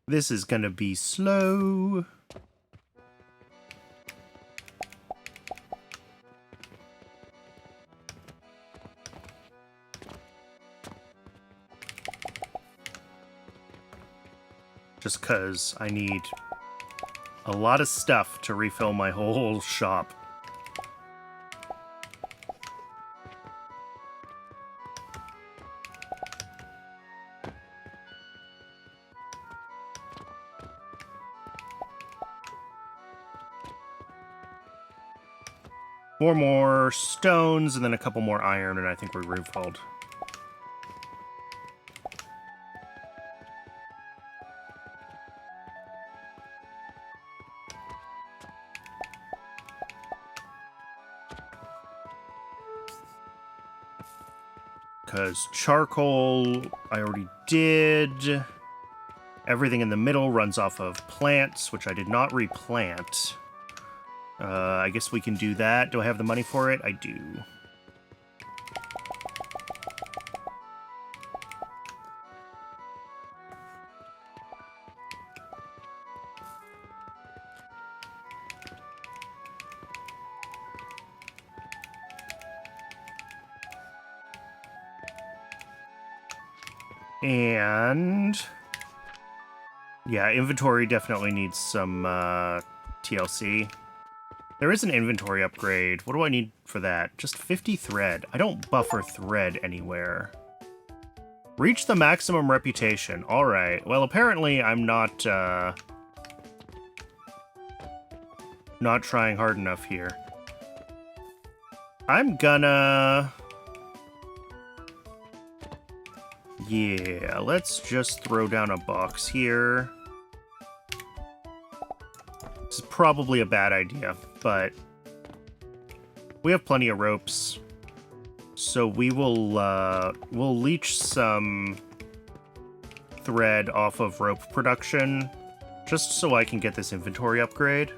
This is gonna be slow. Just because I need a lot of stuff to refill my whole shop. Four more stones, and then a couple more iron, and I think we're refilled. Because charcoal, I already did. Everything in the middle runs off of plants, which I did not replant. I guess we can do that. Do I have the money for it? I do. And yeah, inventory definitely needs some TLC. There is an inventory upgrade. What do I need for that? Just 50 thread. I don't buffer thread anywhere. Reach the maximum reputation. All right. Well, apparently I'm not trying hard enough here. I'm gonna... Yeah, let's just throw down a box here. This is probably a bad idea, but we have plenty of ropes. So we will, we'll leech some thread off of rope production, just so I can get this inventory upgrade.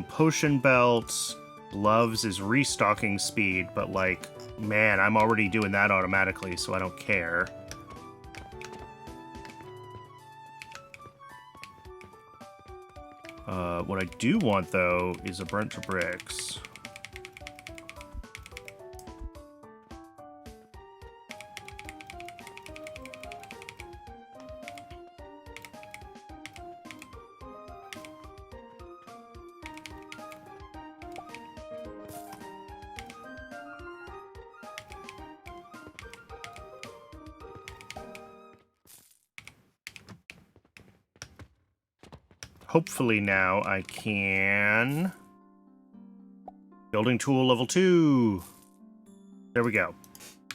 Potion belt, gloves is restocking speed, but like, man, I'm already doing that automatically, so I don't care. What I do want, though, is a bunch of bricks. Hopefully now I can... Building tool level 2. There we go.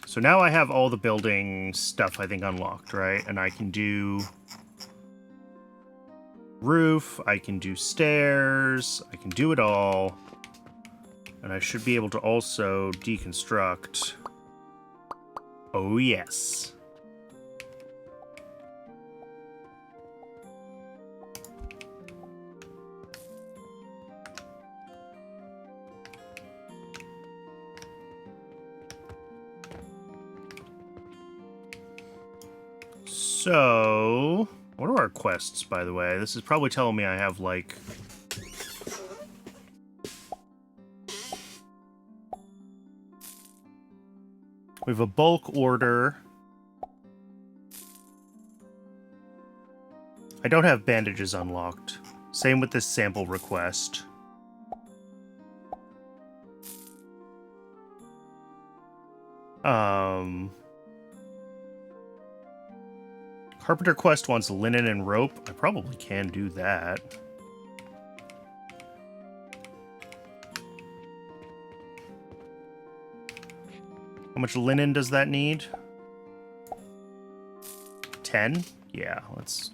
So now I have all the building stuff, I think, unlocked, right? And I can do... roof, I can do stairs, I can do it all. And I should be able to also deconstruct. Oh, yes. So, what are our quests, by the way? This is probably telling me I have, like... We have a bulk order. I don't have bandages unlocked. Same with this sample request. Carpenter quest wants linen and rope. I probably can do that. How much linen does that need? 10? Yeah, let's...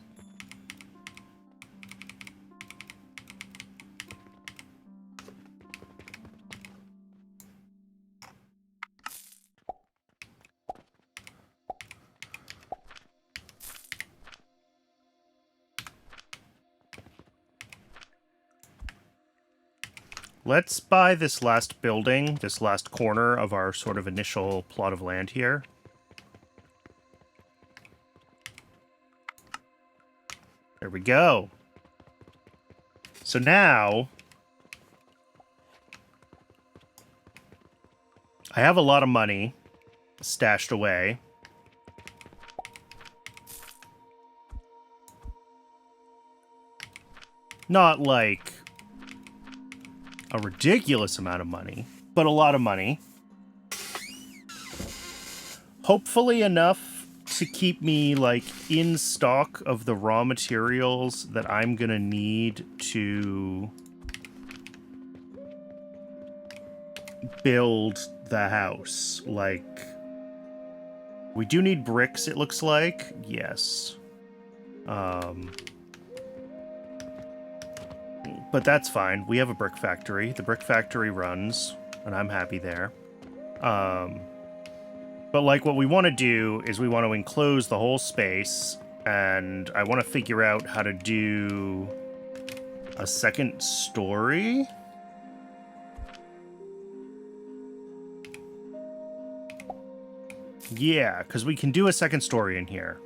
Let's buy this last building, this last corner of our sort of initial plot of land here. There we go. So now, I have a lot of money stashed away. Not like a ridiculous amount of money, but a lot of money. Hopefully enough to keep me, like, in stock of the raw materials that I'm gonna need to build the house. Like, we do need bricks, it looks like. Yes. But that's fine. We have a brick factory. The brick factory runs, and I'm happy there. But, like, what we want to do is we want to enclose the whole space, and I want to figure out how to do a second story? Yeah, because we can do a second story in here.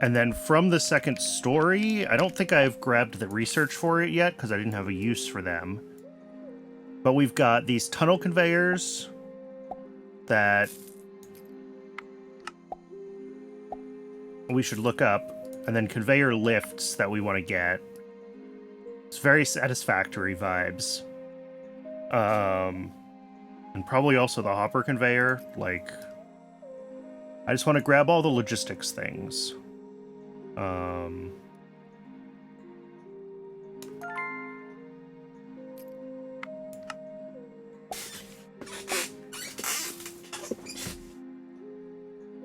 And then from the second story, I don't think I've grabbed the research for it yet, because I didn't have a use for them. But we've got these tunnel conveyors that we should look up, and then conveyor lifts that we want to get. It's very satisfactory vibes. And probably also the hopper conveyor. Like, I just want to grab all the logistics things.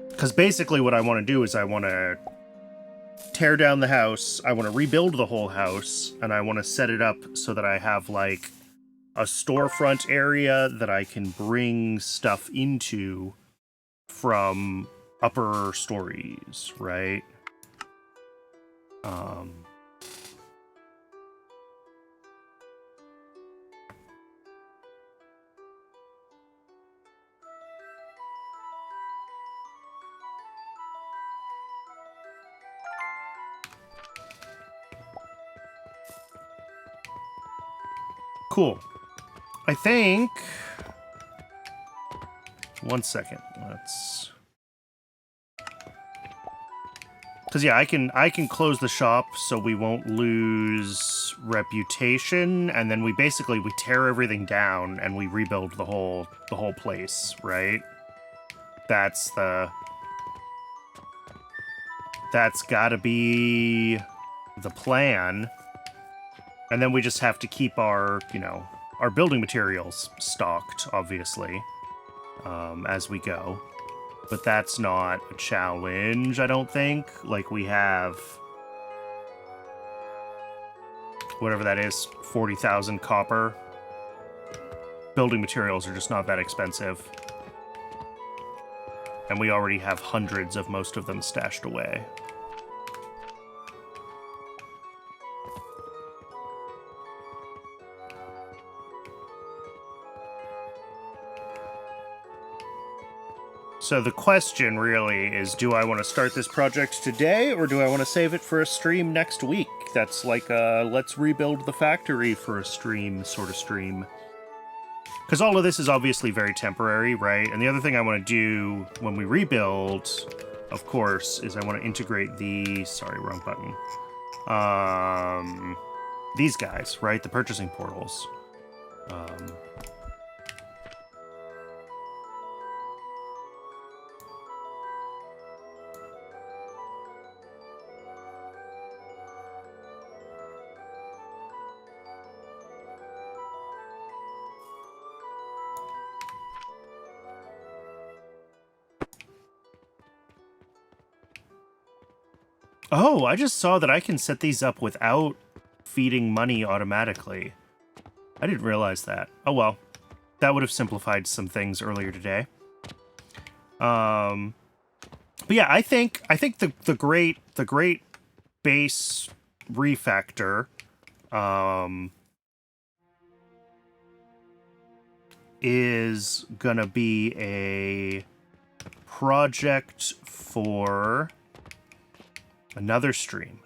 Because basically what I want to do is I want to tear down the house, I want to rebuild the whole house, and I want to set it up so that I have, like, a storefront area that I can bring stuff into from upper stories, right? Cool. I think... One second. Let's... Because, yeah, I can close the shop so we won't lose reputation, and then we tear everything down and we rebuild the whole place, right? That's gotta be the plan. And then we just have to keep our, our building materials stocked, obviously, as we go. But that's not a challenge, I don't think. Like, we have... whatever that is, 40,000 copper. Building materials are just not that expensive. And we already have hundreds of most of them stashed away. So the question really is, do I want to start this project today, or do I want to save it for a stream next week? That's like a let's rebuild the factory for a stream sort of stream. Because all of this is obviously very temporary, right? And the other thing I want to do when we rebuild, of course, is I want to integrate the... Sorry, wrong button. These guys, right? The purchasing portals. Oh, I just saw that I can set these up without feeding money automatically. I didn't realize that. Oh well. That would have simplified some things earlier today. But yeah, I think the great base refactor is gonna be a project for another stream.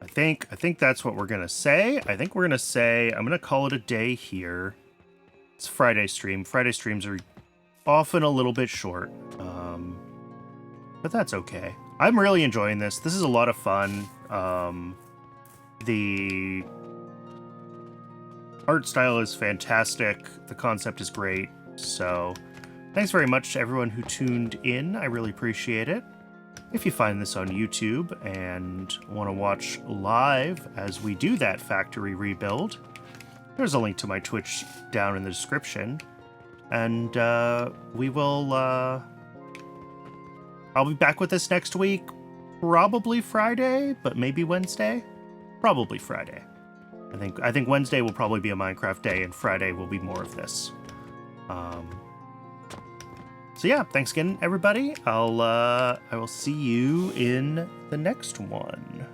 I think that's what we're gonna say. I think we're gonna say I'm gonna call it a day here. It's Friday stream. Friday streams are often a little bit short, but that's okay. I'm really enjoying this. This is a lot of fun. The art style is fantastic. The concept is great. So thanks very much to everyone who tuned in. I really appreciate it. If you find this on YouTube and want to watch live as we do that factory rebuild, there's a link to my Twitch down in the description. And we will... I'll be back with this next week. Probably Friday, but maybe Wednesday. Probably Friday. I think Wednesday will probably be a Minecraft day, and Friday will be more of this. So yeah, thanks again, everybody. I will see you in the next one.